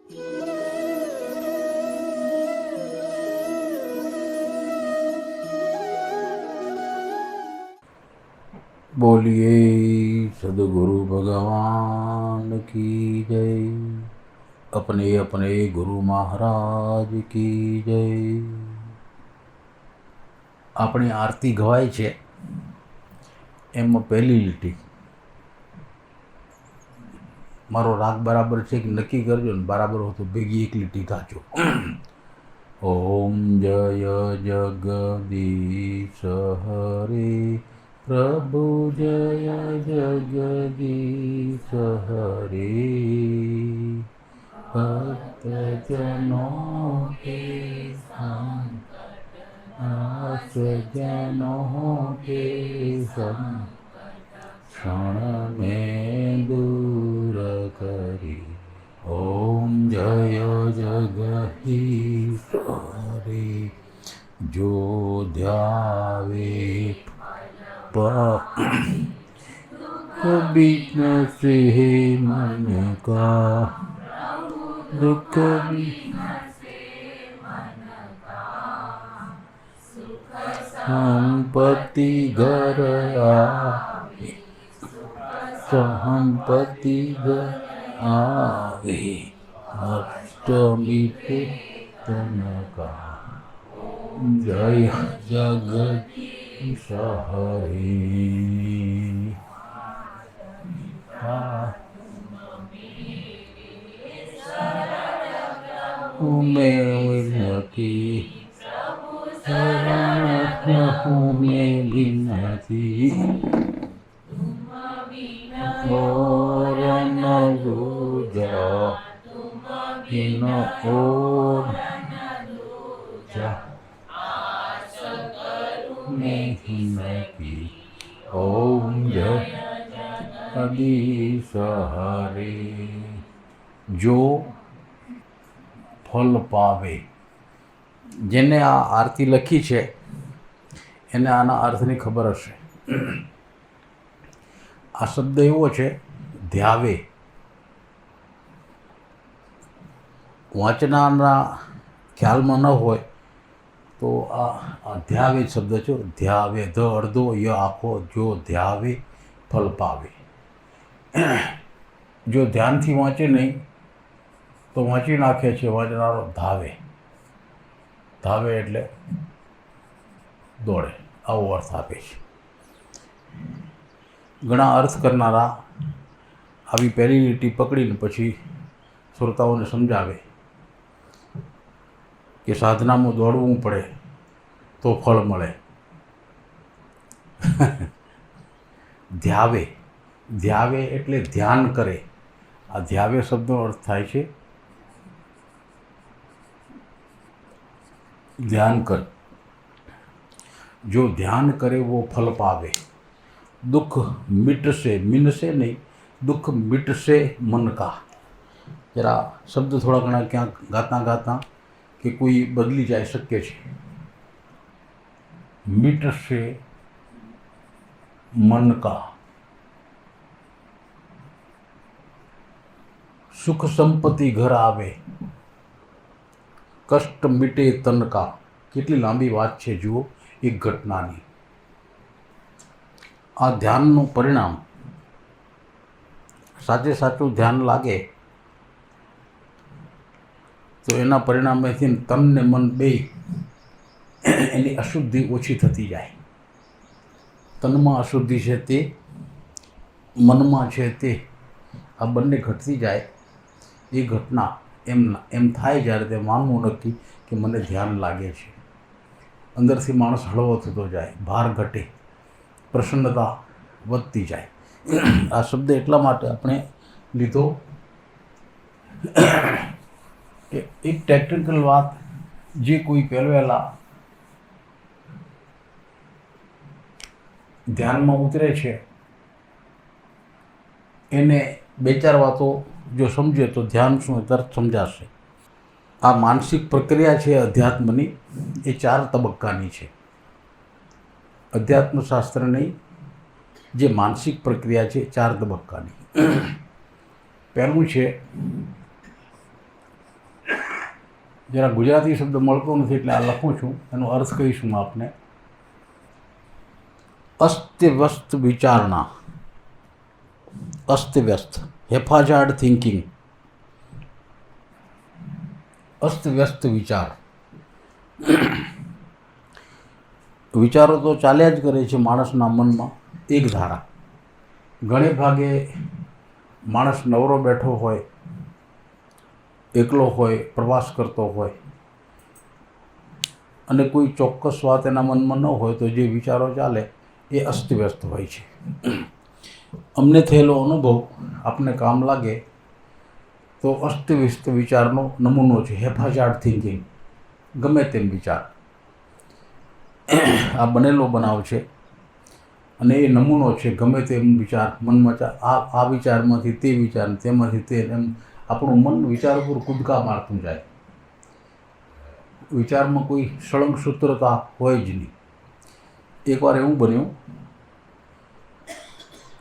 बोलिए सदगुरु भगवान की जय। अपने अपने गुरु महाराज की जय। अपनी आरती गवाय छे एम पहली લીટી मारो राग बराबर है कि नक्की करजो ने बराबर हो तो बेगी एक લીટી गाजो। ओम जय जगदीश हरे प्रभु जय जगदीश हरे भक्त जनों के संग जनों के संग क्षण में दूर करी। ओम जय जगदीश हरे जो ध्यावे बीच से मन का दुख संपत्ति घर आवे संपत्ति घर आवे अष्टमी तनका। जय जगदीश हरे। मैं विनती मैं विनती और न दूजा इन और मैं विनती। ओम जगदीश हरे। जो फल पावे जेने आ आरती लखी है एने आना अर्थनी खबर हशे। आ शब्द एवो छे ध्यावे वाचनाना ख्याल में न होय तो आ ध्यावे शब्द छो। ध्यावे ध अर्धो य आखो जो ध्यावे फल पावे। जो ध्यान थी वाँचे नहीं तो वाँची नाखे छे वाँचनारो धावे। धावे एटले दौड़े आवो अर्थ आपे छे। घणा अर्थ करनारा आवी पहली લીટી पकड़ीने पछी श्रोताओने समझावे कि साधना में दौड़वू पड़े तो फल मळे। ध्यावे ध्यावे एटले ध्यान करे। आ ध्यावे शब्दनो अर्थ थाय छे ध्यान कर। जो ध्यान करे वो फल पावे। दुख मिटसे मिनसे नहीं दुख मिटसे मन का। जरा शब्द थोड़ा घना क्या गाता गाता कि कोई बदली जाए शक्य है। मिटसे मन का सुख संपत्ति घर आवे कष्ट मिटे तन का। કેટલી લાંબી વાત છે જુઓ એક ઘટનાની। આ ધ્યાનનું પરિણામ સાચે સાચું ધ્યાન લાગે તો એના પરિણામેથી તન ને મન બે એની અશુદ્ધિ ઓછી થતી જાય। તનમાં અશુદ્ધિ છે તે મનમાં છે તે આ બંને ઘટતી જાય। એ ઘટના એમ થાય જ્યારે તે માનવું નક્કી કે મને ध्यान लागे છે। अंदरथी माणस हळवो थतो जाए भार घटे प्रसन्नता वधती जाए। आ शब्द एटला माटे आपणे लीधो कि एक टेक्निकल बात जे कोई पहलवेला ध्यान में उतरे छे एने बे चार वातो जो समझे तो ध्यान शुं तरत समझाशे। आ मानसिक प्रक्रिया है अध्यात्मनी ए 4 तबक्कानी है। अध्यात्मशास्त्र नहीं जे मानसिक प्रक्रिया है 4 तबक्कानी। पहलू है જરા ગુજરાતી શબ્દ મળતો નથી એટલે આ લખું છું, એનો અર્થ કહીશું આપને. અસ્તવ્યસ્ત વિચારણા, અસ્તવ્યસ્ત હેફાજાડ થિંકિંગ, અસ્તવ્યસ્ત વિચાર. વિચારો તો ચાલ્યા જ કરે છે માણસના મનમાં એક ધારા. ઘણે ભાગે માણસ નવરો બેઠો હોય, એકલો હોય, પ્રવાસ કરતો હોય અને કોઈ ચોક્કસ વાત એના મનમાં ન હોય તો જે વિચારો ચાલે એ અસ્તવ્યસ્ત હોય છે. અમને થયેલો અનુભવ આપને કામ લાગે તો અસ્તવ્યસ્ત વિચારનો નમૂનો છે હેફાજાડ થિંકિંગ, ગમે તેમ વિચાર. આ બનેલો બનાવ છે અને એ નમૂનો છે ગમે તેમ વિચાર મનમાં. આ વિચારમાંથી તે વિચાર, તેમાંથી તે, એમ આપણું મન વિચાર ઉપર કૂદકા મારતું જાય. વિચારમાં કોઈ સળંગ સૂત્રતા હોય જ નહીં. એકવાર એવું બન્યું,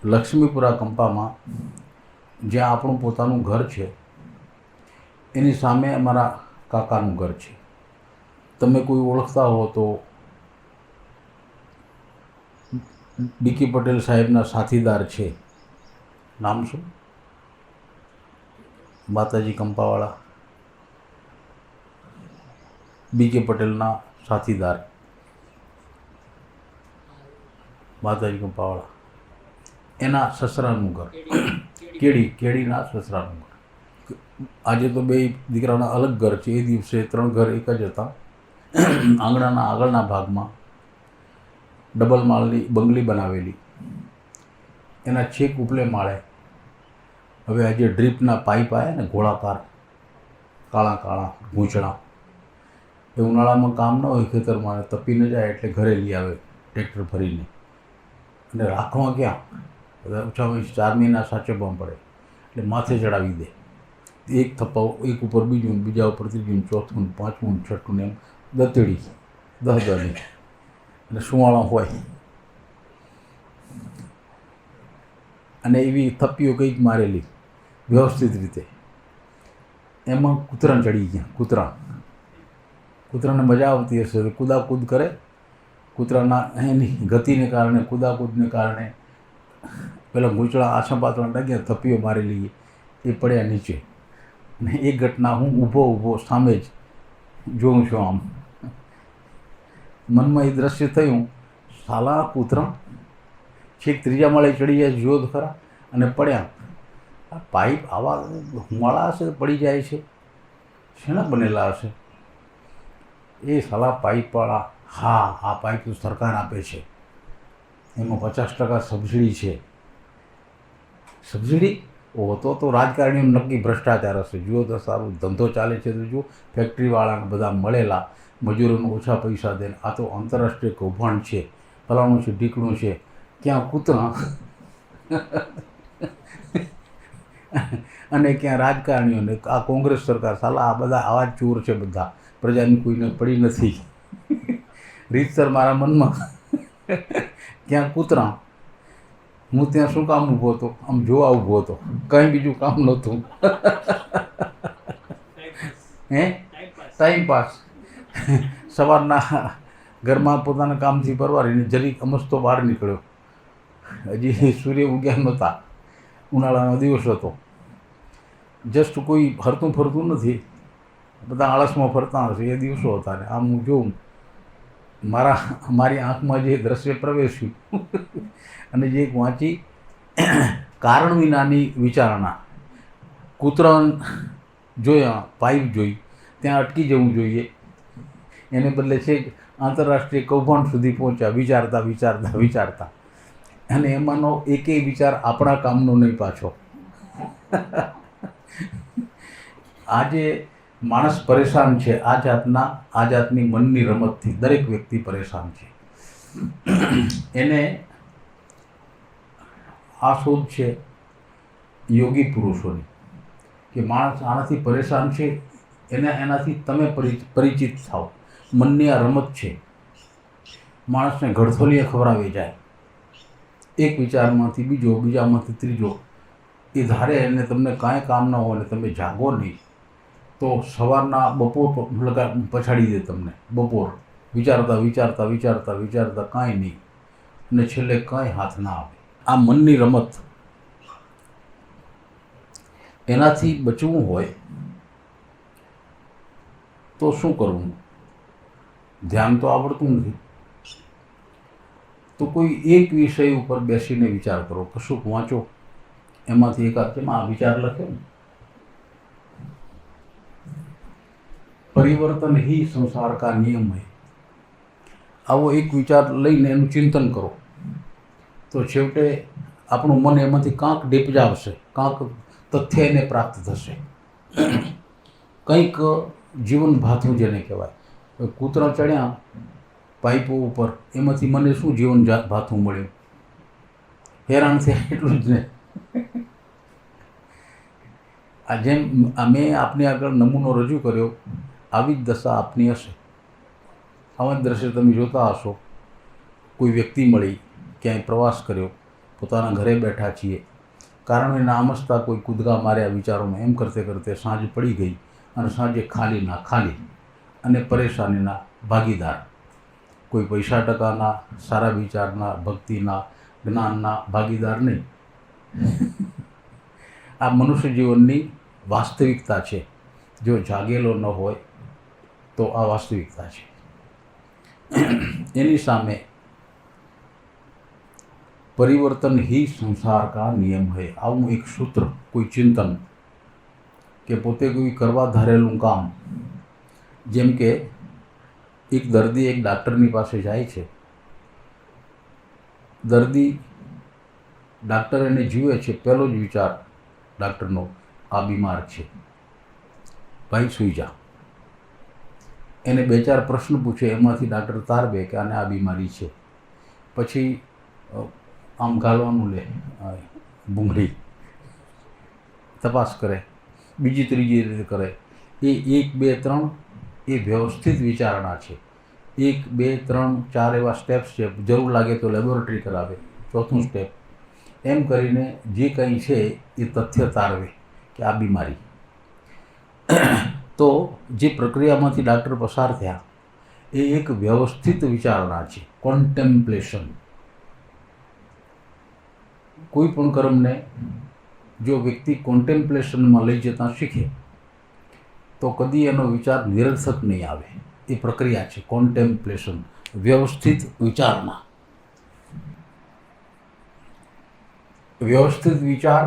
લક્ષ્મીપુરા કંપામાં જ્યાં આપણું પોતાનું ઘર છે એની સામે અમારા કાકાનું ઘર છે. તમે કોઈ ઓળખતા હો તો ડીકે પટેલ સાહેબના સાથીદાર છે, નામ શું? માતાજી કંપાવાળા, બીકે પટેલના સાથીદાર, માતાજી કંપાવાળા, એના સસરાનું ઘર, કેડીના સસરાનું ઘર. આજે તો બે દીકરાના અલગ ઘર છે, એ દિવસે 3 ઘર એક જ હતા. આંગણાના આગળના ભાગમાં ડબલ માળની બંગલી બનાવેલી, એના છેક ઉપલે માળે હવે આજે ડ્રીપના પાઇપ આવ્યા ને ગોળાકાર, કાળા કાળા ગૂંચણા, એ ઉનાળામાં કામ ન હોય ખેતરમાં, તપી ન જાય એટલે ઘરે લઈ આવે ટ્રેક્ટર ભરીને. અને રાખવા ક્યાં, ઓછામાં ઓછી 4 મહિના સાચવવા પડે એટલે માથે ચડાવી દે. એક થપ્પા, એક ઉપર બીજું, બીજા ઉપર ત્રીજું, ચોથું, પાંચમું, છઠ્ઠું ને એમ દતેડી 10 અને સુવાળા હોય. અને એવી થપ્પીઓ કંઈક મારેલી વ્યવસ્થિત રીતે. એમાં કૂતરા ચડી ગયા. કૂતરાને મજા આવતી હશે તો કૂદાકૂદ કરે. કૂતરાના એની ગતિને કારણે, કૂદાકૂદને કારણે પેલા ગૂંચળા આછા પાતળા લાગ્યા, થપ્પીઓ મારેલી, એ પડ્યા નીચે. અને એ ઘટના હું ઊભો સામે જ જોઉં છું. આમ મનમાં એ દ્રશ્ય થયું, સાલા કૂતરા છેક 3જા માળે ચડી જાય, જોયો તો ખરા, અને પડ્યા. આ પાઇપ આવા હુમાળા હશે, પડી જાય છે, શેના બનેલા હશે? એ સાલા પાઇપવાળા, હા, આ પાઇપ તો સરકાર આપે છે, એમાં 50% સબસિડી છે. સબસિડી? ઓહો, તો રાજકારણીઓ નક્કી ભ્રષ્ટાચાર હશે. જુઓ તો સારું, ધંધો ચાલે છે તો જુઓ, ફેક્ટરીવાળાને બધા મળેલા, મજૂરોને ઓછા પૈસા દે. આ તો આંતરરાષ્ટ્રીય કૌભાંડ છે, ફલાણું છે, ઢીકણું છે. ક્યાં કૂતરા અને ક્યાં રાજકારણીઓને, આ કોંગ્રેસ સરકાર, સાલા આ બધા આવા જ ચોર છે બધા, પ્રજાની કોઈને પડી નથી. રીતસર મારા મનમાં ક્યાં કૂતરા. હું ત્યાં શું કામ ઊભો હતો? આમ જોવા ઊભો હતો, કંઈ બીજું કામ નહોતું. Time pass. સવારના ઘરમાં પોતાના કામથી પરવારીને જરીક અમસ્તો બહાર નીકળ્યો. હજી સૂર્ય ઉગ્યા નહોતા, ઉનાળાનો દિવસ હતો. જસ્ટ કોઈ હરતું ફરતું નથી, બધા આળસમાં ફરતા હશે, એ દિવસો હતા. ને આમ હું જોઉં, મારી આંખમાં જે દ્રશ્ય પ્રવેશ્યું અને જે એક વાંચી, કારણ વિનાની વિચારણા. કૂતરા જોયા, પાઇપ જોઈ, ત્યાં અટકી જવું જોઈએ, એને બદલે છે આંતરરાષ્ટ્રીય કૌભાંડ સુધી પહોંચ્યા, વિચારતા. અને એમાંનો એકેય વિચાર આપણા કામનો નહીં પાછો. આજે માણસ પરેશાન છે આ જાતની મનની રમતથી. દરેક વ્યક્તિ પરેશાન છે. એને આ શોધ છે યોગી પુરુષોની, કે માણસ આનાથી પરેશાન છે, એનાથી તમે પરિચિત થાઓ. મનની આ રમત છે, માણસને ઘડથોલીએ ખવડાવી જાય. એક વિચારમાંથી બીજો, બીજામાંથી ત્રીજો, એ ધારે એને તમને કાંઈ કામ ન હોય ને તમે જાગો નહીં તો સવારના બપોર પછાડી દે તમને. બપોર વિચારતા વિચારતા વિચારતા વિચારતા કાંઈ નહીં, અને છેલ્લે કાંઈ હાથ ના આવે. આ મનની રમત. એનાથી બચવું હોય તો શું કરવું? ધ્યાન તો આવડતું નથી, તો કોઈ એક વિષય ઉપર બેસીને વિચાર કરો, કશુંક વાંચો, એમાંથી એકાદ કેમાં આ વિચાર લખ્યો ને, પરિવર્તન ही संसार का नियम है. આવો એક વિચાર લઈને એનું ચિંતન કરો તો છેવટે આપણું મન એમાંથી કાંક ડેપજાવશે, કાંક તથ્ય એને પ્રાપ્ત થશે, કંઈક જીવન ભાથું જેને કહેવાય. કૂતરા ચડ્યા પાઇપો ઉપર, એમાંથી મને શું જીવન ભાથું મળ્યું? હેરાન થયા એટલું જ ને. આ જેમ મેં આપની આગળ નમૂનો રજૂ કર્યો, આવી જ દશા આપની હશે. આવા જ દ્રશ્ય તમે જોતા હશો. કોઈ વ્યક્તિ મળી, ક્યાંય પ્રવાસ કર્યો, પોતાના ઘરે બેઠા છીએ, કારણે નામસતા કોઈ કૂદકા માર્યા વિચારોમાં, એમ કરતે કરતે સાંજ પડી ગઈ, અને સાંજે ખાલીના ખાલી અને પરેશાનીના ભાગીદાર. કોઈ પૈસા ટકાના, સારા વિચારના, ભક્તિના, જ્ઞાનના ભાગીદાર નહીં. આ મનુષ્ય જીવનની વાસ્તવિકતા છે. જો જાગેલો ન હોય તો આ વાસ્તવિકતા છે. એની સામે પરિવર્તન ही संसार का नियम है, આવું એક સૂત્ર, કોઈ ચિંતન, કે પોતે કોઈ કરવા ધારેલું કામ. જેમ કે એક દર્દી એક ડાક્ટરની પાસે જાય છે. દર્દી, ડાક્ટર એને જુએ છે, પહેલો જ વિચાર ડાક્ટરનો, આ બીમાર છે, ભાઈ સૂઈ જા. એને બે ચાર પ્રશ્ન પૂછે, એમાંથી ડાક્ટર તારવે કે આને આ બીમારી છે. પછી આમ ગાલવાનું લે, ભૂંગળી તપાસ કરે, બીજી ત્રીજી રીતે કરે. એ 1 2 3 એ વ્યવસ્થિત વિચારણા છે. 1 2 3 4 એવા સ્ટેપ્સ છે. જરૂર લાગે તો લેબોરેટરી કરાવે, ચોથું સ્ટેપ. એમ કરીને જે કંઈ છે એ તથ્ય તારવે કે આ બીમારી. તો જે પ્રક્રિયામાંથી ડાક્ટર પસાર થયા એ એક વ્યવસ્થિત વિચારણા છે, કોન્ટેમ્પ્લેશન. કોઈ પણ કર્મને જો વ્યક્તિ કોન્ટેમ્પ્લેશનમાં લઈ જતાં શીખે તો કદી એનો વિચાર નિરર્થક નહીં આવે. એ પ્રક્રિયા છે કોન્ટેમ્પ્લેશન, વ્યવસ્થિત વિચારણા. વ્યવસ્થિત વિચાર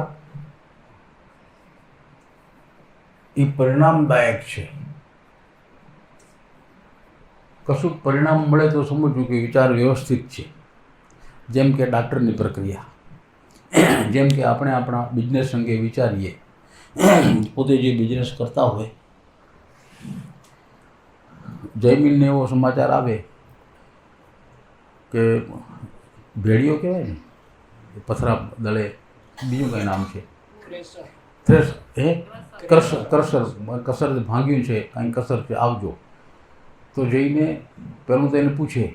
એ પરિણામદાયક છે. કશું પરિણામ મળે તો સમજવું કે વિચાર વ્યવસ્થિત છે. જેમ કે ડાક્ટરની પ્રક્રિયા, જેમ કે આપણે આપણા બિઝનેસ અંગે વિચારીએ. પોતે જે બિઝનેસ કરતા હોય, જયમીનને એવો સમાચાર આવે કે ભેળીઓ કહેવાય ને, પથરા દળે, બીજું કંઈ નામ છે, કસર ભાંગ્યું છે, કાંઈ કસર છે, આવજો. તો જઈને પહેલું તો એને પૂછે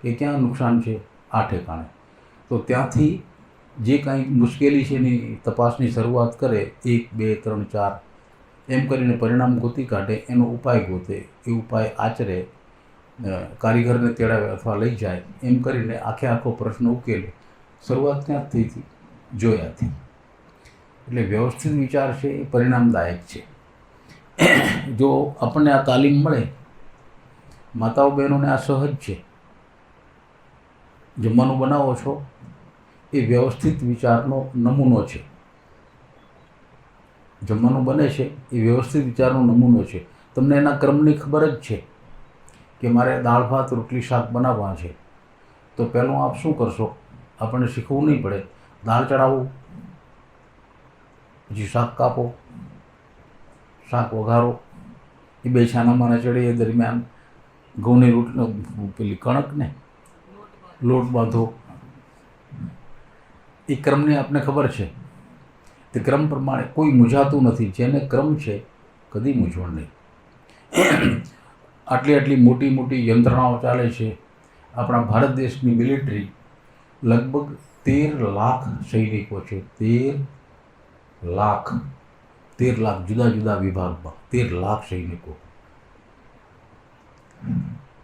કે ક્યાં નુકસાન છે? આ ઠેકાણે. તો ત્યાંથી જે કાંઈ મુશ્કેલી છે એની તપાસની શરૂઆત કરે. 1 2 3 4 એમ કરીને પરિણામ ગોતી કાઢે, એનો ઉપાય ગોતે, એ ઉપાય આચરે, કારીગરને તેડાવે અથવા લઈ જાય. એમ કરીને આખો પ્રશ્ન ઉકેલે. શરૂઆત ક્યાં થઈ હતી? જોયાથી. એટલે વ્યવસ્થિત વિચાર છે એ પરિણામદાયક છે. જો આપણને આ તાલીમ મળે, માતાઓ બહેનોને આ સહજ છે. જમવાનું બનાવો છો એ વ્યવસ્થિત વિચારનો નમૂનો છે. જમવાનું બને છે એ વ્યવસ્થિત વિચારનો નમૂનો છે. તમને એના ક્રમની ખબર જ છે કે મારે દાળ ભાત રોટલી શાક બનાવવા છે. તો પહેલું આપ શું કરશો? આપણને શીખવું નહીં પડે. દાળ ચડાવો, પછી શાક કાપો, શાક વઘારો, એ બે છાનામાના ચડે. એ દરમિયાન ઘઉંની રોટલી, પેલી કણકને લોટ બાંધો. એ ક્રમની આપને ખબર છે. તે ક્રમ પ્રમાણે કોઈ મૂંઝાતું નથી. જેને ક્રમ છે કદી મૂંઝવણ નહીં. આટલી મોટી મોટી યંત્રણાઓ ચાલે છે. આપણા ભારત દેશની મિલિટરી લગભગ 13 લાખ સૈનિકો છે. 13 લાખ. 13 લાખ જુદા જુદા વિભાગમાં 13 લાખ સૈનિકો.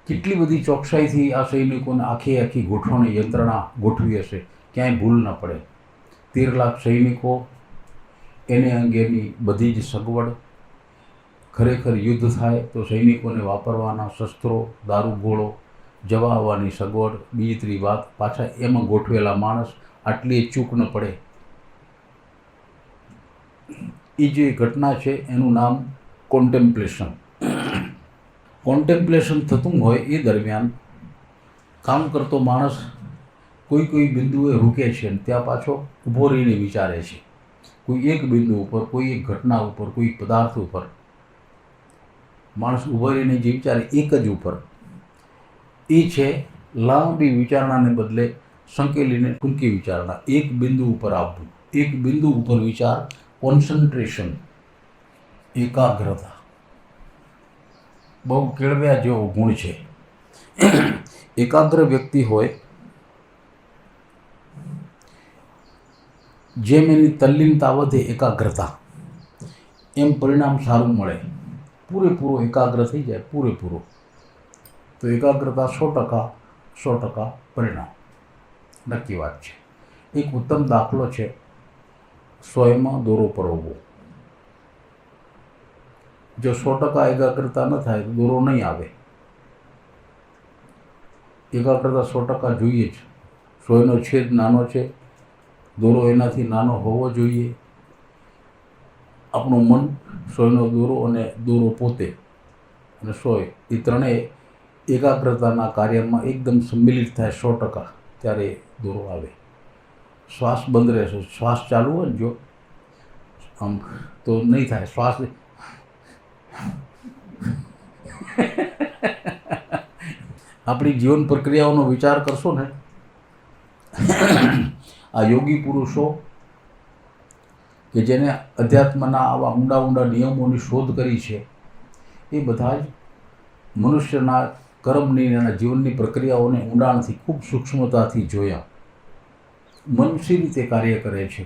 કેટલી બધી ચોકસાઈથી આ સૈનિકોને આખી ગોઠવણી યંત્રણા ગોઠવી હશે, ક્યાંય ભૂલ ન પડે. 13 લાખ સૈનિકો, એને અંગેની બધી જ સગવડ. ખરેખર યુદ્ધ થાય તો સૈનિકોને વાપરવાના શસ્ત્રો, દારૂગોળો, જવા આવવાની સગવડ, બીજી વાત પાછા એમાં ગોઠવેલા માણસ, આટલી ચૂક ન પડે. એ જે ઘટના છે એનું નામ કોન્ટેમ્પ્લેશન. કોન્ટેમ્પ્લેશન થતું હોય એ દરમિયાન કામ કરતો માણસ કોઈ બિંદુએ રૂકે છે અને ત્યાં પાછો ઊભો રહીને વિચારે છે, કોઈ એક બિંદુ ઉપર, કોઈ એક ઘટના ઉપર, કોઈ પદાર્થ ઉપર માણસ ઊભો રહીને જે વિચારે એક જ ઉપર, એ છે લાંબી વિચારણાને બદલે સંકેલીને ટૂંકી વિચારણા. એક બિંદુ ઉપર આવવું, એક બિંદુ ઉપર વિચાર, કોન્સન્ટ્રેશન, એકાગ્રતા. બહુ કેળવ્યા જેવો ગુણ છે. એકાગ્ર વ્યક્તિ હોય, જેમ એની તલ્લીનતા વધે એકાગ્રતા, એમ પરિણામ સારું મળે. પૂરેપૂરો એકાગ્ર થઈ જાય, પૂરેપૂરો, તો એકાગ્રતા 100% પરિણામ. નક્કી વાત છે. એક ઉત્તમ દાખલો છે 100માં દોરો પરોવવો. જો 100% એકાગ્રતા ન થાય તો દોરો નહીં આવે. એકાગ્રતા 100% જોઈએ જ. 100નો છેદ નાનો છે, દોરો એનાથી નાનો હોવો જોઈએ. આપણું મન, 100નો દોરો અને દોરો પોતે અને 100 એ ત્રણેય એકાગ્રતાના કાર્યમાં એકદમ સંમિલિત થાય 100%, ત્યારે દોરો આવે. શ્વાસ બંધ રહેશે, શ્વાસ ચાલુ હોય ને જો આમ તો નહીં થાય. શ્વાસ આપણી જીવન પ્રક્રિયાઓનો વિચાર કરશો ને, આ યોગી પુરુષો કે જેને અધ્યાત્મના આવા ઊંડા નિયમોની શોધ કરી છે, એ બધા જ મનુષ્યના કર્મની અને જીવનની પ્રક્રિયાઓને ઊંડાણથી, ખૂબ સૂક્ષ્મતાથી જોયા. મન શી રીતે કાર્ય કરે છે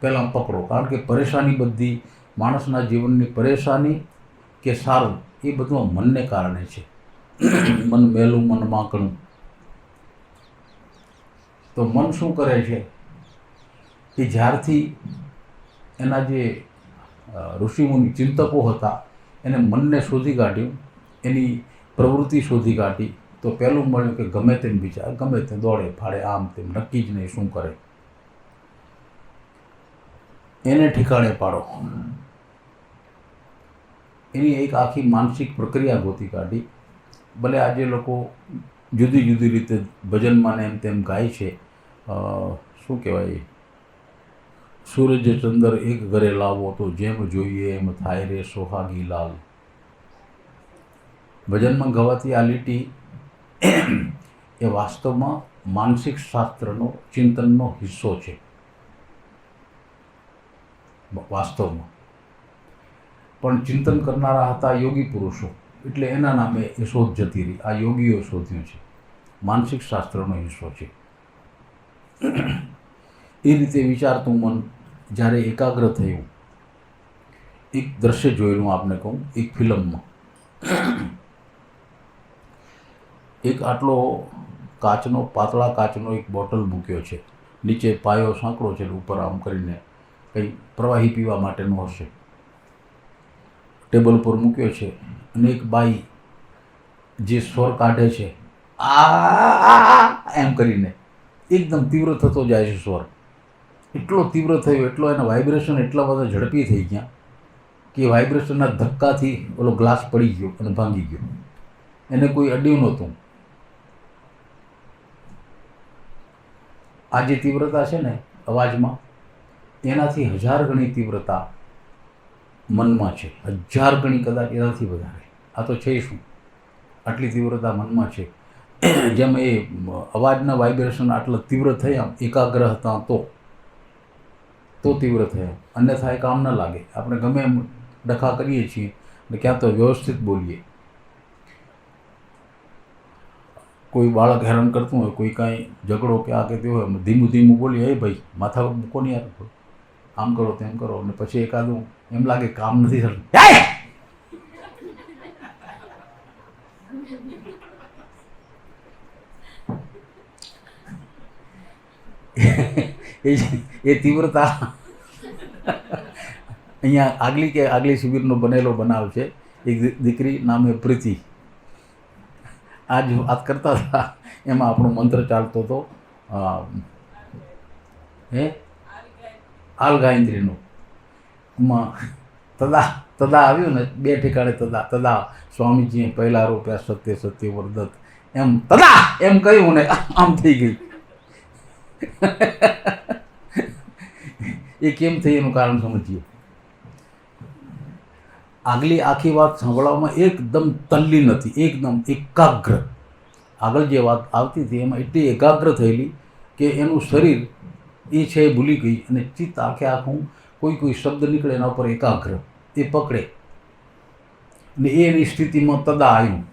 પહેલાં પકડો, કારણ કે પરેશાની બધી, માણસના જીવનની પરેશાની કે સારું, એ બધું મનને કારણે છે. મન મેલું, મન માંકણું. તો મન શું કરે છે, એ જ્યારથી એના જે ઋષિમુનિ ચિંતકો હતા એને મનને શોધી કાઢ્યું, એની પ્રવૃત્તિ શોધી કાઢી, તો પહેલું મળ્યું કે ગમે તેમ વિચાર, ગમે તેમ દોડે ફાડે, આમ તેમ, નક્કી જ નહીં શું કરે. એને ઠેકાણે પાડો. એની એક આખી માનસિક પ્રક્રિયા ગોતી કાઢી. ભલે આજે લોકો જુદી રીતે ભજનમાં ને એમ તેમ ગાય છે, શું કહેવાય, સૂરજ ચંદ્ર એક ઘરે લાવો તો જેમ જોઈએ એમ થાય રે સોહાગી લાલ. ભજનમાં ગવાતી આ લીટી એ વાસ્તવમાં માનસિક શાસ્ત્રનો, ચિંતનનો હિસ્સો છે. વાસ્તવમાં પણ ચિંતન કરનારા હતા યોગી પુરુષો, એટલે એના નામે એ શોધ જતી રહી. આ યોગીઓ શોધ્યું છે, માનસિક શાસ્ત્રનો હિસ્સો છે. એ રીતે વિચારતું મન જ્યારે એકાગ્ર થયું, એક દ્રશ્ય જોયેલું આપને કહું. એક ફિલ્મમાં એક આટલો કાચનો, પાતળા કાચનો એક બોટલ મૂક્યો છે, નીચે પાયો સાંકળો છે, ઉપર આમ કરીને કંઈ પ્રવાહી પીવા માટેનું હશે, ટેબલ પર મૂક્યો છે. અને એક બાઈ જે સ્વર કાઢે છે, આ એમ કરીને, એકદમ તીવ્ર થતો જાય છે સ્વર. એટલો તીવ્ર થયો, એટલો એના વાઇબ્રેશન એટલા બધા ઝડપી થઈ ગયા કે વાઇબ્રેશનના ધક્કાથી ઓલો ગ્લાસ પડી ગયો અને ભાંગી ગયો. એને કોઈ અડ્યું નહોતું. આ જે તીવ્રતા છે ને અવાજમાં, એનાથી 1000 ગણી તીવ્રતા મનમાં છે. 1000 ગણી, કદાચ એનાથી વધારે. આ તો છે શું, આટલી તીવ્રતા મનમાં છે. જેમ એ અવાજના વાઇબ્રેશન આટલા તીવ્ર થયા, એકાગ્ર હતા તો તીવ્ર થયા. અન્યથા એ કામ ન લાગે. આપણે ગમે એમ ડખા કરીએ છીએ અને ક્યાં તો વ્યવસ્થિત બોલીએ. કોઈ બાળક હેરાન કરતું હોય, કોઈ કાંઈ ઝઘડો કે આ કે તે હોય, ધીમું બોલીએ, એ ભાઈ માથા મૂકો ને યાર, આમ કરો તેમ કરો. અને પછી એકાદું એમ લાગે કામ નથી થતું. હે! એ તીવ્રતા અહીંયા આગલી શિબિરનો બનેલો બનાવ છે. એક દીકરી નામે પ્રીતિ, આજ વાત કરતા હતા, એમાં આપણો મંત્ર ચાલતો હતો આલ ગાયત્રીનો. એમાં તદા આવ્યું ને, 2 ઠેકાણે તદા સ્વામીજીએ પહેલા રોપ્યા સત્ય સત્ય વર્ધત, એમ તદા એમ કહ્યું ને આમ થઈ ગઈ. એ કેમ થઈ એનું કારણ સમજીએ. આગલી આખી વાત સાંભળવામાં એકદમ તલ્લીન હતી, એકદમ એકાગ્ર. આગળ જે વાત આવતી હતી એમાં એટલી એકાગ્ર થયેલી કે એનું શરીર એ છે એ ભૂલી ગઈ, અને ચિત્ત આખે આખું કોઈ શબ્દ નીકળે એના ઉપર એકાગ્ર એ પકડે, ને એની સ્થિતિમાં તદા આવ્યું.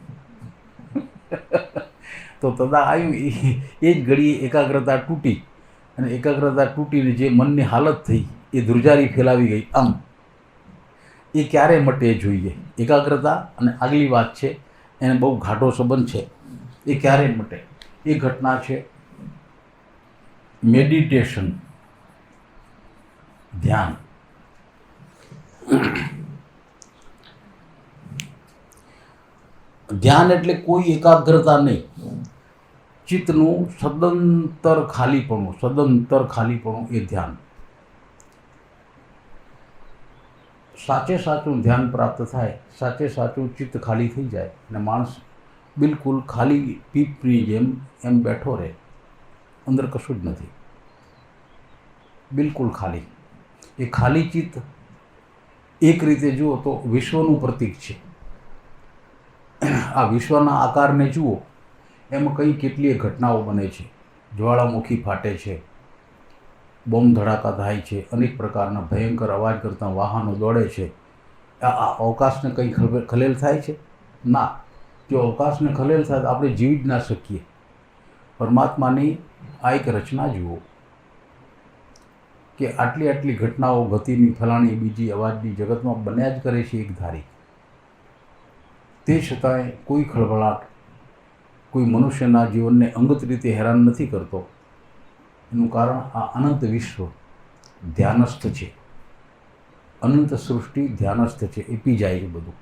તો તદા આવ્યું એ જ ઘડીએ એકાગ્રતા તૂટી, અને એકાગ્રતા તૂટીને જે મનની હાલત થઈ એ ધ્રુજારી ફેલાવી ગઈ. આમ એ ક્યારે મટે જોઈએ? એકાગ્રતા અને આગલી વાત છે એને બહુ ઘાટો સંબંધ છે. એ ક્યારે મટે? એ ઘટના છે મેડિટેશન, ધ્યાન. ધ્યાન એટલે કોઈ એકાગ્રતા નહીં, ચિત્તનું સદંતર ખાલીપણું એ ધ્યાન. સાચે સાચું ધ્યાન પ્રાપ્ત થાય, સાચે સાચું ચિત્ત ખાલી થઈ જાય અને માણસ બિલકુલ ખાલી પીપની જેમ એમ બેઠો રહે, અંદર કશું જ નથી, બિલકુલ ખાલી. એ ખાલી ચિત્ત એક રીતે જુઓ તો વિશ્વનું પ્રતીક છે. આ વિશ્વના આકારને જુઓ, એમાં કેટલીય ઘટનાઓ બને છે. જ્વાળામુખી ફાટે છે, બોમ્બ ધડાકા થાય છે, અનેક પ્રકારના ભયંકર અવાજ કરતા વાહનો દોડે છે. આ અવકાશને કંઈ ખલેલ થાય છે? ના. જો અવકાશને ખલેલ થાય તો આપણે જીવી જ ના શકીએ. પરમાત્માની આ એક રચના જુઓ કે આટલી ઘટનાઓ ગતિની ફલાણી બીજી અવાજની જગતમાં બન્યા જ કરે છે એક ધારી. તે છતાંય કોઈ ખળભળાટ કોઈ મનુષ્યના જીવનને અંગત રીતે હેરાન નથી કરતો. એનું કારણ આ અનંત વિશ્વ ધ્યાનસ્થ છે, અનંત સૃષ્ટિ ધ્યાનસ્થ છે. એ પી જાય છે બધું.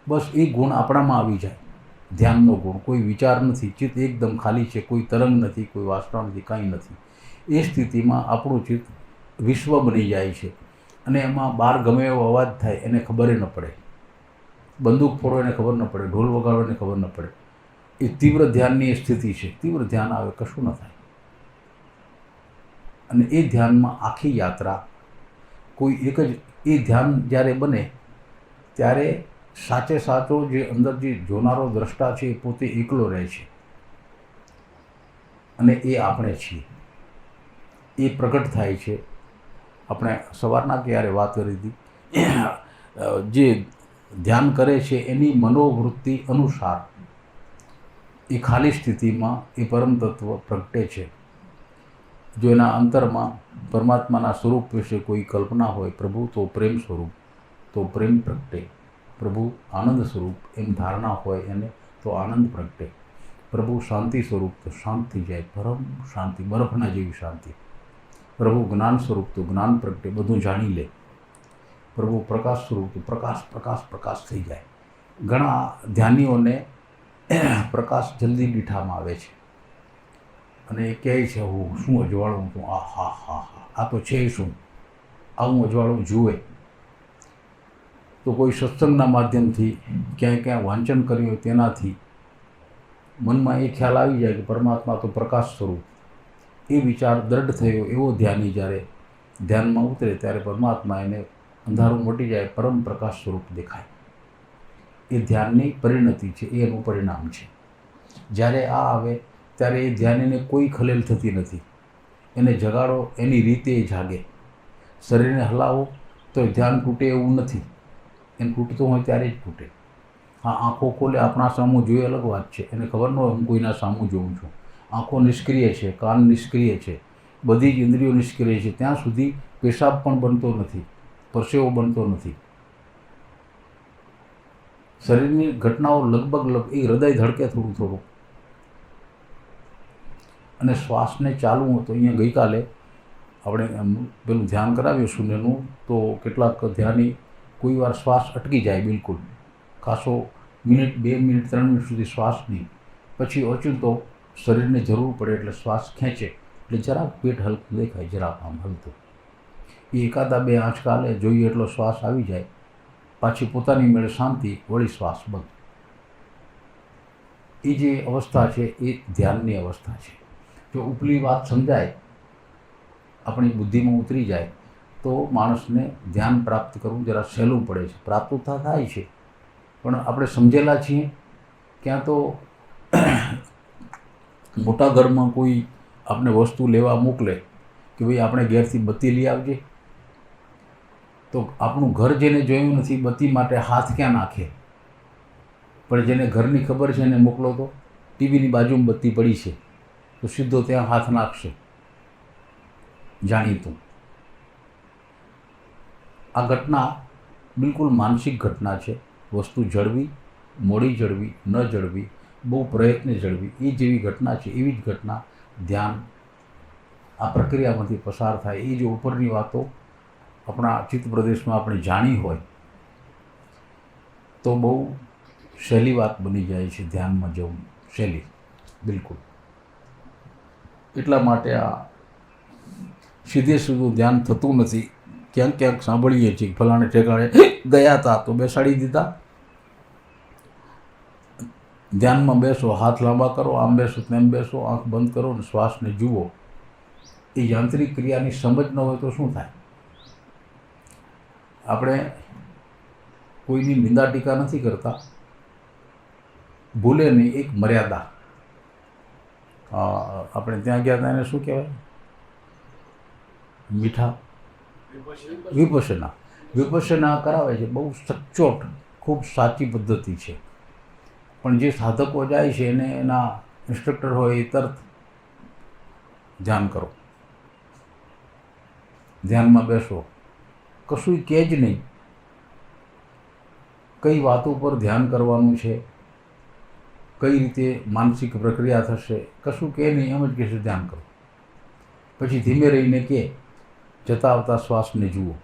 બસ એ ગુણ આપણામાં આવી જાય, ધ્યાનનો ગુણ. કોઈ વિચાર નથી, ચિત્ત એકદમ ખાલી છે, કોઈ તરંગ નથી, કોઈ વાસના નથી, કાંઈ નથી. એ સ્થિતિમાં આપણું ચિત્ત વિશ્વ બની જાય છે, અને એમાં બહાર ગમે એવો અવાજ થાય એને ખબર ન પડે, બંદૂક ફોડો એને ખબર ન પડે, ઢોલ વગાડો એને ખબર ન પડે. એ તીવ્ર ધ્યાનની એ સ્થિતિ છે. તીવ્ર ધ્યાન આવે કશું ન થાય. અને એ ધ્યાનમાં આખી યાત્રા કોઈ એક જ, એ ધ્યાન જ્યારે બને ત્યારે સાચે સાચો જે અંદર જે જોનારો દ્રષ્ટા છે એ પોતે એકલો રહે છે, અને એ આપણે છીએ. એ પ્રગટ થાય છે. આપણે સવારના ક્યારે વાત કરી હતી, જે ધ્યાન કરે છે એની મનોવૃત્તિ અનુસાર એ ખાલી સ્થિતિમાં એ પરમ તત્વ પ્રગટે છે. જો એના અંતરમાં પરમાત્માના સ્વરૂપ વિશે કોઈ કલ્પના હોય, પ્રભુ તો પ્રેમ સ્વરૂપ તો પ્રેમ પ્રગટે, પ્રભુ આનંદ સ્વરૂપ એમ ધારણા હોય એને તો આનંદ પ્રગટે, પ્રભુ શાંતિ સ્વરૂપ તો શાંત થઈ જાય, પરમ શાંતિ, બરફના જેવી શાંતિ. પ્રભુ જ્ઞાન સ્વરૂપ તો જ્ઞાન પ્રગટે, બધું જાણી લે. પ્રભુ પ્રકાશ સ્વરૂપ તો પ્રકાશ થઈ જાય. ઘણા ધ્યાનીઓને પ્રકાશ જલ્દી દીઠામાં આવે છે, અને એ કહે છે હું શું અજવાળું છું, આ તો છે શું, આવું અજવાળું જુએ. તો કોઈ સત્સંગના માધ્યમથી ક્યાંય વાંચન કર્યું હોય તેનાથી મનમાં એ ખ્યાલ આવી જાય કે પરમાત્મા તો પ્રકાશ સ્વરૂપ. એ વિચાર દ્રઢ થયો એવો ધ્યાની જ્યારે ધ્યાનમાં ઉતરે ત્યારે પરમાત્મા એને અંધારું મટી જાય, પરમ પ્રકાશ સ્વરૂપ દેખાય. એ ધ્યાનની પરિણતિ છે, એ એનું પરિણામ છે. જ્યારે આ આવે ત્યારે એ ધ્યાનીને કોઈ ખલેલ થતી નથી. એને જગાડો એની રીતે એ જાગે. શરીરને હલાવો તો ધ્યાન તૂટે એવું નથી, એને તૂટતું હોય ત્યારે જ તૂટે. હા, આંખો ખોલે આપણા સામું જોઈએ અલગ વાત છે, એને ખબર ન હોય હું કોઈના સામું જોઉં છું. આંખો નિષ્ક્રિય છે, કાન નિષ્ક્રિય છે, બધી જ ઇન્દ્રિયો નિષ્ક્રિય છે, ત્યાં સુધી પેશાબ પણ બનતો નથી, પરસેવો બનતો નથી. શરીરની ઘટનાઓ લગભગ એ હૃદય ધડકે થોડું થોડું. અને શ્વાસને ચાલવું તો અહીંયા ગઈકાલે આપણે પેલું ધ્યાન કરાવ્યું શૂન્યનું, તો કેટલાક ધ્યાની કોઈ વાર શ્વાસ અટકી જાય બિલકુલ, ખાસો મિનિટ 2 મિનિટ 3 મિનિટ સુધી શ્વાસ નહીં, પછી ઓચિંતો શરીરને જરૂર પડે એટલે શ્વાસ ખેંચે એટલે જરાક પેટ હલકું દેખાય, જરાક આમ હલતું. એ એકાદા 2 આંચકાલે જોઈએ એટલો શ્વાસ આવી જાય, પાછી પોતાની મેળે શાંતિ, વળી શ્વાસ બંધ. એ જે અવસ્થા છે એ ધ્યાનની અવસ્થા છે. જો ઉપલી વાત સમજાય, આપણી બુદ્ધિમાં ઉતરી જાય તો માણસને ધ્યાન પ્રાપ્ત કરવું જરા સહેલું પડે છે. પ્રાપ્ત થાય છે પણ આપણે સમજેલા છીએ. ક્યાં તો મોટા ઘરમાં કોઈ આપણે વસ્તુ લેવા મોકલે કે ભાઈ આપણે ઘેરથી બત્તી લઈ આવજે, તો આપણું ઘર જેને જોયું નથી બત્તી માટે હાથ ક્યાં નાખે? પણ જેને ઘરની ખબર છે એને મોકલો તો ટીવીની બાજુમાં બત્તી પડી છે તો સીધો ત્યાં હાથ નાખશે, જાણીતું. આ ઘટના બિલકુલ માનસિક ઘટના છે. વસ્તુ જળવી, મોડી જળવી, ન જળવી, બહુ પ્રયત્ને જળવી, એ જેવી ઘટના છે. એવી જ ઘટના ધ્યાન આ પ્રક્રિયામાંથી પસાર થાય. એ જો ઉપરની વાતો આપણા ચિત્ત પ્રદેશમાં આપણે જાણી હોય તો બહુ સહેલી વાત બની જાય છે ધ્યાનમાં જવું, સહેલી બિલકુલ. એટલા માટે આ સીધે સીધું ધ્યાન થતું નથી. ક્યાંક ક્યાંક સાંભળીએ છીએ ફલાણે ઠેકાણે ગયા હતા તો બેસાડી દીધા, ધ્યાનમાં બેસો, હાથ લાંબા કરો, આમ બેસો તેમ બેસો, આંખ બંધ કરો અને શ્વાસને જુઓ. એ યાંત્રિક ક્રિયાની સમજ ન હોય તો શું થાય? આપણે કોઈની નિંદા ટીકા નથી કરતા, ભૂલે નહીં. એક મર્યાદા, આપણે ત્યાં ગયા હતા એને શું કહેવાય? મીઠા વિપશ્યના કરાવે છે. બહુ સચોટ, ખૂબ સાચી પદ્ધતિ છે. પણ જે સાધકો જાય છે એને એના ઇન્સ્ટ્રક્ટર હોય એ તરત ધ્યાન કરો, ધ્યાનમાં બેસો, કશું કહે જ નહીં. કઈ વાતો પર ધ્યાન કરવાનું છે, કઈ રીતે માનસિક પ્રક્રિયા થશે, કશું કહે નહીં, એમ જ કહેશે ધ્યાન કરો. પછી ધીમે રહીને કહે જતા આવતા શ્વાસને જુઓ.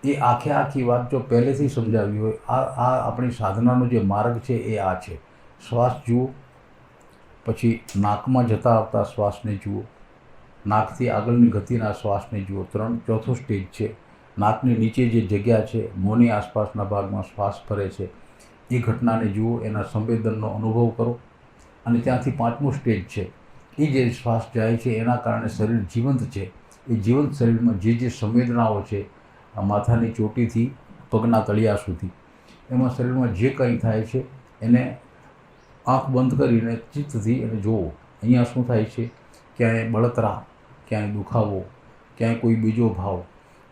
એ આખી વાત જો પહેલેથી સમજાવી હોય, આ આપણી સાધનાનો જે માર્ગ છે એ આ છે. શ્વાસ જુઓ, પછી નાકમાં જતા આવતા શ્વાસને જુઓ, નાકથી આગળની ગતિના શ્વાસને જુઓ. ચોથો સ્ટેજ છે નાકની નીચે જે જગ્યા છે, મોંની આસપાસના ભાગમાં શ્વાસ ફરે છે, એ ઘટનાને જુઓ, એના સંવેદનનો અનુભવ કરો. અને ત્યાંથી 5મો સ્ટેજ છે, એ જે શ્વાસ જાય છે એના કારણે શરીર જીવંત છે. એ જીવંત શરીરમાં જે સંવેદનાઓ છે, માથાની ચોટીથી પગના તળિયા સુધી, એમાં શરીરમાં જે કંઈ થાય છે એને આંખ બંધ કરીને ચિત્તથી એને જોવો. અહીંયા શું થાય છે? ક્યાંય બળતરા, ક્યાંય દુખાવો, ક્યાંય કોઈ બીજો ભાવ,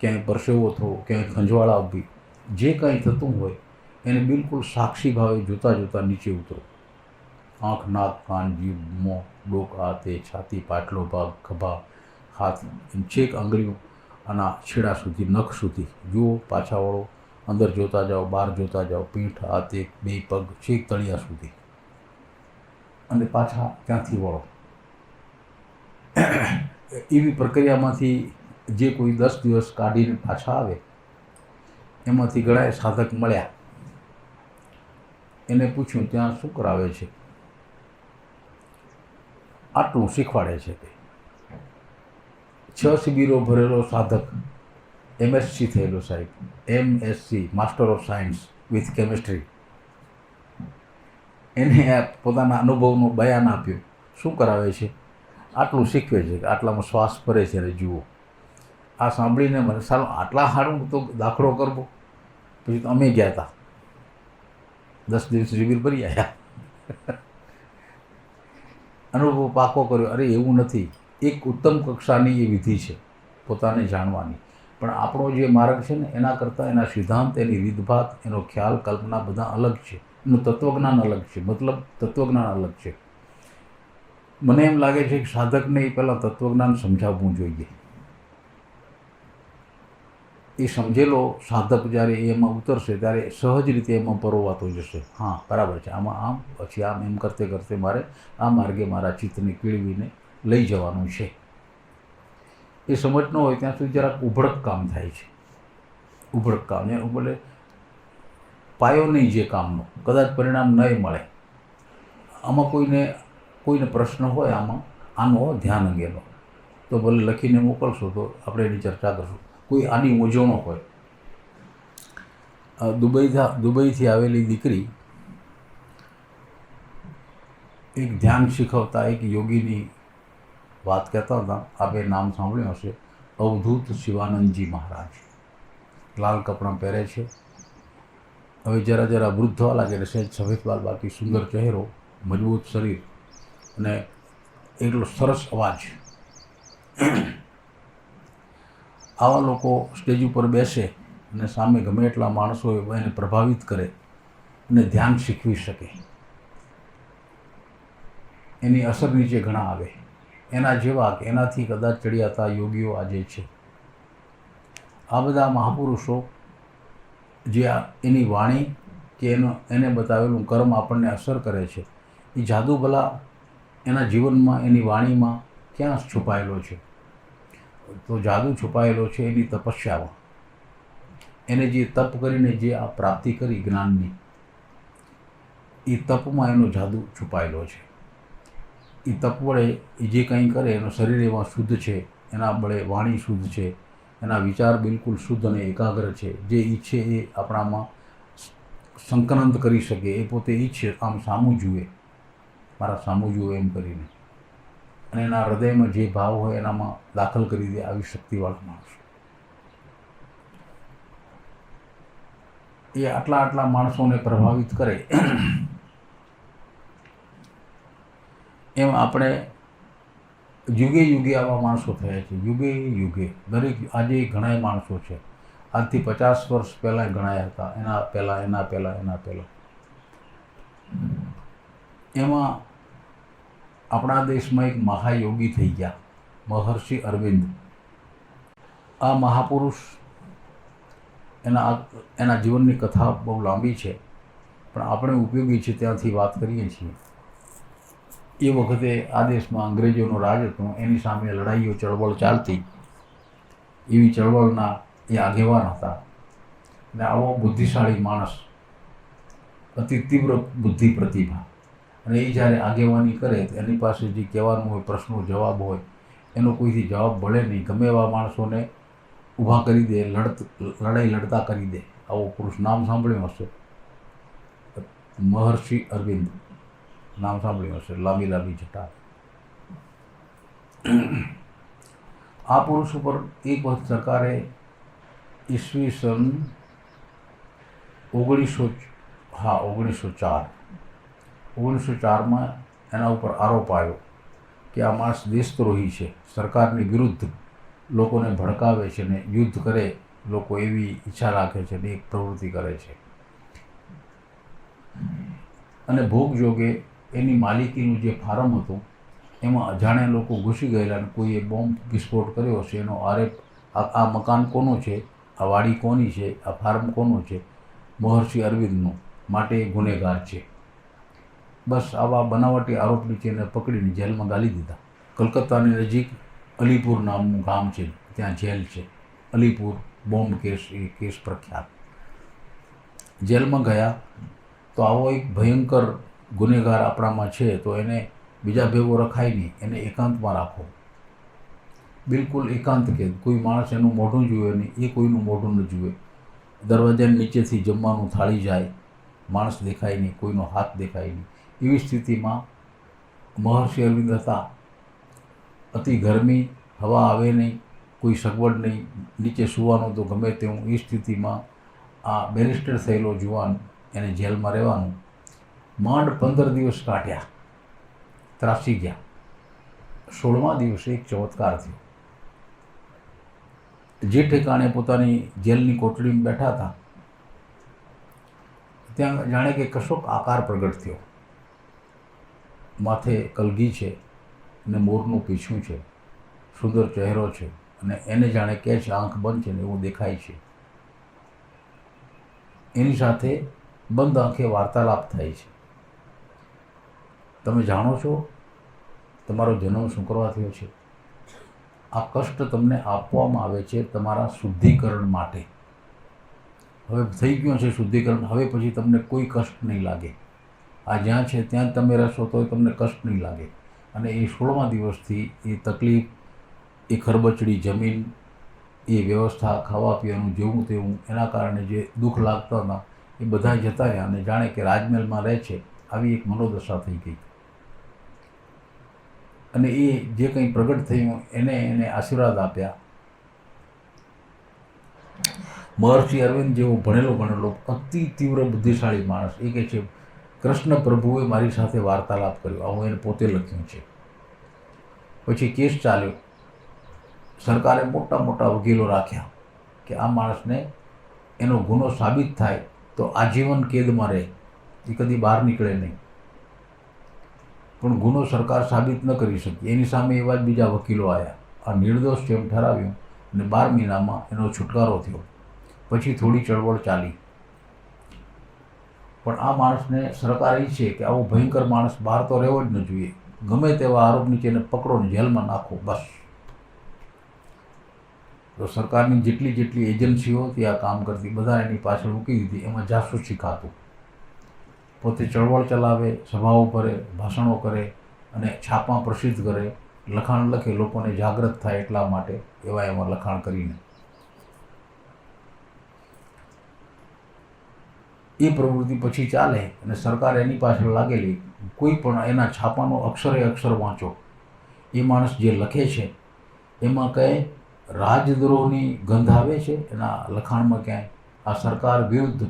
ક્યાંય પરસેવો થવો, ક્યાંય ખંજવાળા ઊભી, જે કંઈ થતું હોય એને બિલકુલ સાક્ષી ભાવે જોતાં જોતાં નીચે ઉતરો. આંખ, નાક, કાન, જીભ, મોં, ડોક, આ તે, છાતી, પાટલો ભાગ, ખભા, હાથ, છેક આંગળીઓ આના છેડા સુધી, નખ સુધી જુઓ. પાછા વળો, અંદર જોતા જાઓ, બહાર જોતા જાઓ, પીઠ, હાથ, 1 2 પગ, છેક તળિયા સુધી, અને પાછા ત્યાંથી વળો. એવી પ્રક્રિયામાંથી જે કોઈ 10 દિવસ કાઢીને પાછા આવે, એમાંથી ઘણાય સાધક મળ્યા. એને પૂછ્યું ત્યાં શું કરાવે છે? આટલું શીખવાડે છે કે 6 શિબિરો ભરેલો સાધક, MSc થયેલો સાહેબ, MSc master of science with chemistry, એને પોતાના અનુભવનો બયાન આપ્યો. શું કરાવે છે? આટલું શીખવે છે કે આટલામાં શ્વાસ ફરે છે. અને જુઓ, આ સાંભળીને મને સારું આટલા સારું તો દાખલો કરવો. પછી તો અમે ગયા હતા, 10 દિવસ શિબિર ભરી આવ્યા, અનુભવ પાકો કર્યો. અરે એવું નથી, એક ઉત્તમ કક્ષાની એ વિધિ છે પોતાને જાણવાની. પણ આપણો જે માર્ગ છે ને એના કરતાં એના સિદ્ધાંત, એની રીતભાત, એનો ખ્યાલ, કલ્પના બધા અલગ છે. એનું તત્વજ્ઞાન અલગ છે, મતલબ તત્વજ્ઞાન અલગ છે. મને એમ લાગે છે કે સાધકને એ પહેલાં તત્વજ્ઞાન સમજાવવું જોઈએ. એ સમજેલો સાધક જ્યારે એમાં ઉતરશે ત્યારે સહજ રીતે એમાં પરોવાતો જશે. હા, બરાબર છે, આમાં આમ પછી આમ એમ કરતે કરતે મારે આ માર્ગે મારા ચિત્તને કેળવીને લઈ જવાનું છે. એ સમજ ન હોય ત્યાં સુધી જરાક ઉભળક કામ થાય છે. ઉભળક કામ એટલે પાયો નહીં જે કામનો, કદાચ પરિણામ નહીં મળે. આમાં કોઈને પ્રશ્ન હોય આનો ધ્યાન અંગેનો તો ભલે લખીને મોકલશો તો આપણે એની ચર્ચા કરશું. કોઈ આની મૂંઝવણો હોય. દુબઈથી આવેલી દીકરી એક ધ્યાન શીખવતા એક યોગીની વાત કહેતા હતા. આપે નામ સાંભળ્યું હશે, અવધૂત શિવાનંદજી મહારાજ. લાલ કપડાં પહેરે છે, હવે જરા જરા વૃદ્ધ થવા લાગે છે, સફેદ બાલ, બાકી સુંદર ચહેરો, મજબૂત શરીર અને એટલો સરસ અવાજ. આવા લોકો સ્ટેજ ઉપર બેસે અને સામે ગમે એટલા માણસો એને પ્રભાવિત કરે અને ધ્યાન શીખવી શકે. એની અસર નીચે ઘણા આવે. એના જેવા કે એનાથી કદાચ ચડિયાતા યોગીઓ આજે છે. આ બધા મહાપુરુષો જે એની વાણી કે એને બતાવેલું કર્મ આપણને અસર કરે છે, એ જાદુ ભલા એના જીવનમાં એની વાણીમાં ક્યાં છુપાયેલો છે? તો જાદુ છુપાયેલો છે એની તપસ્યામાં. એને જે તપ કરીને જે આ પ્રાપ્તિ કરી જ્ઞાનની, એ તપમાં એનો જાદુ છુપાયેલો છે. એ તપ વડે એ જે કંઈ કરે એનું શરીર એમાં શુદ્ધ છે, એના બળે વાણી શુદ્ધ છે, એના વિચાર બિલકુલ શુદ્ધ અને એકાગ્ર છે. જે ઈચ્છે એ આપણામાં સંકલન કરી શકે. એ પોતે ઈચ્છે આમ સામું જુએ, મારા સામું જુએ એમ કરીને, અને એના હૃદયમાં જે ભાવ હોય એનામાં દાખલ કરી દે. આવી શક્તિવાળા માણસો એ આટલા માણસોને પ્રભાવિત કરે. એમ આપણે યુગે યુગે આવા માણસો થયા છે. યુગે દરેક આજે ઘણાય માણસો છે. આજથી 50 વર્ષ પહેલાં ગણાયા હતા, એના પહેલાં. એમાં આપણા દેશમાં એક મહાયોગી થઈ ગયા, મહર્ષિ અરવિંદ. આ મહાપુરુષ, એના જીવનની કથા બહુ લાંબી છે, પણ આપણે ઉપયોગી છે ત્યાંથી વાત કરીએ છીએ. એ વખતે આ દેશમાં અંગ્રેજોનો રાજ હતો, એની સામે લડાઈઓ ચળવળ ચાલતી. એવી ચળવળના એ આગેવાન હતા. અને આવો બુદ્ધિશાળી માણસ, અતિ તીવ્ર બુદ્ધિ પ્રતિભા, અને એ જ્યારે આગેવાની કરે તો એની પાસે જે કહેવાનું હોય, પ્રશ્નો જવાબ હોય, એનો કોઈથી જવાબ મળે નહીં. ગમે એવા માણસોને ઊભા કરી દે, લડાઈ લડતા કરી દે. આવો પુરુષ નામ સાંભળ્યું હશે, મહર્ષિ અરવિંદ નામ સાંભળ્યું હશે. લાંબી જટા. આ પુરુષ ઉપર એક વખત સરકારે ઈસવીસન 1904માં એના ઉપર આરોપ આવ્યો કે આ માણસ દેશદ્રોહી છે, સરકારની વિરુદ્ધ લોકોને ભડકાવે છે ને યુદ્ધ કરે, લોકો એવી ઈચ્છા રાખે છે ને એક પ્રવૃત્તિ કરે છે. અને ભોગજોગે એની માલિકીનું જે ફાર્મ હતું એમાં અજાણ્યા લોકો ઘૂસી ગયેલા અને કોઈએ બોમ્બ વિસ્ફોટ કર્યો છે. એનો આરોપ, આ મકાન કોનું છે, આ વાડી કોની છે, આ ફાર્મ કોનું છે? મહર્ષિ અરવિંદનું. માટે એ ગુનેગાર છે. બસ આવા બનાવટી આરોપ નીચે એને પકડીને જેલમાં ગાલી દીધા. કલકત્તાની નજીક અલીપુર નામનું ગામ છે, ત્યાં જેલ છે. અલીપુર બોમ્બ કેસ, એ કેસ પ્રખ્યાત. જેલમાં ગયા તો આવો એક ભયંકર ગુનેગાર આપણામાં છે તો એને બીજા ભેગો રખાય નહીં, એને એકાંતમાં રાખો. બિલકુલ એકાંત કે કોઈ માણસ એનું મોઢું જુએ નહીં, એ કોઈનું મોઢું ન જુએ. દરવાજાની નીચેથી જમવાનું થાળી જાય, માણસ દેખાય નહીં, કોઈનો હાથ દેખાય નહીં. એવી સ્થિતિમાં મહર્ષિ અરવિંદ હતા. અતિ ગરમી, હવા આવે નહીં, કોઈ સગવડ નહીં, નીચે સૂવાનું તો ગમે તેવું. એ સ્થિતિમાં આ બેરિસ્ટર થયેલો જુવાન, એને જેલમાં રહેવાનું. માંડ 15 દિવસ કાઢ્યા, ત્રાસી ગયા. 16મા દિવસે એક ચમત્કાર થયો. જે ઠેકાણે પોતાની જેલની કોટડીમાં બેઠા હતા ત્યાં જાણે કે કશોક આકાર પ્રગટ થયો. માથે કલગી છે ને મોરનું પીછું છે, સુંદર ચહેરો છે અને એને જાણે કે છે આંખ બંધ છે ને એવું દેખાય છે. એની સાથે બંધ આંખે વાર્તાલાપ થાય છે. તમે જાણો છો તમારો જન્મ શું કરવા થયો છે? આ કષ્ટ તમને આપવામાં આવે છે તમારા શુદ્ધિકરણ માટે. હવે થઈ ગયું છે શુદ્ધિકરણ, હવે પછી તમને કોઈ કષ્ટ નહીં લાગે. આ જ્યાં છે ત્યાં જ તમે રહેશો તોય તમને કષ્ટ નહીં લાગે. અને એ 16મા દિવસથી એ તકલીફ, એ ખરબચડી જમીન, એ વ્યવસ્થા, ખાવા પીવાનું જેવું તેવું, એના કારણે જે દુઃખ લાગતા હતા એ બધા જતા રહ્યા અને જાણે કે રાજમહેલમાં રહે છે આવી એક મનોદશા થઈ ગઈ. અને એ જે કંઈ પ્રગટ થયું એને આશીર્વાદ આપ્યા. મહર્ષિ અરવિંદ જેવો ભણેલો અતિ તીવ્ર બુદ્ધિશાળી માણસ, એ કહે છે કૃષ્ણ પ્રભુએ મારી સાથે વાર્તાલાપ કર્યો. આવું એને પોતે લખ્યું છે. પછી કેસ ચાલ્યો. સરકારે મોટા મોટા વકીલો રાખ્યા કે આ માણસને એનો ગુનો સાબિત થાય તો આજીવન કેદમાં રહે, એ કદી બહાર નીકળે નહીં. પણ ગુનો સરકાર સાબિત ન કરી શકી. એની સામે એવા જ બીજા વકીલો આવ્યા. આ નિર્દોષ છે એમ ઠરાવ્યું અને 12 મહિનામાં એનો છુટકારો થયો. પછી થોડી ચળવળ ચાલી. પણ આ માણસને સરકાર એ છે કે આવો ભયંકર માણસ બહાર તો રહેવો જ ન જોઈએ. ગમે તેવા આરોપ નીચે એને પકડો ને જેલમાં નાખો બસ. તો સરકારની જેટલી એજન્સીઓ હતી આ કામ કરતી, બધા એની પાછળ મૂકી દીધી. એમાં જાસૂસી ખાતું. પોતે ચળવળ ચલાવે, સભાઓ કરે, ભાષણો કરે અને છાપા પ્રસિદ્ધ કરે, લખાણ લખે, લોકોને જાગૃત થાય એટલા માટે એમાં લખાણ કરીને એ પ્રવૃત્તિ પછી ચાલે અને સરકાર એની પાછળ લાગેલી. કોઈ પણ એના છાપાનો અક્ષરે અક્ષર વાંચો. એ માણસ જે લખે છે એમાં કંઈ રાજદ્રોહની ગંધ આવે છે એના લખાણમાં? ક્યાંય આ સરકાર વિરુદ્ધ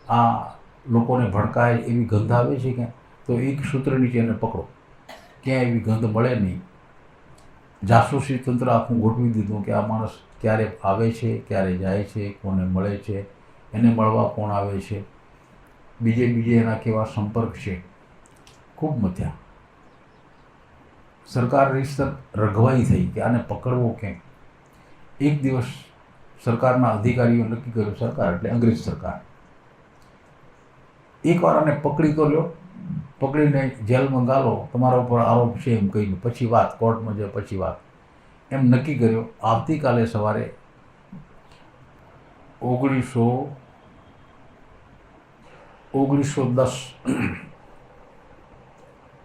આ લોકોને ભડકાય એવી ગંધ આવે છે ક્યાંય? તો એક સૂત્ર નીચે એને પકડો, ક્યાંય એવી ગંધ મળે નહીં. જાસૂસી તંત્ર આખું ગોઠવી દીધું કે આ માણસ ક્યારે આવે છે, ક્યારે જાય છે, કોને મળે છે, એને મળવા કોણ આવે છે, બીજે એના કેવા સંપર્ક છે. ખૂબ મથ્યા. સરકાર રીતસર રઘવાઈ થઈ કે આને પકડવો કેમ. એક દિવસ સરકારના અધિકારીઓ નક્કી કર્યું, સરકાર એટલે અંગ્રેજ સરકાર, એકવાર આને પકડી તો લ્યો, પકડીને જેલમાં ગાલો, તમારા ઉપર આરોપ છે એમ કહીને પછી વાત, કોર્ટમાં જાય પછી વાત. એમ નક્કી કર્યો. આવતીકાલે સવારે 1910,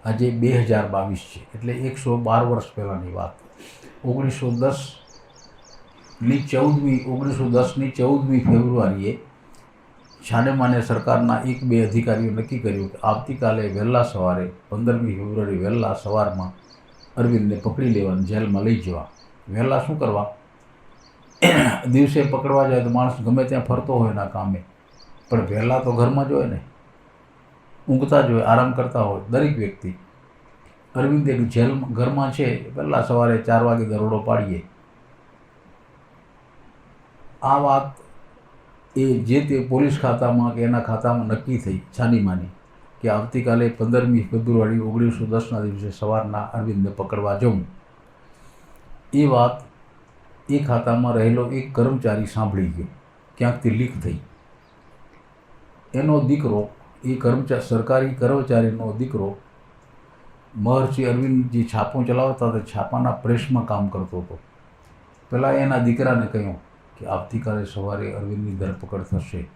આજે 2022 છે એટલે 112 વર્ષ પહેલાંની વાત. 1910ની 14મી ફેબ્રુઆરીએ છાનેમાને સરકારના 1-2 અધિકારીઓ નક્કી કર્યું કે આવતીકાલે વહેલા સવારે 15મી ફેબ્રુઆરી વહેલા સવારમાં અરવિંદને પકડી લેવા, જેલમાં લઈ જવા. વહેલા શું કરવા? દિવસે પકડવા જાય તો માણસ ગમે ત્યાં ફરતો હોય એના કામે, પણ વહેલા તો ઘરમાં જ હોય ને, ઊંઘતા જ હોય, આરામ કરતા હોય દરેક વ્યક્તિ. અરવિંદ એક ઘરમાં છે, વહેલા સવારે 4 વાગે દરોડો પાડીએ. આ વાત એ જે તે પોલીસ ખાતામાં કે એના ખાતામાં નક્કી થઈ છાનીમાની કે આવતીકાલે 15મી ફેબ્રુઆરી 1910ના દિવસે સવારના અરવિંદને પકડવા જવું. એ વાત એ ખાતામાં રહેલો એક કર્મચારી સાંભળી ગયો, ક્યાંકથી લીક થઈ. એનો દીકરો, એ સરકારી કર્મચારીનો દીકરો મહર્ષિ અરવિંદ જે છાપો ચલાવતા હતા, છાપાના પ્રેસમાં કામ કરતો હતો. પહેલાં એના દીકરાને કહ્યું કે આવતીકાલે સવારે અરવિંદની ધરપકડ થશે.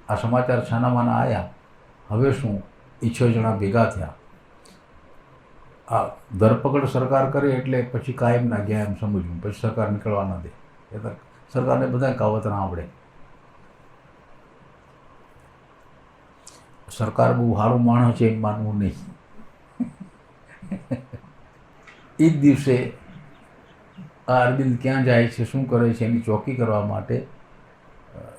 આ સમાચાર છાનામાના આવ્યા. હવે શું, એ 6 જણા ભેગા થયા. આ ધરપકડ સરકાર કરે એટલે પછી કાયમના ગયા એમ સમજવું, પછી સરકાર નીકળવા ન દે. એ તો સરકારને બધા કાવતરા આવડે. સરકાર બહુ સારું માણસ છે એમ માનવું નહીં. એ જ દિવસે આ અરવિંદ ક્યાં જાય છે, શું કરે છે, એની ચોકી કરવા માટે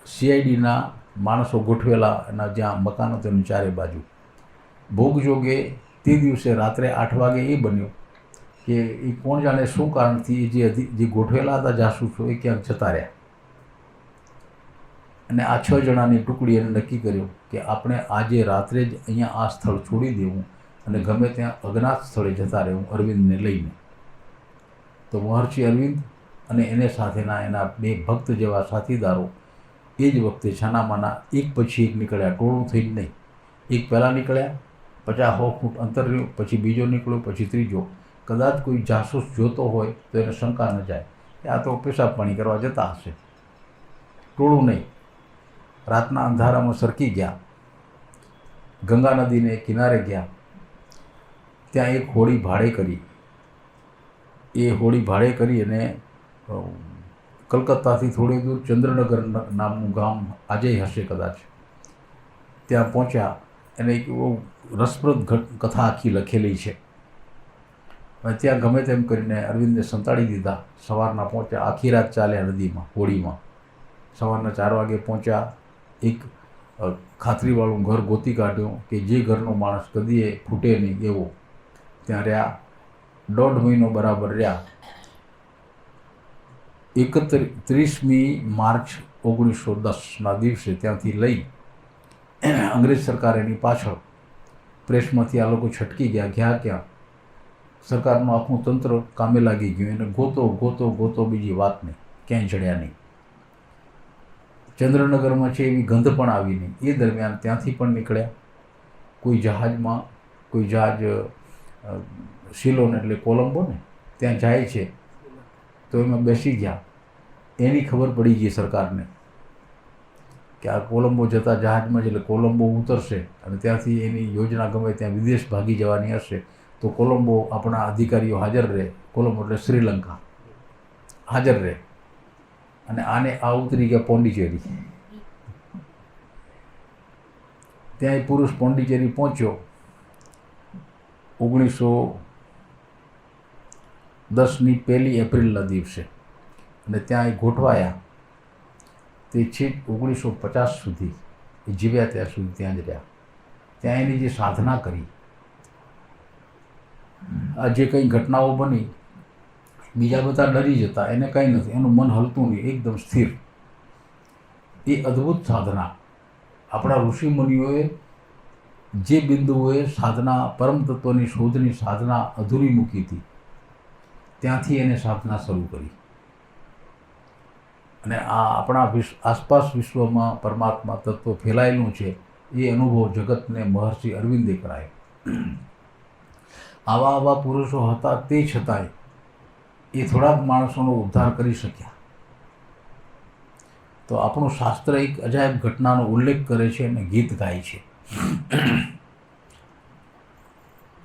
CIDના માણસો ગોઠવેલા એના જ્યાં મકાનો તેની ચારે બાજુ. ભોગજોગે તે દિવસે રાત્રે 8 વાગે એ બન્યું કે એ કોણ જાણે શું કારણથી જે ગોઠવેલા હતા જાસૂસો એ ક્યાંક જતા રહ્યા. અને આ 6 જણાની ટુકડી એને નક્કી કર્યું કે આપણે આજે રાત્રે જ અહીંયા આ સ્થળ છોડી દેવું અને ગમે ત્યાં અજ્ઞાત સ્થળે જતા રહેવું અરવિંદને લઈને. તો તો મહર્ષિ અરવિંદ અને એને સાથેના એના બે ભક્ત જેવા સાથીદારો એ જ વખતે છાનામાના એક પછી એક નીકળ્યા, ટોળું થઈને નહીં. એક પહેલાં નીકળ્યા, 50-100 ફૂટ અંતર રહ્યું, પછી બીજો નીકળ્યો, પછી ત્રીજો. કદાચ કોઈ જાસૂસ જોતો હોય તો એને શંકા ન જાય કે આ તો પેશાબ પાણી કરવા જતા હશે. ટોળું નહીં. રાતના અંધારામાં સરકી ગયા, ગંગા નદીને કિનારે ગયા. ત્યાં એક હોડી ભાડે કરી. એ હોડી ભાડે કરી અને કલકત્તાથી થોડી દૂર ચંદ્રનગર નામનું ગામ આજે હશે કદાચ, ત્યાં પહોંચ્યા. એને એક રસપ્રદ કથા આખી લખેલી છે. ત્યાં ગમે તેમ કરીને અરવિંદને સંતાડી દીધા. સવારના પહોંચ્યા, આખી રાત ચાલ્યા નદીમાં, હોડીમાં. સવારના 4 વાગે પહોંચ્યા. એક ખાતરીવાળું ઘર ગોતી કાઢ્યું કે જે ઘરનો માણસ કદીએ ફૂટે નહીં એવો. ત્યાં રહ્યા, 1.5 મહિનો બરાબર રહ્યા. 31મી માર્ચ 1910ના દિવસે ત્યાંથી લઈ અંગ્રેજ સરકાર એની પાછળ, પ્રેસમાંથી આ લોકો છટકી ગયા. ગયા ક્યાં? સરકારનું આખું તંત્ર કામે લાગી ગયું. એને ગોતો બીજી વાત નહીં, ક્યાંય જડ્યા નહીં. ચંદ્રનગરમાં છે એવી ગંધ પણ આવી નહીં. એ દરમિયાન ત્યાંથી પણ નીકળ્યા. કોઈ જહાજમાં, કોઈ જહાજ સિલોન એટલે કોલંબો ને ત્યાં જાય છે, તો એમાં બેસી ગયા. એની ખબર પડી ગઈ સરકારને કે આ કોલંબો જતા જહાજમાં જ, એટલે કોલંબો ઉતરશે અને ત્યાંથી એની યોજના ગમે ત્યાં વિદેશ ભાગી જવાની હશે તો કોલંબો આપણા અધિકારીઓ હાજર રહે. કોલંબો એટલે શ્રીલંકા હાજર રહે. અને આને આ ઉતરી ગયા પોંડિચેરી. ત્યાં એ પુરુષ પોંડિચેરી પહોંચ્યો 1910ની 1 એપ્રિલના દિવસે, અને ત્યાં એ ગોઠવાયા. તે છેક 1950 સુધી એ જીવ્યા ત્યાં સુધી ત્યાં જ રહ્યા. ત્યાં એની જે સાધના કરી, આ જે કંઈ ઘટનાઓ બની, બીજા બધા ડરી જતા, એને કંઈ નથી, એનું મન હલતું નહીં, એકદમ સ્થિર. એ અદ્ભુત સાધના આપણા ઋષિમુનિઓએ જે બિંદુઓએ સાધના, પરમ તત્વની શોધની સાધના અધૂરી મૂકી હતી, ત્યાંથી એને સાધના શરૂ કરી. અને આ આપણા આસપાસ વિશ્વમાં પરમાત્મા તત્વ ફેલાયેલું છે એ અનુભવ જગતને મહર્ષિ અરવિંદે કરાયો. આવા પુરુષો હતા, તે છતાંય એ થોડાક માણસોનો ઉદ્ધાર કરી શક્યા. તો આપણું શાસ્ત્ર એક અજાયબ ઘટનાનો ઉલ્લેખ કરે છે અને ગીત ગાય છે.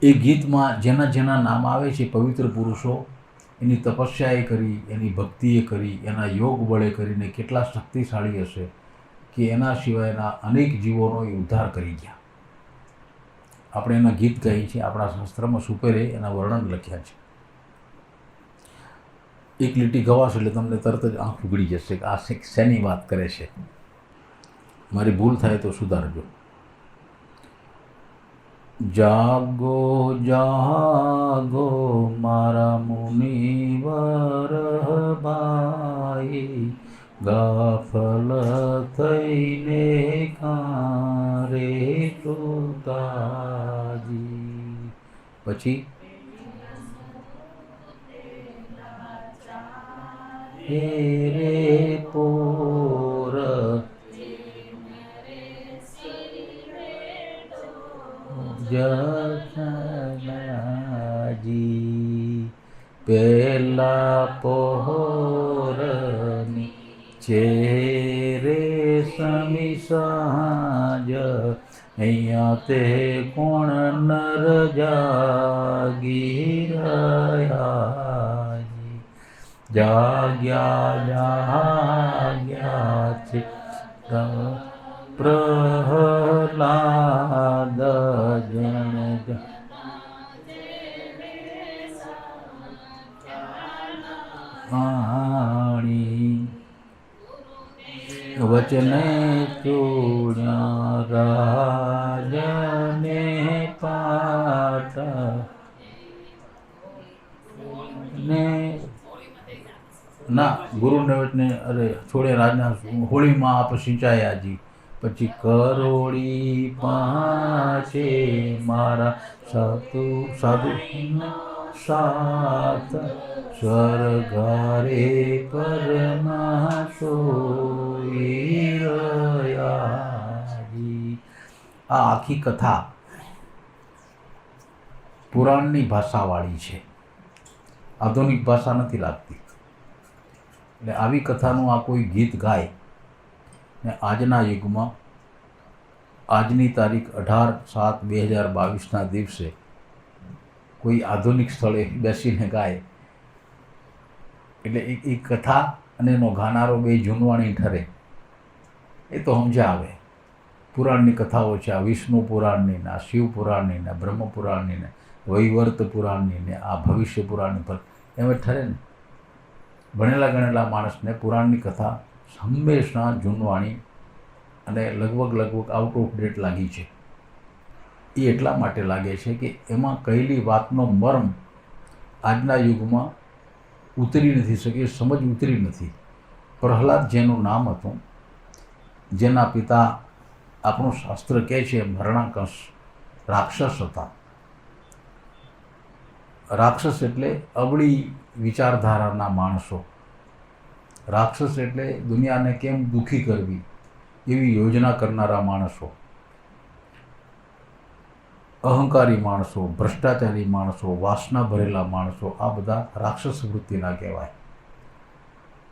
એ ગીતમાં જેના નામ આવે છે પવિત્ર પુરુષો, એની તપસ્યાએ કરી, એની ભક્તિએ કરી, એના યોગ બળે કરીને કેટલા શક્તિશાળી હશે કે એના સિવાયના અનેક જીવોનો એ ઉદ્ધાર કરી ગયા. આપણે એના ગીત ગાઈએ છીએ, આપણા શાસ્ત્રમાં સુપેરે એના વર્ણન લખ્યા છે. એક લીટી ગવાશ એટલે તમને તરત જ આંખ ઉઘડી જશે કે આ શેની વાત કરે છે. મારી ભૂલ થાય તો સુધારજો. જાગો જાગો મારા મુનિવર ભાઈ, ગાફલ થઈને કારે સુતાજી. પછી રે પોર જનાજી, પેલા પોરની ચેરે સમી સાંજ, અહીંયા તે કોણ નર જાગી રહ્યા. જાગ્યા છે પ્રહલાદ જન પાણી, વચને ચૂડ્યા રાજને પાટ ને ના ગુરુને વચને અરે છોડે રાજના હોળીમાં આપ સિંચાયાજી. પછી કરોડી પાંચે મારા સાધુ સાક્ષાત સ્વર્ગારે પરના સોઈ રહ્યા. આ આખી કથા પુરાણની ભાષાવાળી છે, આધુનિક ભાષા નથી લાગતી. એટલે આવી કથાનું આ કોઈ ગીત ગાય ને આજના યુગમાં આજની તારીખ 18/7/2022ના દિવસે કોઈ આધુનિક સ્થળે બેસીને ગાય એટલે એ કથા અને એનો ગાનારો બે જૂનવાણી ઠરે. એ તો સમજ્યા આવે. પુરાણની કથાઓ છે, આ વિષ્ણુ પુરાણની ને, આ શિવ પુરાણની ને, બ્રહ્મ પુરાણની ને, વૈવર્ત પુરાણની ને, આ ભવિષ્ય પુરાણની પર એમ ઠરે ને. ભણેલા ગણેલા માણસને પુરાણની કથા હંમેશા જૂનવાણી અને લગભગ આઉટ ઓફ ડેટ લાગી છે. એ એટલા માટે લાગે છે કે એમાં કહેલી વાતનો મર્મ આજના યુગમાં ઉતરી નથી શકી, સમજ ઉતરી નથી. પ્રહલાદ જેનું નામ હતું, જેના પિતા આપણું શાસ્ત્ર કહે છે હરણાકંસ રાક્ષસ હતા. રાક્ષસ એટલે અબળી વિચારધારાના માણસો. રાક્ષસ એટલે દુનિયાને કેમ દુઃખી કરવી એવી યોજના કરનારા માણસો, અહંકારી માણસો, ભ્રષ્ટાચારી માણસો, વાસના ભરેલા માણસો, આ બધા રાક્ષસ વૃત્તિના કહેવાય.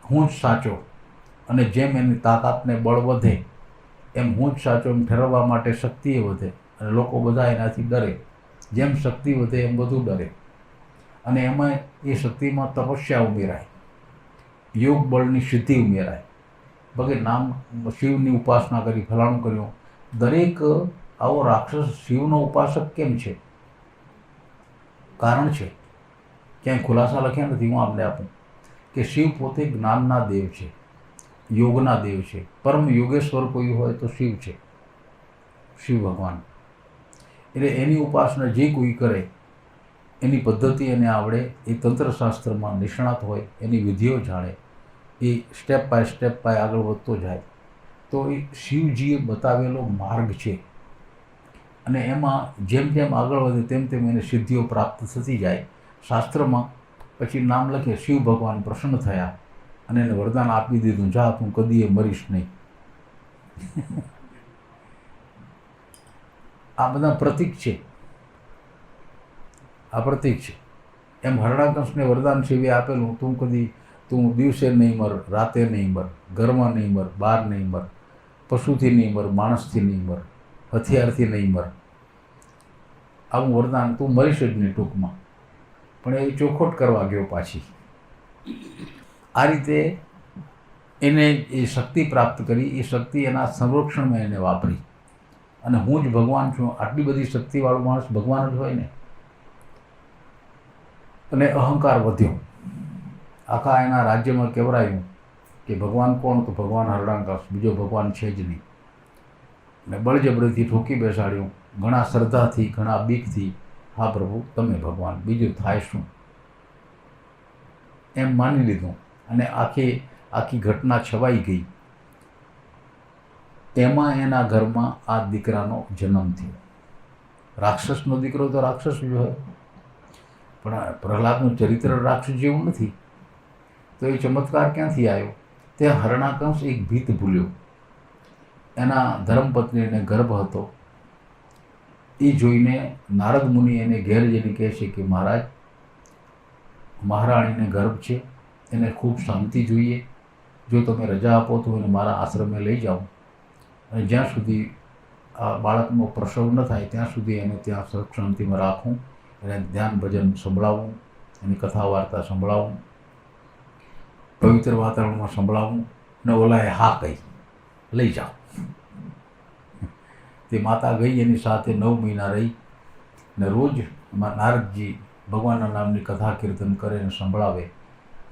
હું જ સાચો, અને જેમ એની તાકાતને બળ વધે એમ હું જ સાચો એમ ઠેરવવા માટે શક્તિ એ વધે, અને લોકો બધા એનાથી ડરે. જેમ શક્તિ વધે એમ બધું ડરે, અને એમાં એ શક્તિમાં તપસ્યા ઉમેરાય, યોગ બળની સિદ્ધિ ઉમેરાય. વગેરે નામ શિવની ઉપાસના કરી, ફલાણું કર્યું. દરેક આવો રાક્ષસ શિવનો ઉપાસક કેમ છે? કારણ છે, ક્યાંય ખુલાસા લખ્યા નથી. હું આપને આપું કે શિવ પોતે જ્ઞાનના દેવ છે, યોગના દેવ છે. પરમ યોગેશ્વર કોઈ હોય તો શિવ છે, શિવ ભગવાન. એટલે એની ઉપાસના જે કોઈ કરે, એની પદ્ધતિ એને આવડે, એ તંત્રશાસ્ત્રમાં નિષ્ણાત હોય, એની વિધિઓ જાણે, એ સ્ટેપ બાય આગળ વધતો જાય, તો એ શિવજીએ બતાવેલો માર્ગ છે. અને એમાં જેમ જેમ આગળ વધે તેમ તેમ એને સિદ્ધિઓ પ્રાપ્ત થતી જાય. શાસ્ત્રમાં પછી નામ લખે શિવ ભગવાન પ્રસન્ન થયા અને એને વરદાન આપી દીધું, જા તું કદીએ મરીશ નહીં. આ બધા પ્રતીક છે, આ પ્રતીક છે. એમ હરણાકંસને વરદાન શિવે આપેલું, તું દિવસે નહીં મર, રાતે નહીં મર, ઘરમાં નહીં મર, બહાર નહીં મર, પશુથી નહીં મર, માણસથી નહીં મર, હથિયારથી નહીં મર. આવું વરદાન, તું મરીશ જ નહીં ટૂંકમાં. પણ એ ચોખવટ કરવા ગયો પાછી. આ રીતે એને એ શક્તિ પ્રાપ્ત કરી. એ શક્તિ એના સંરક્ષણમાં એને વાપરી. અને હું જ ભગવાન છું, આટલી બધી શક્તિવાળો માણસ ભગવાન જ હોય ને. અને અહંકાર વધ્યો. આખા એના રાજ્યમાં કહેવરાયું કે ભગવાન કોણ? તો ભગવાન હરણાકંસ, બીજો ભગવાન છે જ નહીં. ને બળજબરીથી ઠોકી બેસાડ્યું, ઘણા શ્રદ્ધાથી, ઘણા બીકથી, હા પ્રભુ તમે ભગવાન, બીજું થાય શું, એમ માની લીધું. અને આખી ઘટના છવાઈ ગઈ. એમાં એના ઘરમાં આ દીકરાનો જન્મ થયો. રાક્ષસનો દીકરો તો રાક્ષસ જ હોય, પણ પ્રહલાદનું ચરિત્ર રાક્ષસ જેવું નથી. તો એ ચમત્કાર ક્યાંથી આવ્યો? ત્યાં હરણાકંસ એક ભીત ભૂલ્યો. એના ધર્મપત્નીને ગર્ભ હતો. એ જોઈને નારદ મુનિ એને ઘેર જઈને કહે છે કે મહારાજ, મહારાણીને ગર્ભ છે, એને ખૂબ શાંતિ જોઈએ. જો તમે રજા આપો તો એને મારા આશ્રમે લઈ જાઓ, અને જ્યાં સુધી આ બાળકનો પ્રસવ ન થાય ત્યાં સુધી એને ત્યાં સુખ શાંતિમાં રાખું, એને ધ્યાન ભજન સંભળાવું, એની કથા વાર્તા સંભળાવું, પવિત્ર વાતાવરણમાં સંભળાવું. ને ઓલાએ હા કહી, લઈ જાઓ. તે માતા ગઈ, એની સાથે 9 મહિના રહી. ને રોજ નારદજી ભગવાનના નામની કથા કીર્તન કરે અને સંભળાવે.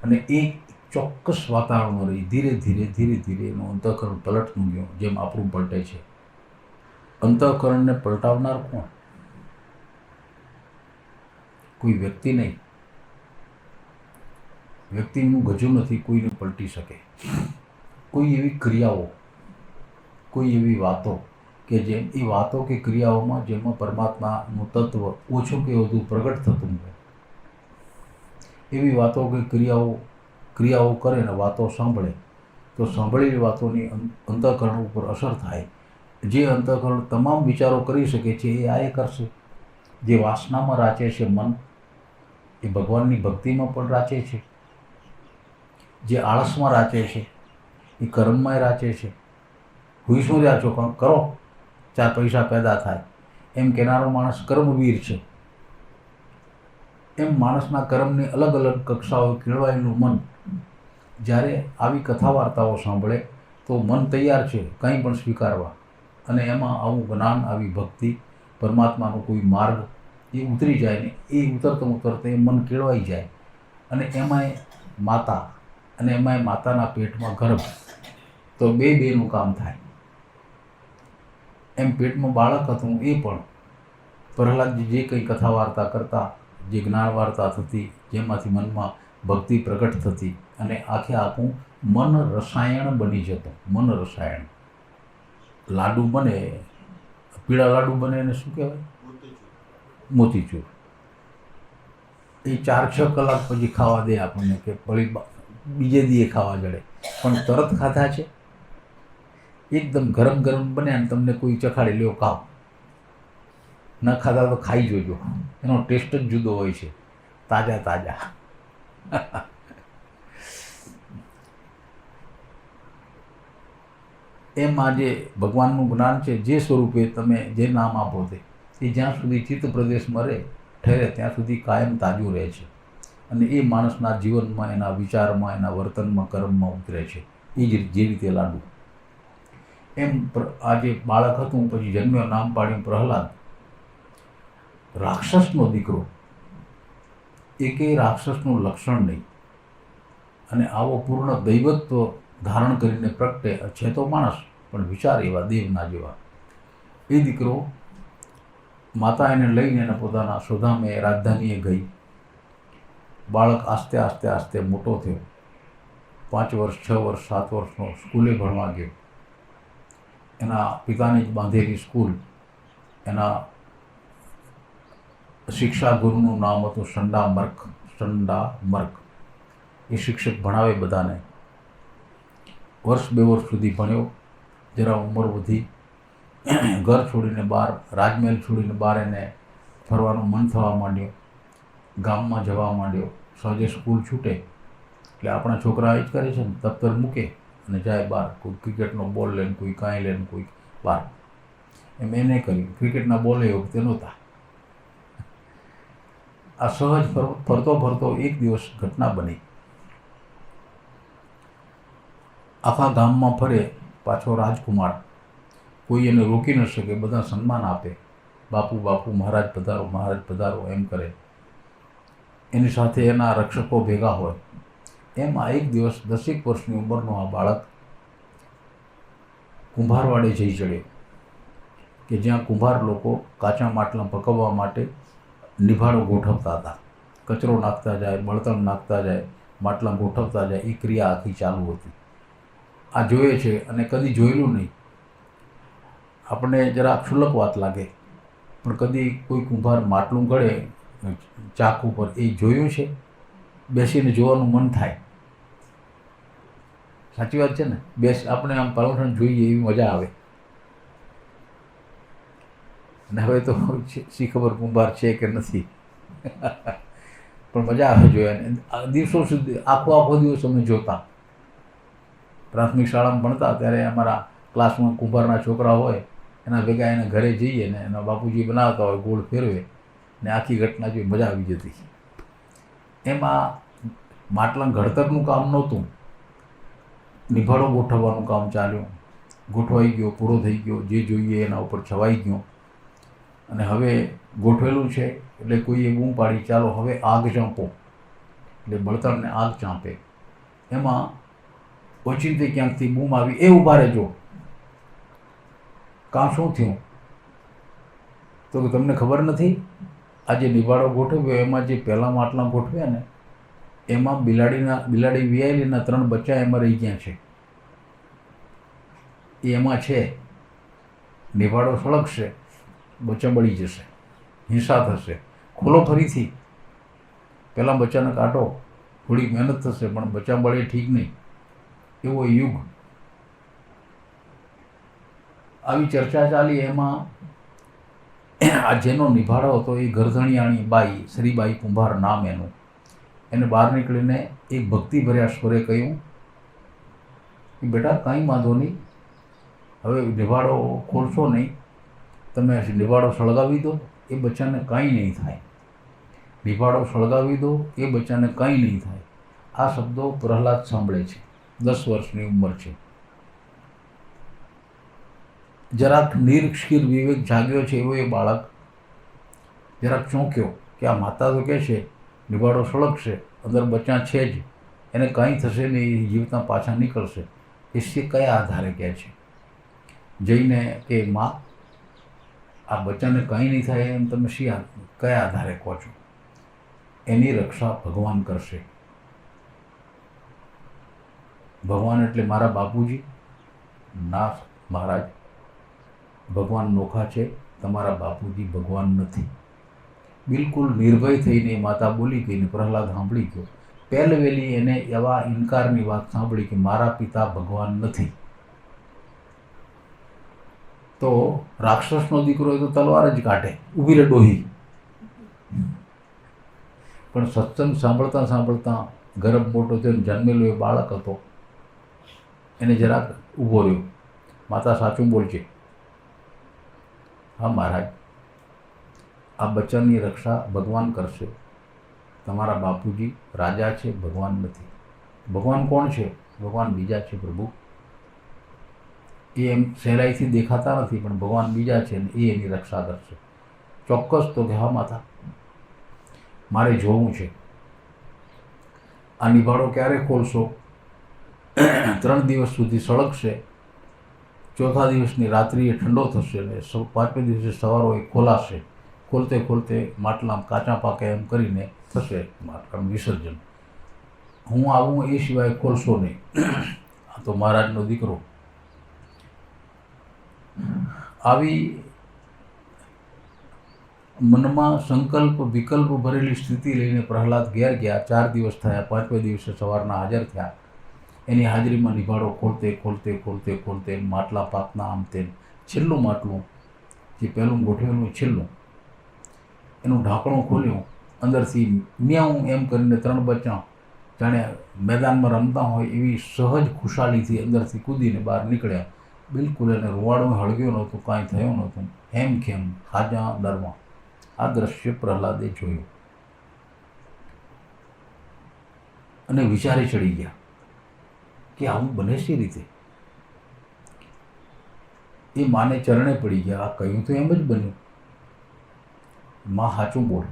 અને એક ચોક્કસ વાતાવરણમાં રહી. ધીરે ધીરે એનું અંતઃકરણ પલટતું ગયું, જેમ આપણું પલટે છે. અંતઃકરણને પલટાવનાર કોણ? કોઈ વ્યક્તિ નહીં. વ્યક્તિનું ગજું નથી, કોઈને પલટી શકે. કોઈ એવી ક્રિયાઓ, કોઈ એવી વાતો કે જેમ એ વાતો કે ક્રિયાઓમાં જેમાં પરમાત્માનું તત્વ ઓછું કે વધુ પ્રગટ થતું હોય, એવી વાતો કે ક્રિયાઓ કરે ને વાતો સાંભળે તો સાંભળેલી વાતોની અંતઃકરણ ઉપર અસર થાય. જે અંતઃકરણ તમામ વિચારો કરી શકે છે એ આ કરશે. જે વાસનામાં રાચે છે મન, એ ભગવાનની ભક્તિમાં પણ રાચે છે. જે આળસમાં રાચે છે એ કર્મમાંય રાચે છે. હુઈ શું રહ્યા છો, પણ કરો 4 પૈસા પેદા થાય એમ કહેનારો માણસ કર્મવીર છે. એમ માણસના કર્મની અલગ અલગ કક્ષાઓ કેળવાયેલું મન જ્યારે આવી કથા વાર્તાઓ સાંભળે તો મન તૈયાર છે કંઈ પણ સ્વીકારવા. અને એમાં આવું જ્ઞાન, આવી ભક્તિ, પરમાત્માનો કોઈ માર્ગ એ ઉતરી જાય ને એ ઉતરતા એ મન કેળવાઈ જાય. અને એમાંય માતા, અને એમાંય માતાના પેટમાં ગર્ભ, તો બેનું કામ થાય. એમ પેટમાં બાળક હતું એ પણ પ્રહલાદજી જે કંઈ કથા વાર્તા કરતા, જે જ્ઞાન વાર્તા થતી, જેમાંથી મનમાં ભક્તિ પ્રગટ થતી અને આખું મન રસાયણ બની જતું. મન રસાયણ. લાડુ બને, પીળા લાડુ બને એને શું કહેવાય? મોતીચૂર. એ 4-6 કલાક પછી ખાવા દે આપણને, કે પડી બીજે દીએ ખાવા જડે, પણ તરત ખાધા છે. એકદમ ગરમ ગરમ બને અને તમને કોઈ ચખાડી લ્યો ખાઓ. ન ખાધા તો ખાઈ જોજો, એનો ટેસ્ટ જ જુદો હોય છે. તાજા. એમ આજે ભગવાનનું જ્ઞાન છે, જે સ્વરૂપે તમે જે નામ આપો તે, એ જ્યાં સુધી ચિત્ત પ્રદેશમાં ઠેરે ત્યાં સુધી કાયમ તાજું રહે છે. અને એ માણસના જીવનમાં, એના વિચારમાં, એના વર્તનમાં, કર્મમાં ઉતરે છે. એ જ જે રીતે લાડુ. એમ આજે બાળક હતું, પછી જન્મ્યો, નામ પાડ્યું પ્રહલાદ. રાક્ષસનો દીકરો, એકેય રાક્ષસનું લક્ષણ નહીં. અને આવો પૂર્ણ દૈવત્વ ધારણ કરીને પ્રગટે છે તો માણસ, પણ વિચાર એવા દેવના જેવા. એ દીકરો, માતા એને લઈને એને પોતાના સ્વધામે રાજધાનીએ ગઈ. બાળક આસ્તે મોટો થયો. 5 વર્ષ, 6 વર્ષ, 7 વર્ષનો સ્કૂલે ભણવા ગયો. એના પિતાની જ બાંધેલી સ્કૂલ. એના શિક્ષા ગુરુનું નામ હતું સંડા મર્ક. એ શિક્ષક ભણાવે બધાને. 1-2 વર્ષ સુધી ભણ્યો. જરા ઉંમર વધી, ઘર છોડીને બહાર, રાજમહેલ છોડીને બહાર એને ફરવાનું મન થવા માંડ્યું. ગામમાં જવા માંડ્યો. સાંજે સ્કૂલ છૂટે એટલે આપણા છોકરા એ જ કરે છે ને, દફતર મૂકે અને જાય બહાર. કોઈ ક્રિકેટનો બોલ લઈને, કોઈ કાંઈ લઈને, કોઈ બહાર. એમ એને કર્યું. ક્રિકેટના બોલ એ વખતે નહોતા. આ સહજ ફરતો એક દિવસ ઘટના બની. આખા ગામમાં ફરે, પાછો રાજકુમાર. કોઈ એને રોકી ન શકે, બધા સન્માન આપે. બાપુ, મહારાજ પધારો એમ કરે. એની સાથે એના રક્ષકો ભેગા હોય. એમાં એક દિવસ 10 વર્ષની ઉંમરનો આ બાળક કુંભારવાડે જઈ ચડ્યો, કે જ્યાં કુંભાર લોકો કાચા માટલા પકવવા માટે નિભાડો ગોઠવતા હતા. કચરો નાખતા જાય, બળતણ નાખતા જાય, માટલા ગોઠવતા જાય, એ ક્રિયા આખી ચાલુ હતી. આ જોઈએ છે અને કદી જોયેલું નહીં. આપણને જરા ક્ષુલ્લક વાત લાગે, પણ કદી કોઈ કુંભાર માટલું ગળે ચાક ઉપર, એ જોયું છે? બેસીને જોવાનું મન થાય. સાચી વાત છે ને? આપણે આમ પર્વઠણ જોઈએ એવી મજા આવે. અને હવે તો શી ખબર કુંભાર છે કે નથી, પણ મજા આવે જોયા. દિવસો સુધી આખો દિવસ અમે જોતા. પ્રાથમિક શાળામાં ભણતા ત્યારે અમારા ક્લાસમાં કુંભારના છોકરા હોય, એના ભેગા એને ઘરે જઈએ ને એના બાપુજી બનાવતા હોય, ગોળ ફેરવે ને આખી ઘટના જોઈ મજા આવી જતી. એમાં માટલા ઘડતરનું કામ નહોતું, નિભાડો ગોઠવવાનું કામ ચાલ્યું. ગોઠવાઈ ગયો, પૂરો થઈ ગયો, જે જોઈએ એના ઉપર છવાઈ ગયો. અને હવે ગોઠવેલું છે એટલે કોઈએ બૂમ પાડી, ચાલો હવે આગ ચાંપો. એટલે બળતણને આગ ચાંપે. એમાં ઓચિંતી ક્યાંકથી બૂમ આવી, એ ઊભા રહેજો. કાં શું થયું? તો કે તમને ખબર નથી, આ જે નિભાડો ગોઠવ્યો એમાં જે પહેલાં માટલા ગોઠવ્યા ને, એમાં બિલાડી વિયાયેલીના 3 બચ્ચા એમાં રહી ગયા છે. એ એમાં છે. નિભાડો સળગશે, બચ્ચા બળી જશે, હિંસા થશે. ખોલો ફરીથી. પહેલાં બચ્ચાને કાઢો, થોડી મહેનત થશે પણ બચ્ચા મળે ઠીક નહીં, એવો યુગ. આવી ચર્ચા ચાલી. એમાં આ જેનો નિભાડો હતો એ ગરધણિયાણી બાઈ, શ્રીબાઈ કુંભાર નામ એનું. એને બહાર નીકળીને એક ભક્તિભર્યા સ્વરે કહ્યું કે બેટા કાંઈ વાંધો નહીં, હવે નિભાડો ખોલશો નહીં, તમે નિભાડો સળગાવી દો, એ બચ્ચાને કાંઈ નહીં થાય. નિભાડો સળગાવી દો, એ બચ્ચાને કાંઈ નહીં થાય. આ શબ્દો પ્રહલાદ સાંભળે છે, 10 વર્ષની ઉંમર છે. જરાક નિર્ક્ષીર વિવેક જાગ્યો છે એવો એ બાળક જરાક ચોંક્યો કે આ માતા તો કહે છે નિભાડો સળગશે, અંદર બચ્ચા છે જ, એને કાંઈ થશે નહીં, એ જીવતા પાછા નીકળશે. એ કયા આધારે કહે છે? જઈને કે માં આ બચ્ચાને કાંઈ નહીં થાય એમ તમે કયા આધારે કહો છો? એની રક્ષા ભગવાન કરશે. ભગવાન એટલે મારા બાપુજી? ના મહારાજ, ભગવાન નોખા છે, તમારા બાપુજી ભગવાન નથી. બિલકુલ નિર્ભય થઈને માતા બોલી ગઈને પ્રહલાદ સાંભળી ગયો. પહેલવેલી એને એવા ઇનકારની વાત સાંભળી કે મારા પિતા ભગવાન નથી. તો રાક્ષસનો દીકરો એ તો તલવાર જ કાઢે, ઊભી રે ડોહી. પણ સત્સંગ સાંભળતા સાંભળતા ગર્ભ મોટો થયો, જન્મેલો એ બાળક હતો, એને જરાક ઊભો રહ્યો. માતા સાચું બોલશે. હા મહારાજ, આ બચ્ચાની રક્ષા ભગવાન કરશે. તમારા બાપુજી રાજા છે, ભગવાન નથી. ભગવાન કોણ છે? ભગવાન બીજા છે પ્રભુ. એ એમ સહેલાઈથી દેખાતા નથી, પણ ભગવાન બીજા છે ને એ એની રક્ષા કરશે. ચોક્કસ? તો કે હા માતા, મારે જોવું છે. આ નિભાડો ક્યારે ખોલશો? 3 દિવસ સુધી સળગશે, 4થા દિવસની રાત્રિએ ઠંડો થશે ને 5મે દિવસે સવાર હોય ખોલાશે. ખોલતે ખોલતે માટલામાં કાચા પાકે એમ કરીને થશે માટલાનું વિસર્જન. હું આવું એ સિવાય ખોલશો નહીં. આ તો મહારાજનો દીકરો. આવી મનમાં સંકલ્પ વિકલ્પ ભરેલી સ્થિતિ લઈને પ્રહલાદ ઘેર ગયા. 4 દિવસ થયા. 5મે દિવસે સવારના હાજર થયા. એની હાજરીમાં નિભાડો ખોલતે ખોલતે ખોલતે ખોલતે માટલા પાકના આમ તેમ છેલ્લું માટલું, જે પહેલું ગોઠવેલું છેલ્લું, એનું ઢાંકણું ખોલ્યું. અંદરથી મ્યાઉં એમ કરીને 3 બચ્ચા જાણે મેદાનમાં રમતા હોય એવી સહજ ખુશાલીથી અંદરથી કૂદીને બહાર નીકળ્યા. બિલકુલ એને રૂવાડું હળગ્યો નહોતું, કાંઈ થયું નહોતું. એમ કેમ હાજા દરમાં. આ દ્રશ્ય પ્રહલાદે જોયું અને વિચારે ચડી ગયા કે આવું બને છે રીતે. એ માને ચરણે પડી ગયા. આ કહ્યું તો એમ જ બન્યું. માં સાચું બોલ,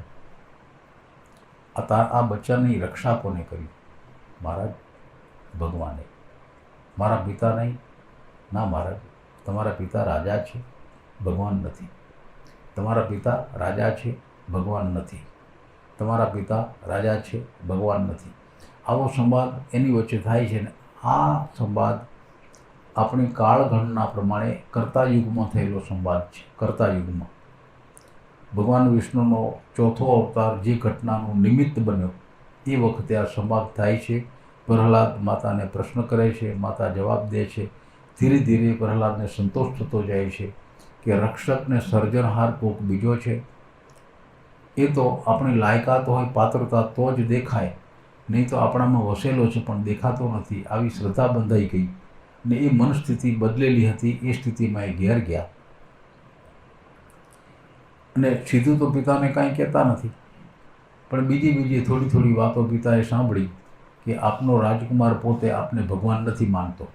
આ બચ્ચાની રક્ષા કોને કરી? મહારાજ, ભગવાને. મારા પિતા નહીં? ના મહારાજ, તમારા પિતા રાજા છે, ભગવાન નથી. તમારા પિતા રાજા છે, ભગવાન નથી. તમારા પિતા રાજા છે, ભગવાન નથી. આવો સંવાદ એની વચ્ચે થાય છે ને આ સંવાદ આપણી કાળગણના પ્રમાણે કર્તા યુગમાં થયેલો સંવાદ છે. કર્તા યુગમાં ભગવાન વિષ્ણુનો 4થો અવતાર જે ઘટનાનું નિમિત્ત બન્યો એ વખતે આ સંવાદ થાય છે. પ્રહલાદ માતાને પ્રશ્ન કરે છે, માતા જવાબ દે છે. ધીરે ધીરે પ્રહલાદને સંતોષ થતો જાય છે કે રક્ષકને સર્જનહાર કોક બીજો છે. એ તો આપણી લાયકાત હોય, પાત્રતા તો જ દેખાય, નહીં તો આપણામાં વસેલો છે પણ દેખાતો નથી. આવી શ્રદ્ધા બંધાઈ ગઈ ને એ મનસ્થિતિ બદલેલી હતી. એ સ્થિતિમાં એ ઘેર ગયા અને સીધું તો પિતાને કાંઈ કહેતા નથી, પણ બીજી થોડી થોડી વાતો પિતાએ સાંભળી કે આપનો રાજકુમાર પોતે આપને ભગવાન નથી માનતો.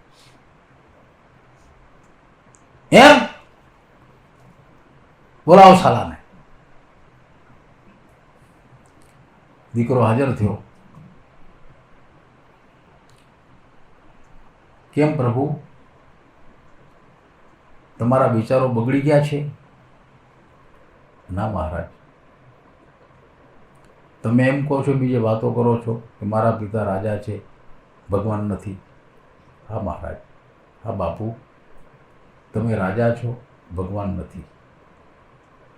એમ બોલાવો સાલાને. દીકરો હાજર થયો. કેમ પ્રભુ, તમારા વિચારો બગડી ગયા છે? ના મહારાજ, તમે એમ કહો છો, બીજે વાતો કરો છો કે મારા પિતા રાજા છે, ભગવાન નથી. હા મહારાજ, હા બાપુ, તમે રાજા છો, ભગવાન નથી.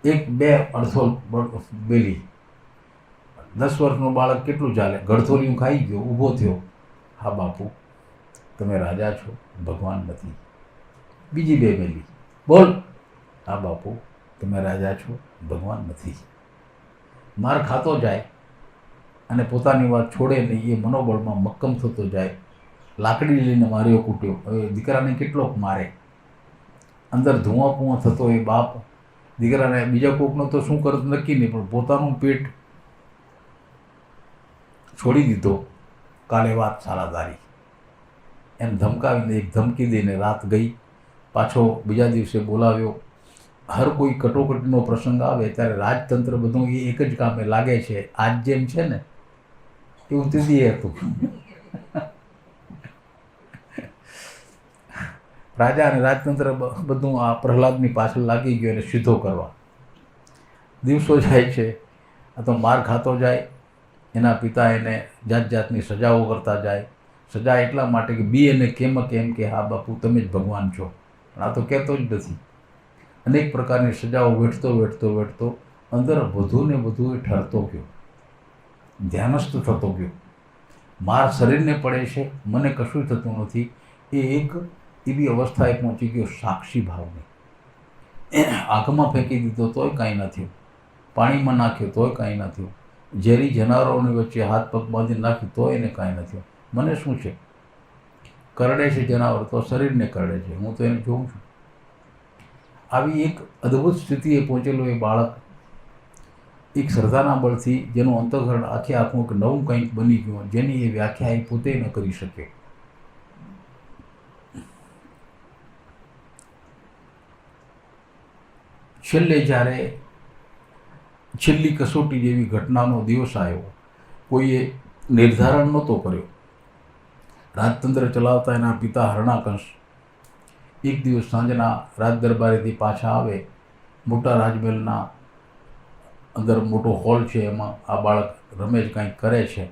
1-2 અડધો બેલી 10 વર્ષનું બાળક કેટલું ચાલે? ગળથોલિયું ખાઈ ગયો, ઊભો થયો, હા બાપુ તમે રાજા છો, ભગવાન નથી. બીજી 2 મેલી, બોલ, હા બાપુ તમે રાજા છો, ભગવાન નથી. માર ખાતો જાય અને પોતાની વાત છોડે નહીં, એ મનોબળમાં મક્કમ થતો જાય. લાકડી લઈને માર્યો, કૂટ્યો. હવે દીકરાને કેટલોક મારે, અંદર ધુઆ પુઆ થતો એ બાપ દીકરાને, બીજા કોકનો તો શું કરત નક્કી નહીં, પણ પોતાનું પેટ છોડી દીધો. કાલે વાત સારા તારી એમ ધમકાવીને, એક ધમકી દઈને રાત ગઈ. પાછો બીજા દિવસે બોલાવ્યો. હર કોઈ કટોકટીનો પ્રસંગ આવે ત્યારે રાજતંત્ર બધું એ એક જ કામે લાગે છે. આજ જેમ છે ને એવું તેથી હતું. રાજા અને રાજતંત્ર બધું આ પ્રહલાદની પાછળ લાગી ગયું એને સીધો કરવા. દિવસો જાય છે, આ તો માર ખાતો જાય. એના પિતા એને જાત જાતની સજાઓ કરતા જાય. સજા એટલા માટે કે બી એને કેમ કે હા બાપુ તમે જ ભગવાન છો, પણ આ તો કહેતો જ નથી. અનેક પ્રકારની સજાઓ વેઠતો અંદર વધુ ને વધુ એ ઠરતો ગયો, ધ્યાનસ્થ થતો ગયો. માર શરીરને પડે છે, મને કશું થતું નથી. એ એક એવી અવસ્થાએ પહોંચી ગયો સાક્ષી ભાવની. આગમાં ફેંકી દીધો તોય કાંઈ ન થયું, પાણીમાં નાખ્યો તોય કાંઈ ન થયું, ઝેરી જનાવરોની વચ્ચે હાથ પગ બાંધી નાખ્યું તોય એને કાંઈ ન થયું. મને શું છે? કરડે છે જનાવર તો શરીરને કરડે છે, હું તો એને જોઉં છું. આવી એક અદ્ભુત સ્થિતિએ પહોંચેલો એ બાળક એક શ્રદ્ધાના બળથી, જેનું અંતઃકરણ આખે આખું એક નવું કંઈક બની ગયું, જેની એ વ્યાખ્યા એ પોતે ન કરી શકે. છેલ્લે જ્યારે છેલ્લી કસોટી જેવી ઘટનાનો દિવસ આવ્યો, કોઈએ નિર્ધારણ નહોતો કર્યો. રાજતંત્ર ચલાવતા એના પિતા હરણાકંસ એક દિવસ સાંજના રાજ દરબારેથી પાછા આવે. મોટા રાજમહેલના અંદર મોટો હોલ છે, એમાં આ બાળક રમેશ કંઈક કરે છે.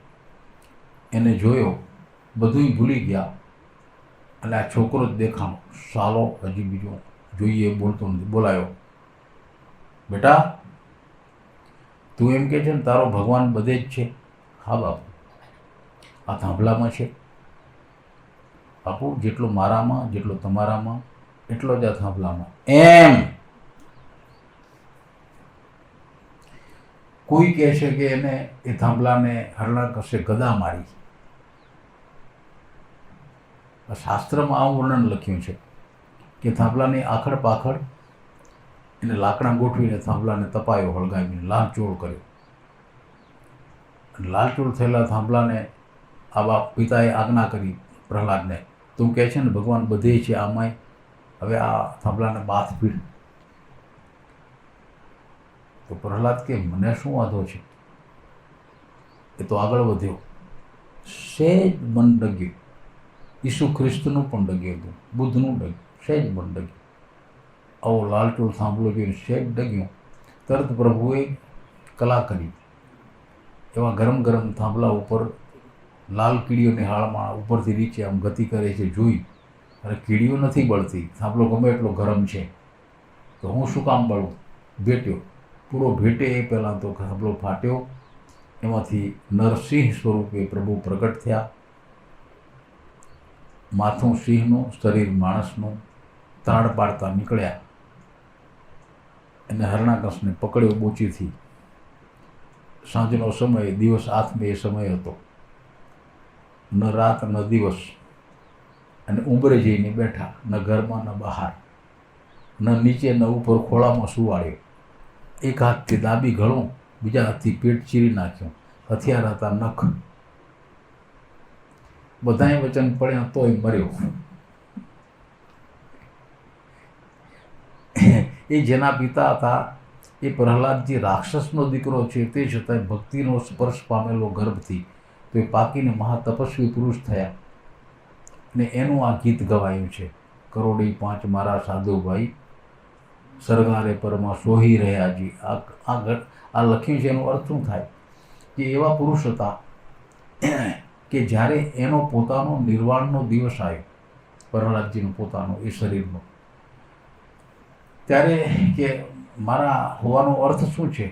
એને જોયો, બધુંય ભૂલી ગયા અને આ છોકરો જ દેખાણો. સાલો હજી બીજો જોઈએ બોલતો નથી. બોલાયો, બેટા તું એમ કહે છે ને તારો ભગવાન બધે જ છે? હા બાપુ. આ થાંભલામાં છે? બાપુ જેટલો મારામાં જેટલો તમારામાં એટલો જ આ થાંભલામાં. એમ કોઈ કહે છે કે એને એ થાંભલાને હરણાકંસે ગદા મારી. શાસ્ત્રમાં આવું વર્ણન લખ્યું છે કે થાંભલાની આખડ પાખડ એને લાકડા ગોઠવીને થાંભલાને તપાયો, હળગાવીને લાલચોળ કર્યો. લાલચોળ થયેલા થાંભલાને આ બાપ પિતાએ આજ્ઞા કરી પ્રહલાદને, તું કહે છે ને ભગવાન બધે છે આમાંય, હવે આ થાંભલાને બાથ પીડ. તો પ્રહલાદ કે મને શું વાંધો છે? એ તો આગળ વધ્યો. સહેજ મન ડગ્યું. ઈસુ ખ્રિસ્તનું પણ ડગ્યું હતું, બુદ્ધનું ડગ્યું, સહેજ મન ડગ્યું. આવો લાલચોળ થાંભલો જોઈને સહેજ ડગ્યું. તરત પ્રભુએ કલા કરી. એવા ગરમ ગરમ થાંભલા ઉપર લાલ કીડીઓની હાળમાં ઉપરથી નીચે આમ ગતિ કરે છે જોઈ. અને કીડીઓ નથી બળતી, થાંભલો ગમે એટલો ગરમ છે, તો હું શું કામ બળું? ભેટ્યો. પૂરો ભેટે એ પહેલાં તો થાંભલો ફાટ્યો. એમાંથી નરસિંહ સ્વરૂપે પ્રભુ પ્રગટ થયા. માથું સિંહનું, શરીર માણસનું, તાળ પાડતા નીકળ્યા. એને હરણાકંસને પકડ્યો બોચીથી. સાંજનો સમય, દિવસ આથમે એ સમય હતો, ન રાત ન દિવસ. અને ઉંબરે જઈને બેઠા, ન ઘરમાં ન બહાર, ન નીચે ન ઉપર, ખોળામાં સુવાડ્યો. એક હાથથી દાબી ગળું, બીજા હાથથી પેટ ચીરી નાખ્યું. હથિયાર હતા નખ. બધાએ વચન પડ્યા તોય મર્યો. એ જેના પિતા હતા એ પ્રહલાદજી રાક્ષસનો દીકરો છે, તે છતાંય ભક્તિનો સ્પર્શ પામેલો ગર્ભથી તો એ પાકીને મહાતપસ્વી પુરુષ થયા. ને એનું આ ગીત ગવાયું છે, કરોડી 5 મારા સાધુભાઈ, સરગારે પરમાં સોહી રહ્યાજી. આ લખ્યું છે. એનો અર્થ શું થાય કે એવા પુરુષ હતા કે જ્યારે એનો પોતાનો નિર્વાણનો દિવસ આવ્યો, પ્રહલાદજીનો પોતાનો એ શરીરનો, ત્યારે કે મારા હોવાનો અર્થ શું છે?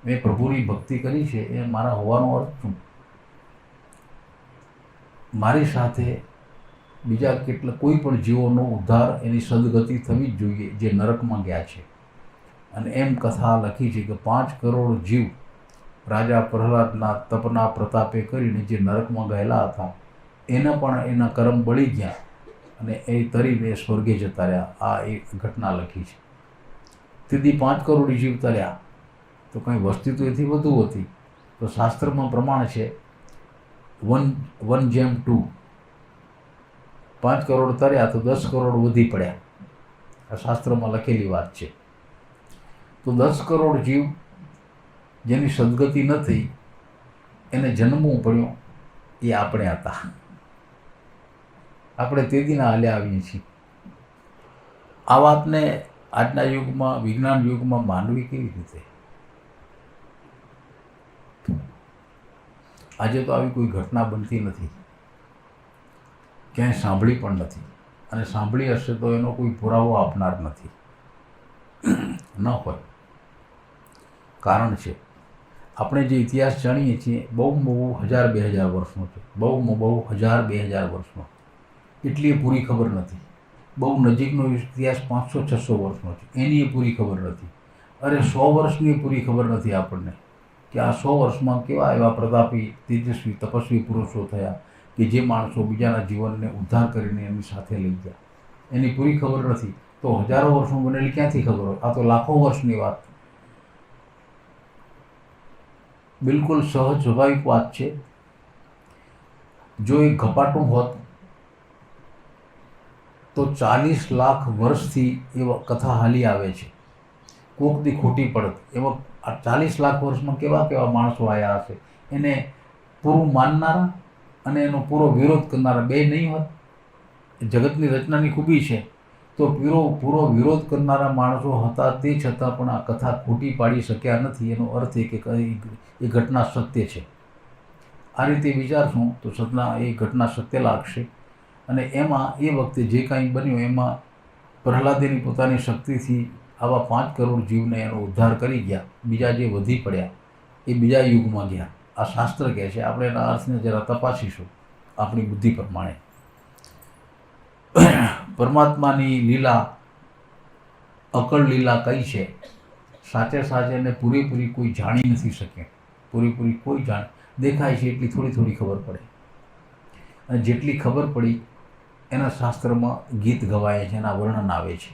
મેં પ્રભુની ભક્તિ કરી છે એ મારા હોવાનો અર્થ શું? મારી સાથે બીજા કેટલા કોઈ પણ જીવોનો ઉદ્ધાર, એની સદગતિ થવી જ જોઈએ જે નરકમાં ગયા છે. અને એમ કથા લખી છે કે 5 કરોડ જીવ રાજા પ્રહલાદના તપના પ્રતાપે કરીને જે નરકમાં ગયેલા હતા એને પણ એના કર્મ બળી ગયા અને એ તરીને સ્વર્ગે જતા રહ્યા. આ એક ઘટના લખી છે. તેથી 5 કરોડ જીવ તર્યા તો કંઈ વસ્તી તો એથી વધુ હતી. તો શાસ્ત્રમાં પ્રમાણ છે 1:2. 5 કરોડ તર્યા તો 10 કરોડ વધી પડ્યા. આ શાસ્ત્રમાં લખેલી વાત છે. તો 10 કરોડ જીવ જેની સદગતિ ન થઈ એને જન્મવું પડ્યું એ આપણે હતા. આપણે તેદીના હાલ્યા આવીએ છીએ. આ વાતને આજના યુગમાં, વિજ્ઞાન યુગમાં માનવી કેવી રીતે? આજે તો આવી કોઈ ઘટના બનતી નથી, ક્યાંય સાંભળી પણ નથી, અને સાંભળી હશે તો એનો કોઈ પુરાવો આપનાર નથી. ન હોય. કારણ છે આપણે જે ઇતિહાસ જાણીએ છીએ બહુ 1000-2000 વર્ષનો છે. બહુ 1000-2000 વર્ષનો. એટલી પૂરી ખબર નથી. બહુ નજીકનો ઇતિહાસ 500-600 વર્ષનો છે, એની પૂરી ખબર નથી. અરે 100 વર્ષની પૂરી ખબર નથી આપણને કે આ 100 વર્ષમાં કેવા એવા પ્રતાપી, તેજસ્વી, તપસ્વી પુરુષો થયા કે જે માણસો બીજાના જીવનને ઉદ્ધાર કરીને એમની સાથે લઈ ગયા. એની પૂરી ખબર નથી. તો હજારો વર્ષમાં બનેલી ક્યાંથી ખબર હોય? આ તો લાખો વર્ષની વાત. બિલકુલ સહજ સ્વાભાવિક વાત છે. જો એ ઘપાટું હોત તો 40 લાખ વર્ષથી એવા કથા હાલી આવે છે. કોક દી ખોટી પડત. એવા 40 લાખ વર્ષમાં કેવા કેવા માણસો આવ્યા હશે. એને પૂરું માનનારા અને એનો પૂરો વિરોધ કરનારા બે નહીં હોત. જગતની રચનાની ખૂબી છે. તો પૂરો વિરોધ કરનારા માણસો હતા, તે છતાં પણ આ કથા ખોટી પાડી શક્યા નથી. એનો અર્થ એ કે એ ઘટના સત્ય છે. આ રીતે વિચારશું તો એ ઘટના સત્ય લાગશે. અને એમાં એ વખતે જે કાંઈ બન્યું એમાં પ્રહલાદેની પોતાની શક્તિથી આવા 5 કરોડ જીવને એનો ઉદ્ધાર કરી ગયા. બીજા જે વધી પડ્યા એ બીજા યુગમાં ગયા. આ શાસ્ત્ર કહે છે. આપણે એના અર્થને જરા તપાસીશું આપણી બુદ્ધિ પ્રમાણે. પરમાત્માની લીલા, અકળ લીલા કઈ છે? સાચે સાચેને પૂરેપૂરી કોઈ જાણી નથી શકે. પૂરેપૂરી કોઈ દેખાય છે એટલી થોડી થોડી ખબર પડે. અને જેટલી ખબર પડી એના શાસ્ત્રમાં ગીત ગવાય છે, એના વર્ણન આવે છે.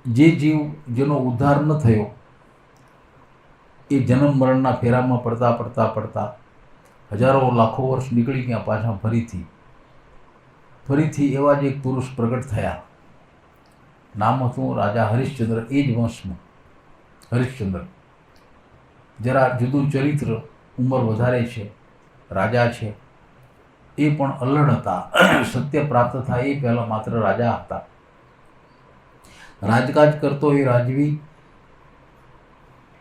જે જીવ જેનો ઉદ્ધાર ન થયો એ જન્મ મરણના ફેરામાં પડતા હજારો લાખો વર્ષ નીકળી ગયા. પાછા ફરીથી એવા જ એક પુરુષ પ્રગટ થયા. નામ હતું રાજા હરિશ્ચંદ્ર. એ જ વંશમાં હરિશ્ચંદ્ર. જરા જુદું ચરિત્ર, ઉંમર વધારે છે, રાજા છે. એ પણ અલ્લડ હતા. સત્ય પ્રાપ્ત થાય એ પહેલાં માત્ર રાજા હતા. રાજકાજ કરતો એ રાજવી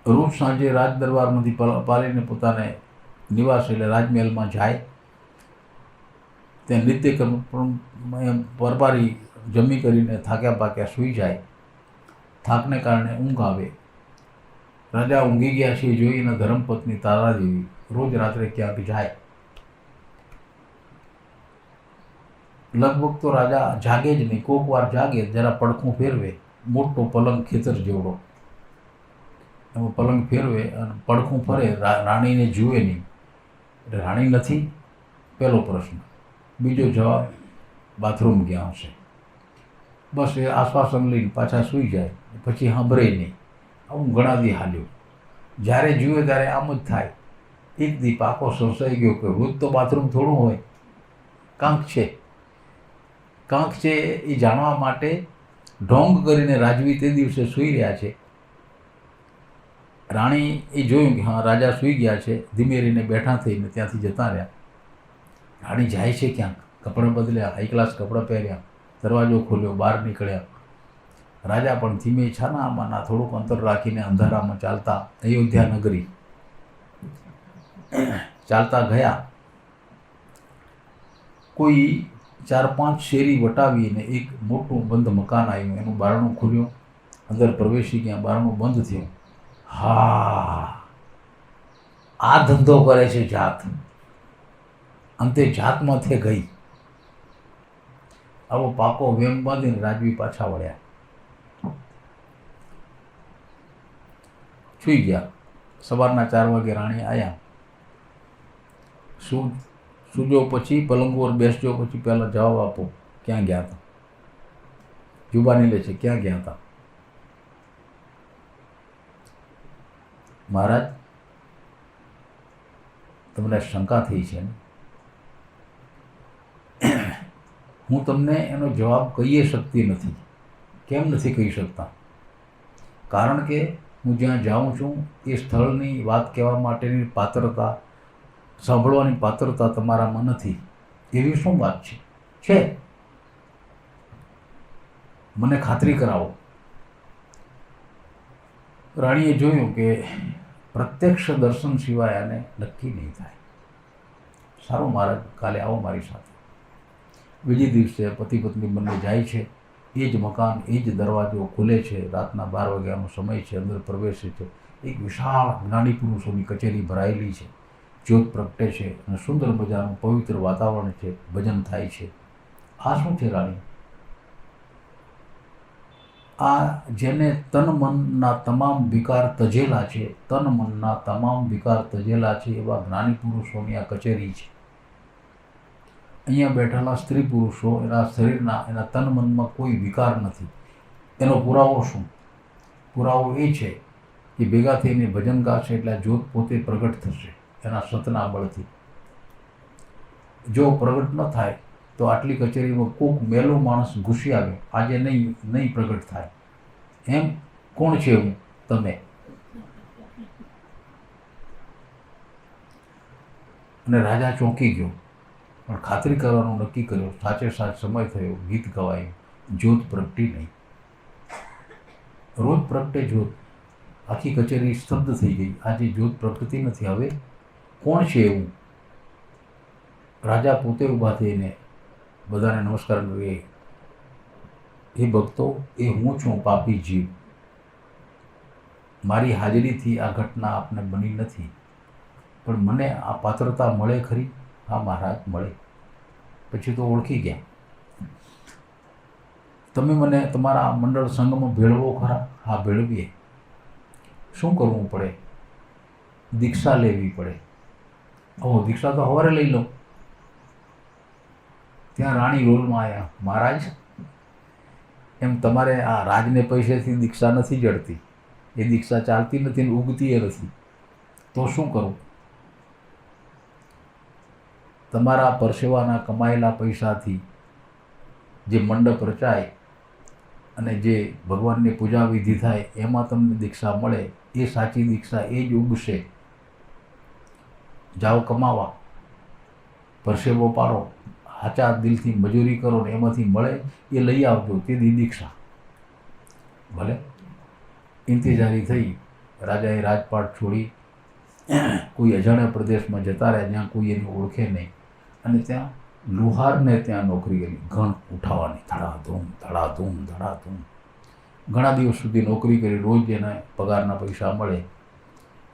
રોજ સાંજે રાજ દરબારમાંથી પાલીને પોતાને નિવાસ એટલે રાજમહેલમાં જાય. ત્યાં નિત્યકર્મ પરબારી જમી કરીને થાક્યા પાક્યા સૂઈ જાય. થાકને કારણે ઊંઘ આવે. રાજા ઊંઘી ગયા છે જોઈને ધર્મપત્ની તારાદેવી રોજ રાત્રે ક્યાંક જાય. લગભગ તો રાજા જાગે જ નહીં. કોક વાર જાગે, જરા પડખું ફેરવે. મોટો પલંગ ખેતર જેવડો, એમાં પલંગ ફેરવે અને પડખું ફરે. રાણીને જુએ નહીં. એટલે રાણી નથી પહેલો પ્રશ્ન. બીજો જવાબ, બાથરૂમ ગયા હશે. બસ એ આશ્વાસન લઈને પાછા સૂઈ જાય. પછી સાંભળે નહીં. આવું ઘણા દી હાલ્યું. જ્યારે જુએ ત્યારે આમ જ થાય. એક દી પાકો સંસાઈ ગયો કે રોજ તો બાથરૂમ થોડું હોય, કાંક છે એ જાણવા માટે ઢોંગ કરીને રાજવી તે દિવસે સૂઈ રહ્યા છે. રાણી એ જોયું કે હા રાજા સૂઈ ગયા છે. ધીમે રહીને બેઠા થઈને ત્યાંથી જતા રહ્યા. રાણી જાય છે ક્યાંક, કપડાં બદલ્યા, હાઈ ક્લાસ કપડાં પહેર્યા, દરવાજો ખોલ્યો, બહાર નીકળ્યા. રાજા પણ ધીમે છાનામાના થોડુંક અંતર રાખીને અંધારામાં ચાલતા અયોધ્યા નગરી ચાલતા ગયા. કોઈ 4-5 શેરી વટાવીને એક મોટું બંધ મકાન આવ્યું. એનું બારણું ખુલ્યું. અંદર પ્રવેશી ગયા, બારણું બંધ થયું. હા, આ ધંધો કરે છે જાત. અંતે જાતમાંથી ગઈ. આવો પાકો વેમ બાંધીને રાજવી પાછા વળ્યા. સૂઈ ગયા. સવારના 4 વાગે રાણી આવ્યા. સૂજો પછી પલંગ પર બેસજો, પછી પહેલાં જવાબ આપો, ક્યાં ગયા હતા? જુબાની લે છે, ક્યાં ગયા હતા? મહારાજ, તમને શંકા થઈ છે ને? હું તમને એનો જવાબ કહી શકતી નથી. કેમ નથી કહી શકતા? કારણ કે હું જ્યાં જાઉં છું એ સ્થળની વાત કહેવા માટેની પાત્રતા, સાંભળવાની પાત્રતા તમારામાં નથી. એવી શું વાત છે? છે, મને ખાતરી કરાવો. રાણીએ જોયું કે પ્રત્યક્ષ દર્શન સિવાય આને નક્કી નહીં થાય. સારું મહારાજ, કાલે આવો મારી સાથે. બીજે દિવસે પતિ પત્ની બંને જાય છે. એ જ મકાન, એ જ દરવાજો ખુલે છે. રાતના 12 વાગ્યાનો સમય છે. અંદર પ્રવેશે છે. એક વિશાળ જ્ઞાની પુરુષોની કચેરી ભરાયેલી છે. જ્યોત પ્રગટે છે અને સુંદર મજાનું પવિત્ર વાતાવરણ છે. ભજન થાય છે. આ શું છે રાણી? આ જેને તન મનના તમામ વિકાર તજેલા છે, તન મનના તમામ વિકાર તજેલા છે એવા જ્ઞાની પુરુષોની આ કચેરી છે. અહીંયા બેઠેલા સ્ત્રી પુરુષો, એના શરીરના, એના તન મનમાં કોઈ વિકાર નથી. એનો પુરાવો શું? પુરાવો એ છે કે ભેગા થઈને ભજન ગાશે એટલે જ્યોત પોતે પ્રગટ થશે એના સતના બળથી. જો પ્રગટ ન થાય તો આટલી કચેરીમાં કોક મેલો માણસ ઘૂસી આવ્યો, આજે નહીં પ્રગટ થાય. એમ કોણ છે હું? તમે. અને રાજા ચોંકી ગયો, પણ ખાતરી કરવાનું નક્કી કર્યો. સાચે સાચ સમય થયો, ગીત ગવાયું, જ્યોત પ્રગટી નહીં. રોજ પ્રગટે જ્યોત. આખી કચેરી સ્તબ્ધ થઈ ગઈ. આજે જ્યોત પ્રગટતી નથી. હવે કોણ છે એવું? રાજા પોતે ઊભા થઈને બધાને નમસ્કાર કરીએ. એ ભક્તો, એ હું છું, પાપી જીવ. મારી હાજરીથી આ ઘટના આપને બની નથી, પણ મને આ પાત્રતા મળે ખરી? હા મહારાજ, મળે. પછી તો ઓળખી ગયા. તમે મને તમારા મંડળ સંઘમાં ભેળવો ખરા? હા, ભેળવીએ. શું કરવું પડે? દીક્ષા લેવી પડે. ઓહ, દીક્ષા તો સવારે લઈ લો. ત્યાં રાણી રોલમાં આવ્યા. મહારાજ, એમ તમારે આ રાજને પૈસેથી દીક્ષા નથી જડતી. એ દીક્ષા ચાલતી નથી ને ઉગતી એ નથી. તો શું કરું? તમારા પરસેવાના કમાયેલા પૈસાથી જે મંડપ રચાય અને જે ભગવાનની પૂજા વિધિ થાય એમાં તમને દીક્ષા મળે. એ સાચી દીક્ષા, એ જ ઉગશે. જાઓ કમાવા, પરસેવો પાડો, સાચા દિલથી મજૂરી કરો ને એમાંથી મળે એ લઈ આવજો. તે દીક્ષા. ભલે. ઇંતજારી થઈ. રાજાએ રાજપાટ છોડી કોઈ અજાણ્યા પ્રદેશમાં જતા રહ્યા જ્યાં કોઈ એને ઓળખે નહીં. અને ત્યાં લુહારને ત્યાં નોકરી કરી, ઘણ ઉઠાવવાની. ધડાધૂમ ધડાધૂમ ધડાધૂમ. ઘણા દિવસ સુધી નોકરી કરી. રોજ એને પગારના પૈસા મળે.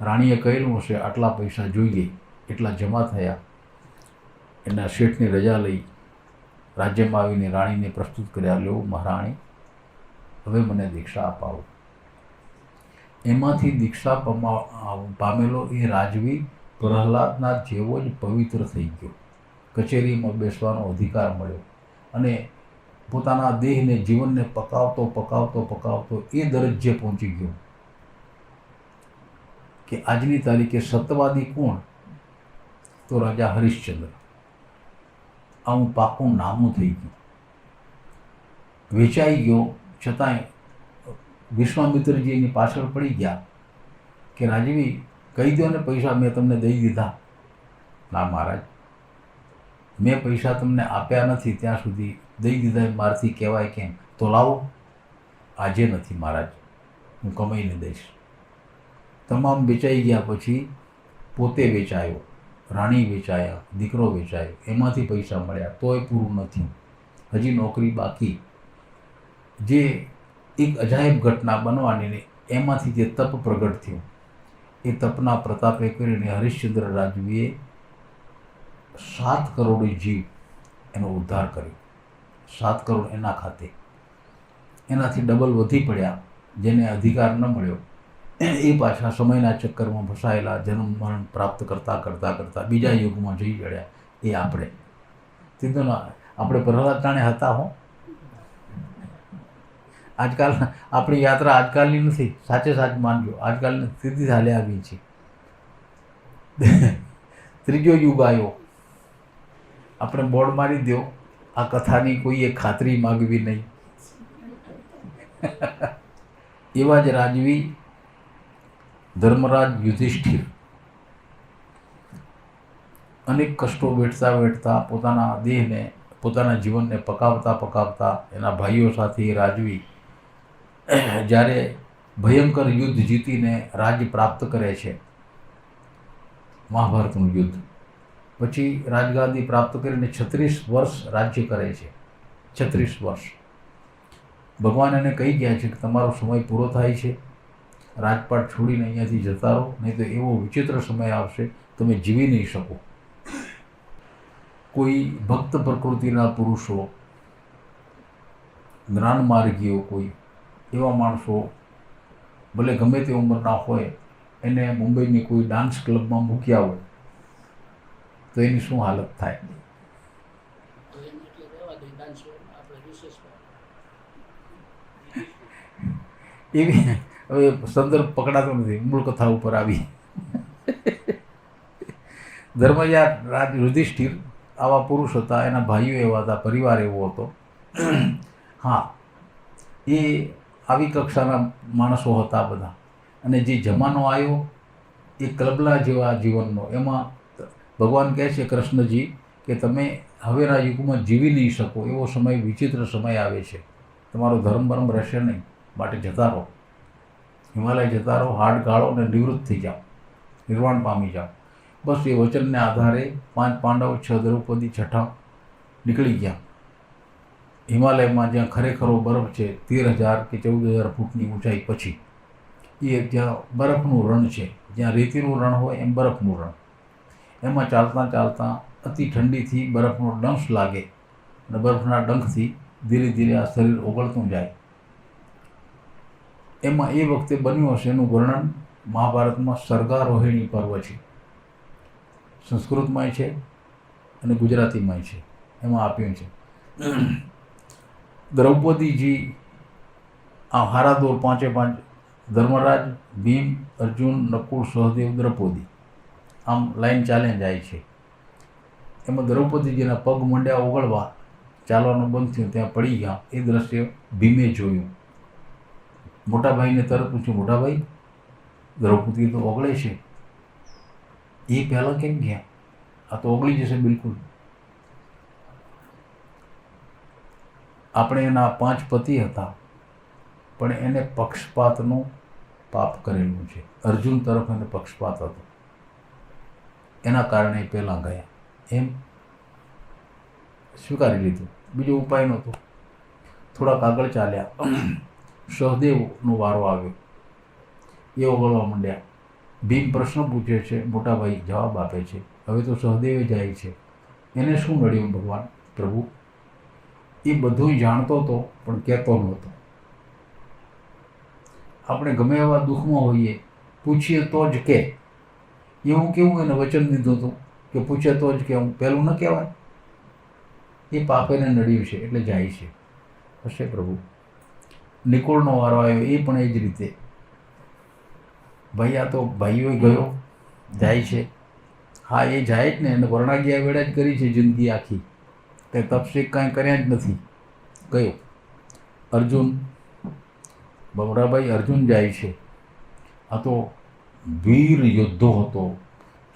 રાણીએ કહેલું હશે આટલા પૈસા જોઈએ, એટલા જમા થયા. એના શેઠની રજા લઈ રાજ્યમાં આવીને રાણીને પ્રસ્તુત કર્યા. લો મહારાણી, હવે મને દીક્ષા અપાવો. એમાંથી દીક્ષા પામેલો એ રાજવી પ્રહલાદના જેવો જ પવિત્ર થઈ ગયો. કચેરીમાં બેસવાનો અધિકાર મળ્યો અને પોતાના દેહને, જીવનને પકાવતો પકાવતો પકાવતો એ દરજ્જે પહોંચી ગયો કે આજની તારીખે સત્યવાદી કોણ? તો રાજા હરિશ્ચંદ્ર. આવું પાકું નામું થઈ ગયું. વેચાઈ ગયો, છતાંય વિશ્વામિત્રજી એની પાછળ પડી ગયા કે રાજવી કહી દો ને પૈસા મેં તમને દઈ દીધા. ના મહારાજ, મેં પૈસા તમને આપ્યા નથી ત્યાં સુધી દઈ દીધા એ મારથી કહેવાય કેમ? તો લાવો. આજે નથી મહારાજ, હું કમાઈને દઈશ. તમામ વેચાઈ ગયા પછી પોતે વેચાયો, રાણી વેચાયા, દીકરો વેચાયો, એમાંથી પૈસા મળ્યા તોય પૂરું નથી. હજી નોકરી બાકી. જે એક અજાયબ ઘટના બનવાની ને એમાંથી જે તપ પ્રગટ થયું એ તપના પ્રતાપે કરીને હરિશ્ચંદ્ર રાજવીએ 7 કરોડ જીવ એનો ઉદ્ધાર કર્યો. 7 કરોડ એના ખાતે, એનાથી ડબલ વધી પડ્યા. જેને અધિકાર ન મળ્યો એ પાછા સમયના ચક્કરમાં ફસાયેલા, જન્મ મરણ પ્રાપ્ત કરતાં કરતાં કરતાં બીજા યુગમાં જઈ ચડ્યા. એ આપણે સીધો આપણે પ્રહલાદ ટાણે હતા. હો, આજકાલ આપણી યાત્રા આજકાલની નથી, સાચે સાચ માનજો. આજકાલની સીધી ચાલે આવી છે. ત્રીજો યુગ આવ્યો. આપણે બોર્ડ મારી દો, આ કથાની કોઈએ ખાતરી માગવી નહીં. એવા જ રાજવી ધર્મરાજ યુધિષ્ઠિર અનેક કષ્ટો વેઠતા વેઠતા પોતાના દેહને, પોતાના જીવનને પકાવતા પકાવતા એના ભાઈઓ સાથે રાજવી જ્યારે ભયંકર યુદ્ધ જીતીને રાજ્ય પ્રાપ્ત કરે છે, મહાભારતનું યુદ્ધ પછી રાજગાદી પ્રાપ્ત કરીને 36 વર્ષ રાજ્ય કરે છે. 36 વર્ષ. ભગવાન એને કહી ગયા છે કે તમારો સમય પૂરો થાય છે, રાજપાટ છોડીને અહીંયાથી જતા રહો, નહીં તો એવો વિચિત્ર સમય આવશે તમે જીવી નહીં શકો. કોઈ ભક્ત પ્રકૃતિના પુરુષો, જ્ઞાન માર્ગીઓ, કોઈ એવા માણસો ભલે ગમે તે ઉંમરના હોય, એને મુંબઈની કોઈ ડાન્સ ક્લબમાં મૂક્યા હોય તો એની શું હાલત થાય? એવી હવે સંદર્ભ પકડાતો નથી, મૂળ કથા ઉપર આવી. ધર્મરાજ રાજ યુધિષ્ઠિર આવા પુરુષ હતા, એના ભાઈઓ એવા હતા, પરિવાર એવો હતો. હા, એ આવી કક્ષાના માણસો હતા બધા. અને જે જમાનો આવ્યો એ કલબલા જેવા જીવનનો, એમાં ભગવાન કહે છે કૃષ્ણજી કે તમે હવેના યુગમાં જીવી નહીં શકો, એવો સમય, વિચિત્ર સમય આવે છે, તમારો ધર્મ બર્મ રહેશે નહીં, માટે જતા રહો, હિમાલય જતા રહો, હાડ ગાળો અને નિવૃત્ત થઈ જાઓ, નિર્વાણ પામી જાઓ. બસ એ વચનને આધારે 5 પાંડવ, 6 દ્રૌપદી, 6 નીકળી ગયા હિમાલયમાં, જ્યાં ખરેખરો બરફ છે, 13,000 કે 14,000 ફૂટની ઊંચાઈ પછી. એ જ્યાં બરફનું રણ છે, જ્યાં રેતીનું રણ હોય એમ બરફનું રણ. એમાં ચાલતાં ચાલતાં અતિ ઠંડીથી બરફનો ડંખ લાગે અને બરફના ડંખથી ધીરે ધીરે આ શરીર ઓગળતું જાય. એમાં એ વખતે બન્યું હશે એનું વર્ણન મહાભારતમાં સર્ગારોહિણી પર્વ છે, સંસ્કૃતમાંય છે અને ગુજરાતીમાંય છે, એમાં આપ્યું છે. દ્રૌપદીજી આ હારાદોર 5 ધર્મરાજ, ભીમ, અર્જુન, નકુળ, સહદેવ, દ્રૌપદી આમ લાઈન ચાલે જાય છે. એમાં દ્રૌપદીજીના પગ મંડ્યા ઓગળવા, ચાલવાનું બંધ થયું, ત્યાં પડી ગયા. એ દ્રશ્ય ભીમે જોયું. મોટા ભાઈને તરત પૂછ્યું, મોટા ભાઈ દ્રૌપદી તો ઓગળે છે, એ પહેલાં કેમ ગયા? આ તો ઓગળી જશે બિલકુલ. આપણે એના 5 પતિ હતા, પણ એને પક્ષપાતનું પાપ કરેલું છે. અર્જુન તરફ એને પક્ષપાત હતો, એના કારણે પહેલાં ગયા. એમ સ્વીકારી લીધું, બીજો ઉપાય નહોતો. થોડાક આગળ ચાલ્યા, સહદેવનો વારો આવ્યો, એ ઓગળવા માંડ્યા. ભીમ પ્રશ્ન પૂછે છે, મોટા ભાઈ જવાબ આપે છે. હવે તો સહદેવે જાય છે. એને શું નડ્યું ભગવાન પ્રભુ? એ બધું જાણતો હતો પણ કહેતો નહોતો. આપણે ગમે એવા દુઃખમાં હોઈએ, પૂછીએ તો જ કે, એવું કેવું એને વચન દીધું હતું કે પૂછે તો જ કે, હું પહેલું ન કહેવાય? એ પાપ એને નડ્યું છે એટલે જાય છે. હશે પ્રભુ. નિકોળનો વારો આવ્યો, એ પણ એ જ રીતે. ભાઈ આ તો ભાઈઓ ગયો, જાય છે. હા, એ જાય જ ને, એને વર્ણાગ્યા વેળા જ કરી છે જિંદગી આખી, કંઈ તપશીક કાંઈ કર્યા જ નથી. ગયો. અર્જુન, બમરાભાઈ અર્જુન જાય છે. આ તો વીર યોદ્ધો હતો,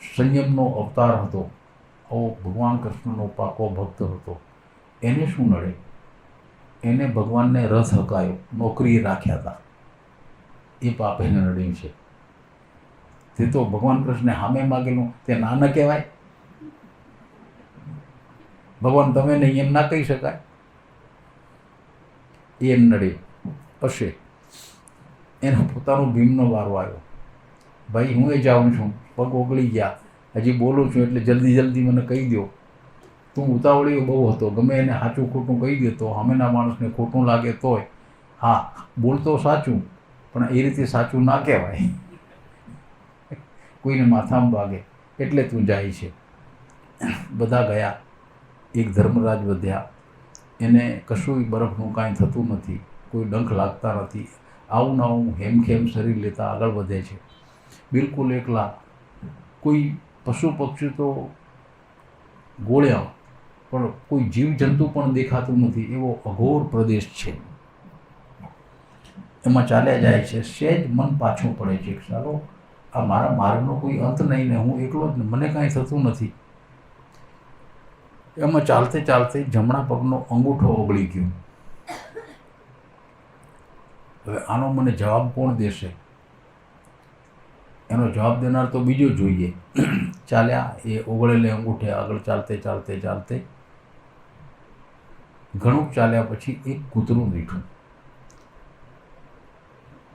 સંયમનો અવતાર હતો, આવો ભગવાન કૃષ્ણનો પાકો ભક્ત હતો. એને શું નડે? એને ભગવાનને રસ હકાયો, નોકરીએ રાખ્યા હતા, એ પાપ એને નડ્યું છે. તે તો ભગવાન કૃષ્ણે સામે માગેલું, તે ના ન કહેવાય? ભગવાન તમે નહીં એમ ના કહી શકાય? એ નડે. હશે એનો પોતાનો ભીમનો વારો આવ્યો. ભાઈ હું જાઉં છું, પગ ઓગળી ગયા, હજી બોલું છું એટલે જલ્દી જલ્દી મને કહી દો. તું ઉતાવળીઓ બહુ હતો, ગમે એને સાચું ખોટું કહી દેતો, સામેના માણસને ખોટું લાગે તોય. હા, બોલતો સાચું, પણ એ રીતે સાચું ના કહેવાય, કોઈને માથામાં વાગે. એટલે તું જાય છે. બધા ગયા. એક ધર્મરાજ વધ્યા. એને કશું બરફનું કાંઈ થતું નથી, કોઈ ડંખ લાગતા નથી. આવું ને આવું હેમખેમ શરીર લેતા આગળ વધે છે, બિલકુલ એકલા. કોઈ પશુ પક્ષી તો ગોળ્યા, પણ કોઈ જીવજંતુ પણ દેખાતું નથી, એવો અઘોર પ્રદેશ છે. એમાં ચાલ્યા જાય છે. સહેજ મન પાછું પડે છે, ચાલો આ મારા માર્ગનો કોઈ અંત નહીં ને, હું એકલો જ, મને કાંઈ થતું નથી. એમાં ચાલતે ચાલતે જમણા પગનો અંગૂઠો ઓગળી ગયો. હવે આનો મને જવાબ કોણ દેશે? એનો જવાબ દેનાર તો બીજો જોઈએ. ચાલ્યા એ ઓગળેલે અંગૂઠે આગળ ચાલતે ચાલતે ચાલતે ઘણું ચાલ્યા પછી એક કૂતરું દીઠું.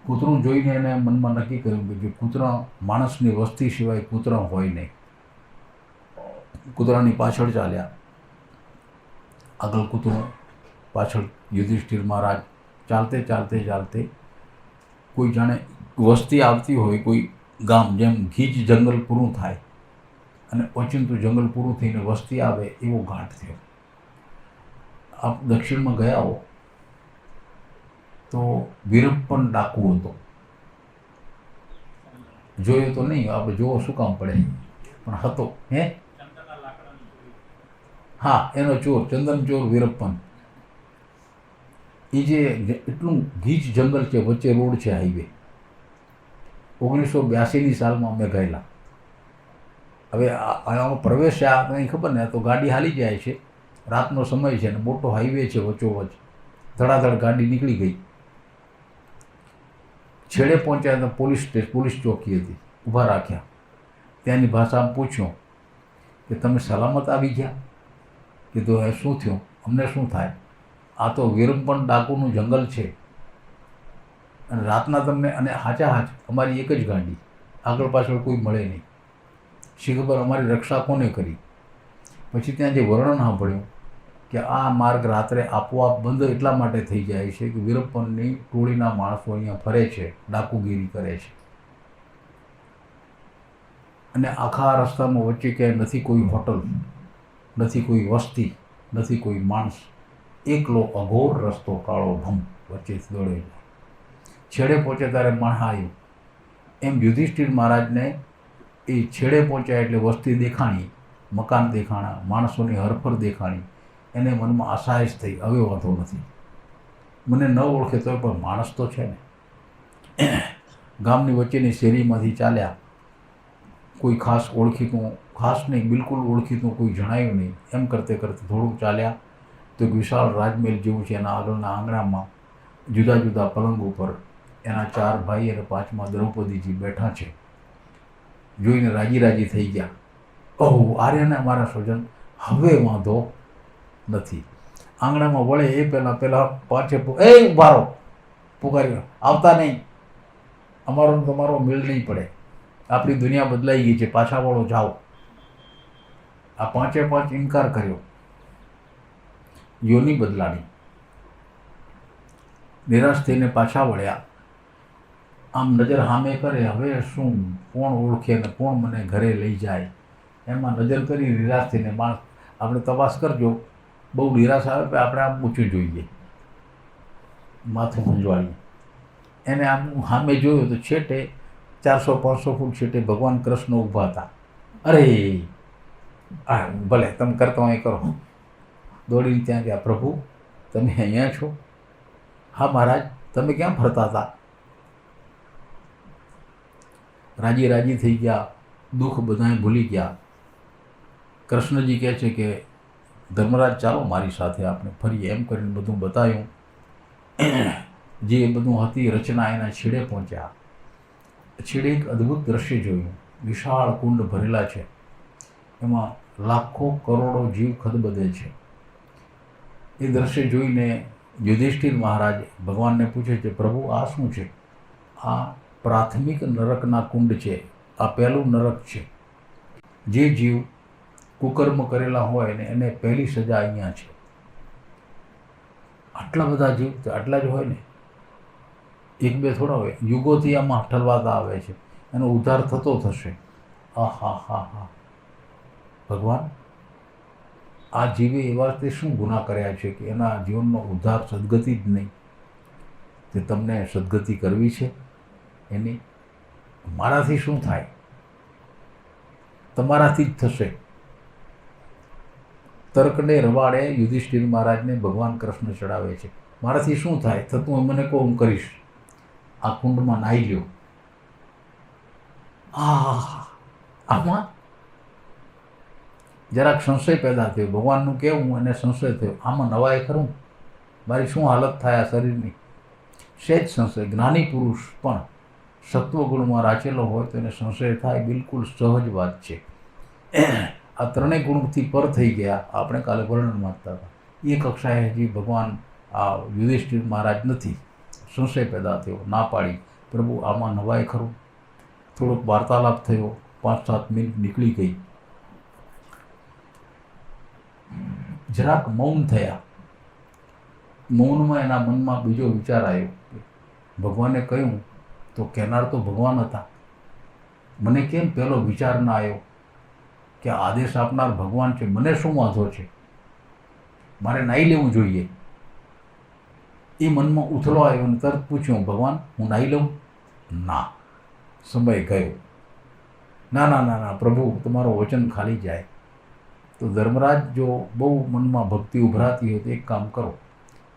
કૂતરું જોઈને એને મનમાં નક્કી કર્યું કે જે કૂતરા માણસની વસ્તી સિવાય કૂતરા હોય નહીં. કૂતરાની પાછળ ચાલ્યા. આગળ કૂતરું, પાછળ યુધિષ્ઠિર મહારાજ. ચાલતે ચાલતે ચાલતે કોઈ જાણે વસ્તી આવતી હોય, કોઈ ગામ, જેમ ગીચ જંગલ પૂરું થાય અને ઓચિંતું જંગલ પૂરું થઈને વસ્તી આવે, એવો ઘાટ થયો. આપ દક્ષિણમાં ગયા હો તો વીરપ્પન ડાકુ હતો. જોયો તો નહીં, આપણે જોવો શું કામ પડે, પણ હતો. હે, હા, એનો ચોર, ચંદન ચોર વીરપ્પન. એ જે એટલું ગીચ જંગલ છે, વચ્ચે રોડ છે, હાઈવે. 1982ની સાલમાં અમે ગયેલા. હવે આમાં પ્રવેશ્યા કંઈ ખબર ને, તો ગાડી હાલી જાય છે, રાતનો સમય છે ને મોટો હાઈવે છે વચ્ચોવચ્ચ. ધડાધડ ગાડી નીકળી ગઈ. છેડે પહોંચ્યા તો પોલીસ ચોકી હતી, ઊભા રાખ્યા. ત્યાંની ભાષામાં પૂછ્યું કે તમે સલામત આવી ગયા? કીધું એ શું થયું, અમને શું થાય? આ તો વીરપ્પન ડાકુનું જંગલ છે અને રાતના તમને, અને હાચા હાચ અમારી એક જ ગાડી, આગળ પાછળ કોઈ મળે નહીં. શી ખબર અમારી રક્ષા કોને કરી? પછી ત્યાં જે વર્ણન સાંભળ્યું કે આ માર્ગ રાત્રે આપોઆપ બંધ એટલા માટે થઈ જાય છે કે વીરપ્પનની ટોળીના માણસો અહીંયા ફરે છે, ડાકુગીરી કરે છે. અને આખા રસ્તામાં વચ્ચે ક્યાંય નથી કોઈ હોટલ, નથી કોઈ વસ્તી, નથી કોઈ માણસ. એકલો અઘોર રસ્તો, કાળો ભમ, વચ્ચેથી દોડે છે. છેડે પહોંચે ત્યારે મણહાયું. એમ યુધિષ્ઠિર મહારાજને એ છેડે પહોંચ્યા એટલે વસ્તી દેખાણી, મકાન દેખાણા, માણસોની હરફર દેખાણી. એને મનમાં આશાયશ થઈ, હવે વાંધો નથી, મને ન ઓળખે તો પણ માણસ તો છે ને. ગામની વચ્ચેની શેરીમાંથી ચાલ્યા. કોઈ ખાસ ઓળખીતું, ખાસ નહીં, બિલકુલ ઓળખીતું કોઈ જણાયું નહીં. એમ કરતે કરતે થોડુંક ચાલ્યા તો એક વિશાળ રાજમહેલ જેવું છે. એના આગળના આંગણામાં જુદા જુદા પલંગ ઉપર એના 4 ભાઈ અને 5મા દ્રૌપદીજી બેઠા છે. જોઈને રાજી રાજી થઈ ગયા. ઓહ, આર્યને અમારા સ્વજન, હવે વાંધો નથી. આંગણામાં વળે એ પહેલાં પાછે ઉભા રહો, પુકાર્યો, આવતા નહીં, અમારો તમારો મેળ નહીં પડે, આપણી દુનિયા બદલાઈ ગઈ છે, પાછા વળો, જાઓ. આ 5 ઇનકાર કર્યો. યોની બદલાણી. નિરાશ થઈને પાછા વળ્યા. આમ નજર સામે કરે, હવે શું, કોણ ઓળખે ને કોણ મને ઘરે લઈ જાય? એમાં નજર કરી નિરાશ થઈને માણસ, આપણે તપાસ કરજો, બહુ નિરાશ આવે તો આપણે આમ ઊંચું જોઈએ, માથું મૂંઝવાળીએ. એને આમ સામે જોયું તો છેટે 400-500 ફૂટ છેટે ભગવાન કૃષ્ણ ઊભા હતા. અરે હા, ભલે તમે કરતા હોય કરો. દોડીને ત્યાં ગયા. પ્રભુ તમે અહીંયા છો? હા મહારાજ, તમે ક્યાં ફરતા હતા? રાજી રાજી થઈ ગયા, દુઃખ બધાએ ભૂલી ગયા. કૃષ્ણજી કહે છે કે ધર્મરાજ ચાલો મારી સાથે આપણે ફરીએ. એમ કરીને બધું બતાવ્યું. જે બધું હતી રચના એના છેડે પહોંચ્યા. છેડે એક અદ્ભુત દ્રશ્ય જોયું. વિશાળ કુંડ ભરેલા છે, એમાં લાખો કરોડો જીવ ખદબદે છે. એ દ્રશ્ય જોઈને યુધિષ્ઠિર મહારાજ ભગવાનને પૂછે છે, પ્રભુ આ શું છે? આ પ્રાથમિક નરકના કુંડ છે, આ પહેલું નરક છે. જે જીવ કુકર્મ કરેલા હોય ને એને પહેલી સજા અહીંયા છે. આટલા બધા જીવ તો આટલા જ હોય ને, એક બે થોડા હોય. યુગોથી આમાં ઠલવાતા આવે છે, એનો ઉદ્ધાર થતો થશે. હા, ભગવાન આ જીવે એવા તે શું ગુનાહ કર્યા છે કે એના જીવનનો ઉદ્ધાર સદગતિ જ નહીં? તે તમને સદગતિ કરવી છે એની? મારાથી શું થાય? તમારાથી જ થશે. તર્કને રવાડે યુધિષ્ઠિર મહારાજને ભગવાન કૃષ્ણ ચડાવે છે. મારાથી શું થાય? થતું મને કહો, હું કરીશ. આ કુંડમાં નાહી લ્યો. આમાં જરાક સંશય પેદા થયો. ભગવાનનું કહેવું અને સંશય થયો, આમાં નવાય ખરું? મારી શું હાલત થાય આ શરીરની? સહેજ સંશય. જ્ઞાની પુરુષ પણ સત્વગુણમાં રાચેલો હોય તો એને સંશય થાય, બિલકુલ સહજ વાત છે. આ ત્રણેય ગુણથી પર થઈ ગયા. આપણે કાલે વર્ણન વાંચતા હતા. એ કક્ષાએ હજી ભગવાન આ યુધિષ્ઠિર મહારાજ નથી. સંશય પેદા થયો, ના પાડી, પ્રભુ આમાં નવાય ખરું? થોડોક વાર્તાલાપ થયો, 5-7 મિનિટ નીકળી ગઈ. જરાક મૌન થયા. મૌનમાં એના મનમાં બીજો વિચાર આવ્યો. ભગવાને કહ્યું તો કહેનાર તો ભગવાન હતા. મને કેમ પહેલો વિચાર ના આવ્યો કે આદેશ આપનાર ભગવાન છે? મને શું વાંધો છે? મારે નાહી લેવું જોઈએ. એ મનમાં ઉથલો આવ્યો અને તરત પૂછ્યું, ભગવાન હું નાહી લઉં? ના, સમય ગયો. ના પ્રભુ, તમારો વચન ખાલી જાય. તો ધર્મરાજ જો બહુ મનમાં ભક્તિ ઉભરાતી હોય તો એક કામ કરો,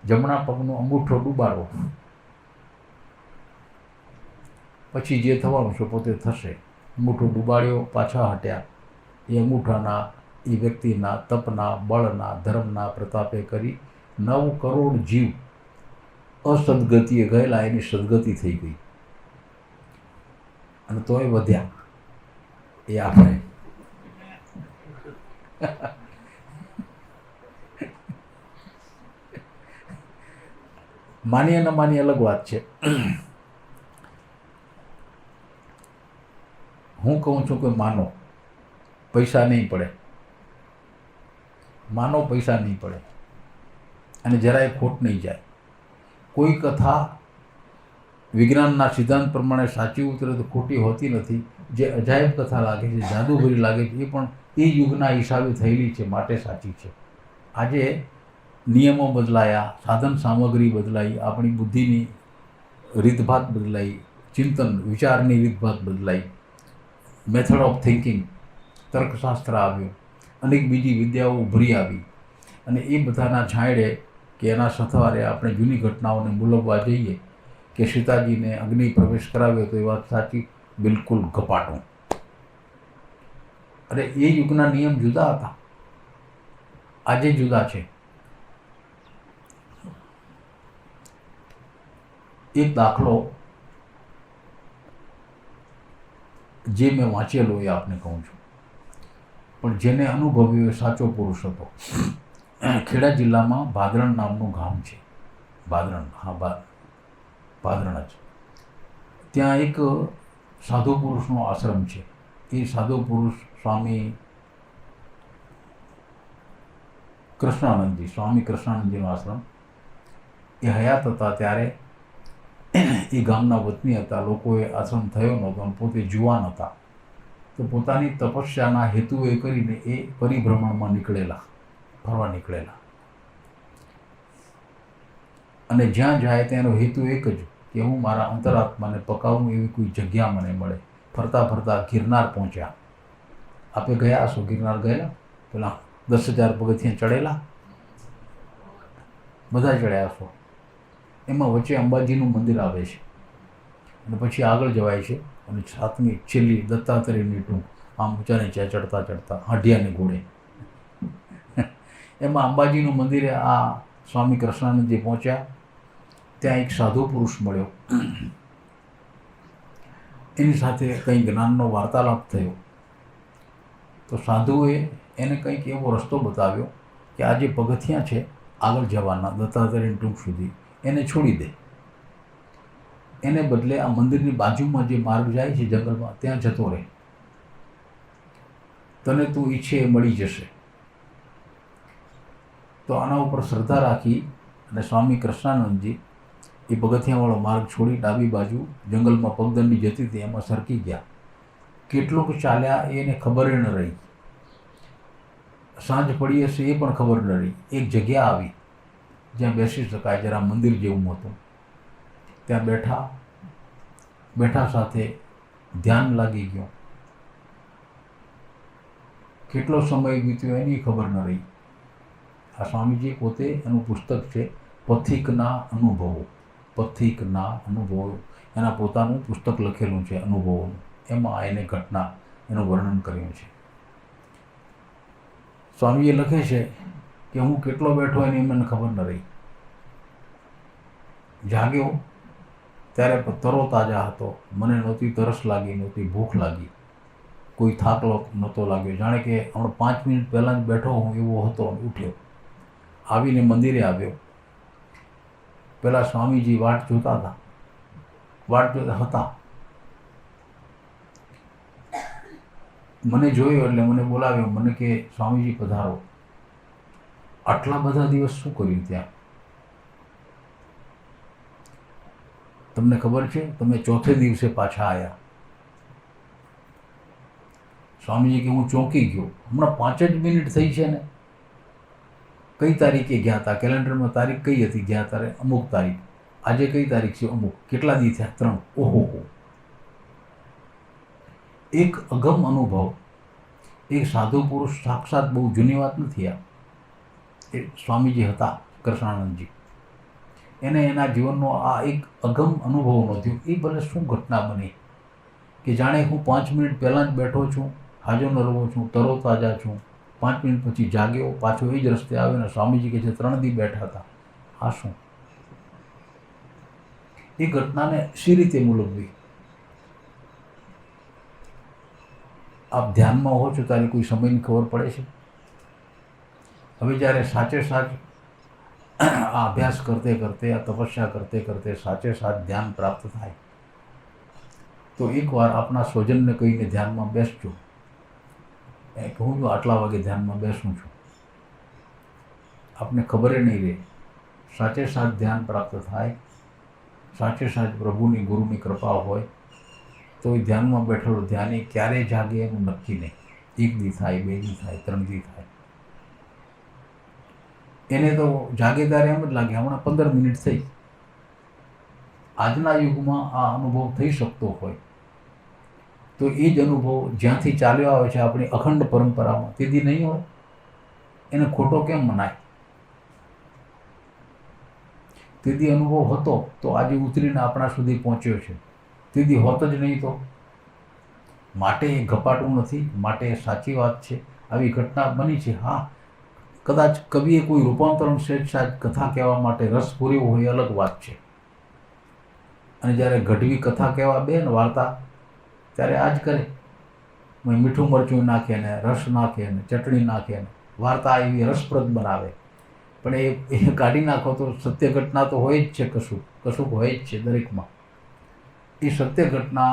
જમણા પગનો અંગૂઠો ડૂબાડો, પછી જે થવાનું છે પોતે થશે. અંગૂઠો ડૂબાડ્યો, પાછા હટ્યા. એ અંગૂઠાના એ વ્યક્તિના તપના, બળના, ધર્મના પ્રતાપે કરી 9 કરોડ જીવ અસદગતિએ ગયેલા એની સદગતિ થઈ ગઈ. અને તોય વધ્યા. એ આપણે માનીએ ન માનીએ અલગ વાત છે. હું કહું છું કે માનો, પૈસા નહીં પડે. માનો, પૈસા નહીં પડે અને જરાય ખોટ નહીં જાય. કોઈ કથા વિજ્ઞાનના સિદ્ધાંત પ્રમાણે સાચી ઉતરે તો ખોટી હોતી નથી. જે અજાયબ કથા લાગે છે, જાદુગરી લાગે છે, એ પણ એ યુગના હિસાબે થયેલી છે, માટે સાચી છે. આજે નિયમો બદલાયા, સાધન સામગ્રી બદલાઈ, આપણી બુદ્ધિની રીતભાત બદલાઈ, ચિંતન વિચારની રીતભાત બદલાઈ, મેથડ ઓફ થિંકિંગ, તર્કશાસ્ત્ર આવ્યો, અનેક બીજી વિદ્યાઓ ઉભરી આવી. અને એ બધાના છાંયડે કે એના સથવારે આપણે જૂની ઘટનાઓને મૂલવવા જઈએ કે સીતાજીને અગ્નિ પ્રવેશ કરાવ્યો તો એ વાત સાચી? બિલકુલ ગપાટું. અરે એ યુગના નિયમ જુદા હતા, આજે જુદા છે. એક દાખલો જે મેં વાંચેલો એ આપને કહું છું, પણ જેને અનુભવ્યો એ સાચો પુરુષ હતો. ખેડા જિલ્લામાં ભાદરણ નામનું ગામ છે. ભાદરણ, ભાદરણ જ. ત્યાં એક સાધુ પુરુષનો આશ્રમ છે. એ સાધુ પુરુષ સ્વામી કૃષ્ણાનંદજીનો આશ્રમ. એ હયાત હતા ત્યારે એ ગામના વતની હતા. લોકોએ આશ્રમ થયો નહોતો અને પોતે જુવાન હતા. તો પોતાની તપસ્યાના હેતુએ કરીને એ પરિભ્રમણમાં ફરવા નીકળેલા. અને જ્યાં જાય તેનો હેતુ એક જ કે હું મારા અંતરાત્માને પકાવું એવી કોઈ જગ્યા મને મળે. ફરતા ફરતા ગિરનાર પહોંચ્યા. આપે ગયા હશો, ગિરનાર ગયેલા? પેલા 10,000 પગથિયાં ચડેલા, બધા ચડ્યા હશો. એમાં વચ્ચે અંબાજીનું મંદિર આવે છે અને પછી આગળ જવાય છે અને 7મી છેલ્લી દત્તાત્રેયની ટૂંક આમ ઊંચા નીચે ચડતા હાંડિયાને ઘોડે એમાં અંબાજીનું મંદિરે આ સ્વામી કૃષ્ણાનંદજી પહોંચ્યા. ત્યાં એક સાધુ પુરુષ મળ્યો. એની સાથે કંઈ જ્ઞાનનો વાર્તાલાપ થયો. તો સાધુએ એને કંઈક એવો રસ્તો બતાવ્યો કે આ જે પગથિયાં છે આગળ જવાના દત્તાત્રેયની ટૂંક સુધી, એને છોડી દે. એને બદલે આ મંદિરની બાજુમાં જે માર્ગ જાય છે જંગલમાં, ત્યાં જતો રહે. તને તું ઈચ્છે એ મળી જશે. તો આના ઉપર શ્રદ્ધા રાખી અને સ્વામી કૃષ્ણાનંદજી એ પગથિયાવાળો માર્ગ છોડી ડાબી બાજુ જંગલમાં પગદંડી જતી હતી એમાં સરકી ગયા. કેટલોક ચાલ્યા એને ખબર ન રહી. સાંજ પડી હશે એ પણ ખબર ન રહી. એક જગ્યા આવી જ્યાં બેસી શકાય, જરા મંદિર જેવું હતું. ત્યાં બેઠા સાથે ધ્યાન લાગી ગયું. કેટલો સમય વીત્યો એની ખબર ન રહી. આ સ્વામીજી પોતે એનું પુસ્તક છે પથિકના અનુભવો. પથિકના અનુભવો એના પોતાનું પુસ્તક લખેલું છે અનુભવોનું. એમાં એને ઘટના એનું વર્ણન કર્યું છે. સ્વામીજી લખે છે કે હું કેટલો બેઠો એની મને ખબર ન રહી. જાગ્યો ત્યારે તરોતાજા હતો. મને નહોતી તરસ લાગી, નહોતી ભૂખ લાગી, કોઈ થાક નહોતો લાગ્યો. જાણે કે હમણાં 5 મિનિટ પહેલાં જ બેઠો હું એવો હતો. ઉઠ્યો, આવીને મંદિરે આવ્યો. પેલા સ્વામીજી વાટ જોતા હતા. મને જોયો એટલે મને બોલાવ્યો. મને કે સ્વામીજી પધારો. આટલા બધા દિવસ શું કર્યું ત્યાં? તમને ખબર છે? તમે ચોથે દિવસે પાછા આવ્યા. સ્વામીજી કે હું ચોંકી ગયો. હમણાં 5 જ મિનિટ થઈ છે ને. કઈ તારીખે ગયા હતા? કેલેન્ડરમાં તારીખ કઈ હતી ગયા તારે? અમુક તારીખ. આજે કઈ તારીખ છે? અમુક. કેટલા દી થયા? 3. ઓહો. એક અગમ અનુભવ. એક સાધુ પુરુષ, સાક્ષાત, બહુ જૂની વાત નથી આ. એ સ્વામીજી હતા કૃષ્ણાનંદજી. એને એના જીવનનો આ એક અગમ અનુભવ નહોતો. એ ભલે શું ઘટના બની કે જાણે હું 5 મિનિટ પહેલાં જ બેઠો છું, હાજો નરવો છું, તરોતાજા છું. 5 મિનિટ પછી જાગ્યો, પાછો એ જ રસ્તે આવ્યો ને સ્વામીજી કે છે 3 દી બેઠા હતા. આ શું? એ ઘટનાને શી રીતે મૂલવવી? આપ ધ્યાનમાં હો છો ત્યારે કોઈ સમયની ખબર પડે છે? હવે જ્યારે સાચે સાચ આ અભ્યાસ કરતે કરતે, આ તપસ્યા કરતે કરતે સાચે સાચ ધ્યાન પ્રાપ્ત થાય તો એકવાર આપણા સ્વજનને કહીને ધ્યાનમાં બેસજો. એ કહું છું આટલા વાગે ધ્યાનમાં બેસું છું. આપને ખબર નહીં રહે. સાચે સાચ ધ્યાન પ્રાપ્ત થાય, સાચે સાચ પ્રભુની ગુરુની કૃપા હોય તો એ ધ્યાનમાં બેઠેલો ધ્યાની ક્યારે જાગે એનું નક્કી નહીં. 1 દી થાય, 2 દી થાય, 3 દી થાય. એને તો જાગેદાર એમ જ લાગે હમણાં 15 મિનિટ થઈ. આજના યુગમાં આ અનુભવ થઈ શકતો હોય તો એ જ અનુભવ જ્યાંથી ચાલ્યો આવે છે આપણી અખંડ પરંપરામાં તેથી નહીં હોય. એને ખોટો કેમ મનાય? તેથી અનુભવ હતો તો આજે ઉતરીને આપણા સુધી પહોંચ્યો છે. તેથી હોત જ નહીં તો. માટે એ ગપાટું નથી, માટે એ સાચી વાત છે. આવી ઘટના બની છે. હા, કદાચ કવિએ કોઈ રૂપાંતરણ સ્વેચ્છાજ કથા કહેવા માટે રસ પૂર્યો હોય, અલગ વાત છે. અને જ્યારે ગઢવી કથા કહેવા બે ને વાર્તા, ત્યારે આ જ કરે. મીઠું મરચું નાખે ને રસ નાખે ને ચટણી નાખે ને વાર્તા એવી રસપ્રદ બનાવે. પણ એ કાઢી નાખો તો સત્ય ઘટના તો હોય જ છે. કશુંક હોય જ છે દરેકમાં. એ સત્ય ઘટના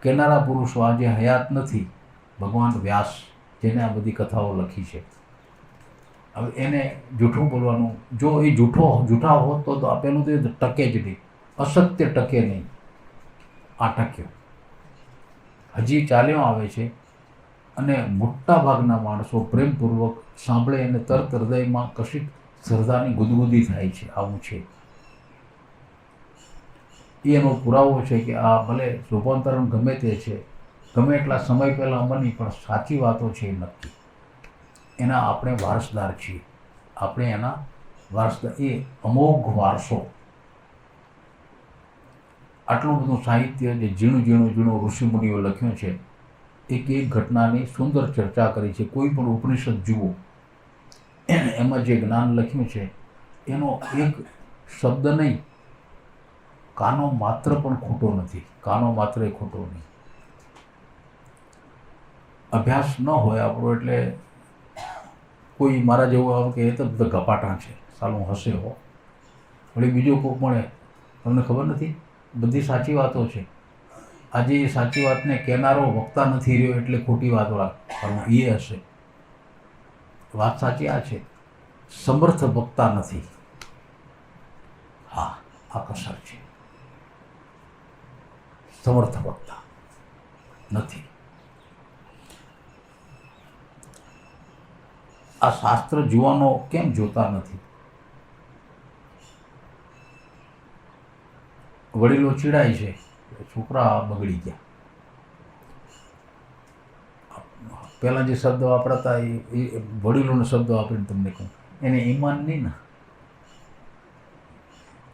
કહેનારા પુરુષો આજે હયાત નથી. ભગવાન વ્યાસ, જેને આ બધી કથાઓ લખી છે. હવે એને જૂઠું બોલવાનું, જો એ જૂઠા હોત તો આપેલું તો એ ટકે જ નહીં. અસત્ય ટકે નહીં. આ ટક્યો. હજી ચાલ્યો આવે છે અને મોટા ભાગના માણસો પ્રેમપૂર્વક સાંભળે અને તરત હૃદયમાં કશીક શ્રદ્ધાની ગુદગુદી થાય છે. આવું છે. એનો પુરાવો છે કે આ ભલે રૂપાંતરણ ગમે તે છે, ગમે એટલા સમય પહેલાં બની, પણ સાચી વાતો છે એ નક્કી. એના આપણે વારસદાર છીએ. આપણે એના વારસદાર. એ અમોઘ વારસો. આટલું બધું સાહિત્ય જે ઝીણું ઋષિમુનિઓ લખ્યું છે, એક ઘટનાની સુંદર ચર્ચા કરી છે. કોઈ પણ ઉપનિષદ જુઓ, એમાં જે જ્ઞાન લખ્યું છે એનો એક શબ્દ નહીં, કાનો માત્ર પણ ખોટો નથી. કાનો માત્ર એ ખોટો નહીં. અભ્યાસ ન હોય આપણો એટલે કોઈ મારા જેવું આવે કે એ તો બધા ગપાટા છે, સાલું હશે હો. વળી બીજું કોક મળે, તમને ખબર નથી, બધી સાચી વાતો છે. આજે એ સાચી વાતને કહેનારો વક્તા નથી રહ્યો એટલે ખોટી વાતો રાખવાનું એ હશે. વાત સાચી આ છે, સમર્થ વક્તા નથી. હા, આ કસર છે, સમર્થ વક્તા નથી. આ શાસ્ત્ર જુવાનો કેમ જોતા નથી? વડીલો ચીડાય છે, છોકરા બગડી ગયા. પહેલાં જે શબ્દ વાપરતા એ વડીલોનો શબ્દ વાપરીને તમને કહું, એને ઈમાન નહીં ને.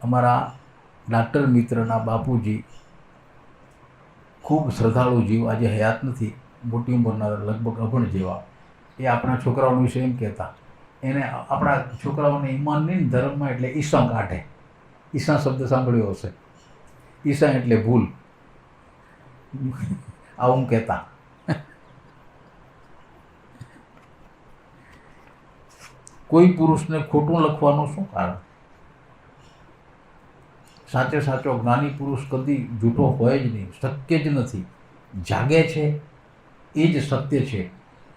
અમારા ડાક્ટર મિત્રના બાપુજી ખૂબ શ્રદ્ધાળુ જીવ, આજે હયાત નથી, મોટી ઉંમરના, લગભગ અભણ જેવા. એ આપણા છોકરાઓનો વિશે એમ કહેતા, એને આપણા છોકરાઓને ઈમાન નહીં ને ધર્મમાં, એટલે ઈસા કાઢે. ઈસા શબ્દ સાંભળ્યો હશે, ઈસા એટલે ભૂલ, આવું કહેતા. કોઈ પુરુષને ખોટું લખવાનું શું કારણ? સાચે સાચો જ્ઞાની પુરુષ કદી જૂઠો હોય જ નહીં, શક્ય જ નથી. જાગે છે એ જ સત્ય છે,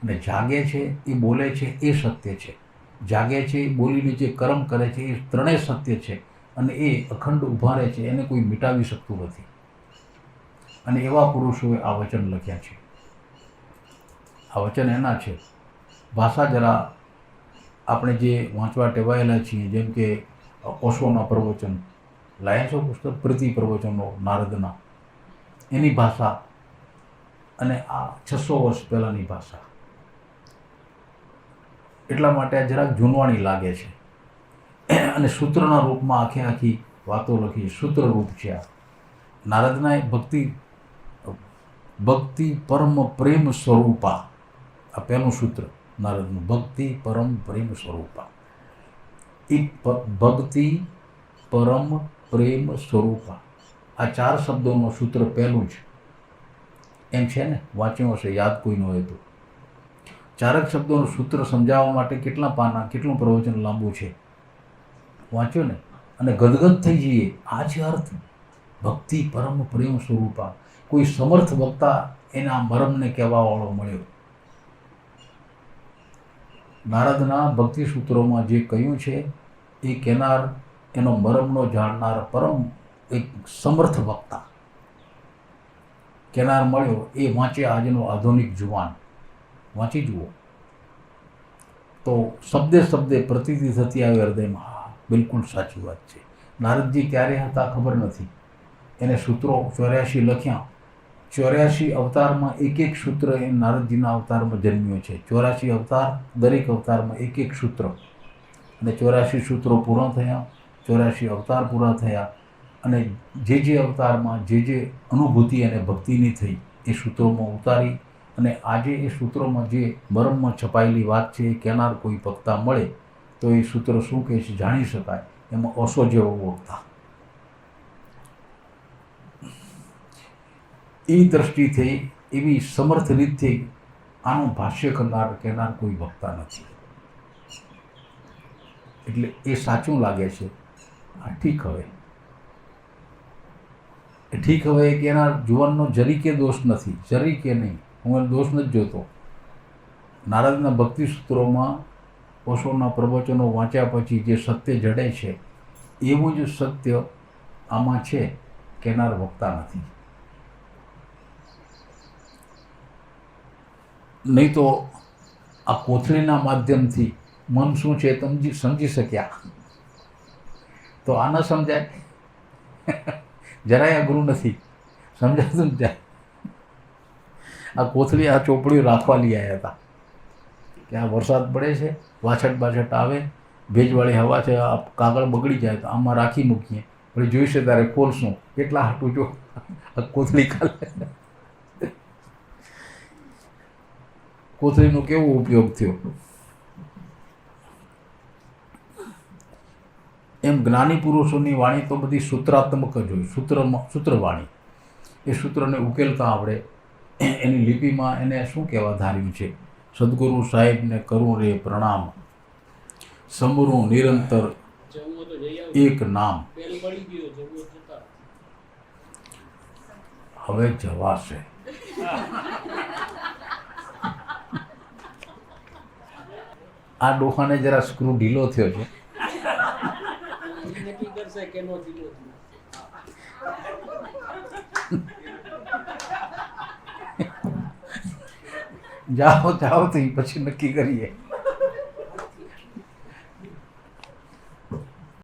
અને જાગે છે એ બોલે છે એ સત્ય છે. જાગે છે એ બોલીને જે કર્મ કરે છે એ ત્રણેય સત્ય છે, અને એ અખંડ ઊભા રહે છે, એને કોઈ મિટાવી શકતું નથી. અને એવા પુરુષોએ આ વચન લખ્યા છે. આ વચન એના છે. ભાષા જરા આપણે જે વાંચવા ટેવાયેલા છીએ, જેમ કે ઓશોના પ્રવચન લાયા છો પુસ્તક, પ્રતિ પ્રવચનો નારદના, એની ભાષા અને આ 600 વર્ષ પહેલાંની ભાષા, એટલા માટે આ જરાક જૂનવાણી લાગે છે. અને સૂત્રના રૂપમાં આખી વાતો લખી, સૂત્ર રૂપ છે આ. નારદના ભક્તિ પરમ પ્રેમ સ્વરૂપા, આ પહેલું સૂત્ર નારદનું, ભક્તિ પરમ પ્રેમ સ્વરૂપા. એ ભક્તિ પરમ પ્રેમ સ્વરૂપા, આ 4 શબ્દોનું સૂત્ર પહેલું જ એમ છે ને, વાંચ્યું હશે, યાદ કોઈ ન હોય તો. 4 શબ્દોનું સૂત્ર સમજાવવા માટે કેટલા પાના, કેટલું પ્રવચન લાંબુ છે, વાંચ્યો ને, અને ગદગદ થઈ જઈએ. આ છે અર્થ, ભક્તિ પરમ પ્રેમ સ્વરૂપા. કોઈ સમર્થ વક્તા એના મરમને કહેવાવાળો મળ્યો. નારદના ભક્તિ સૂત્રોમાં જે કહ્યું છે એ કહેનાર, એનો મરમનો જાણનાર પરમ એક સમર્થ વક્તા કહેનાર મળ્યો. એ વાંચે આજનો આધુનિક જુવાન, વાંચી જુઓ તો શબ્દે શબ્દે પ્રતીતિ થતી આવે હૃદયમાં. હા, બિલકુલ સાચી વાત છે. નારદજી ક્યારે હતા ખબર નથી. એને સૂત્રો 84 લખ્યા. 84 અવતારમાં એક સૂત્ર એ નારદજીના અવતારમાં જન્મ્યો છે. 84 અવતાર, દરેક અવતારમાં એક સૂત્ર, અને 84 સૂત્રો પૂર્ણ થયા, 84 અવતાર પૂરા થયા. અને જે અવતારમાં જે અનુભૂતિ અને ભક્તિની થઈ એ સૂત્રોમાં ઉતારી. અને આજે એ સૂત્રોમાં જે મરમમાં છપાયેલી વાત છે એ કહેનાર કોઈ વક્તા મળે તો એ સૂત્ર શું કહે છે જાણી શકાય. એમાં ઓશો જેવો વક્તા. એ દ્રષ્ટિથી, એવી સમર્થ રીતથી આનું ભાષ્ય કહેનાર કોઈ વક્તા નથી. એટલે એ સાચું લાગે છે. આ ઠીક હવે, ઠીક હવે કે એના જુવાનનો જરીકે દોષ નથી, જરીકે નહીં, હું દોષ નથી જોતો. નારદના ભક્તિ સૂત્રોમાં ઓશોના પ્રવચનો વાંચ્યા પછી જે સત્ય જડે છે એવું જ સત્ય આમાં છે, કહેનાર વક્તા નથી. નહીં તો આ કોથળીના માધ્યમથી મન શું છે સમજી શક્યા તો આ ન સમજાય. જરાય અઘરું નથી, સમજાતું જ જાય. આ કોથળી, આ ચોપડીઓ રાખવા લઈ આવ્યા હતા કે આ વરસાદ પડે છે, વાછટ બાછટ આવે, ભેજવાળી હવા છે, આ કાગળ બગડી જાય તો આમાં રાખી મૂકીએ, પછી જોઈશે ત્યારે ખોલશું. કેટલા હાટું જો આ કોથળી કાલે કોથળીનો કેવો ઉપયોગ થયો. એમ જ્ઞાની પુરુષોની વાણી તો બધી સૂત્રાત્મક જ હોય, સૂત્રવાણી. એ સૂત્રને ઉકેલતા આવડે. એની લિપિમાં એને શું કહેવા ધાર્યું છે, સદગુરુ સાહેબને કરું રે પ્રણામ. સમરૂ નિરંતર એક નામ. હવે જવાશે. આ ડોહાને જરા સ્ક્રૂ ઢીલો થયો છે. જાઓ જાઓ તો એ પછી નક્કી કરીએ.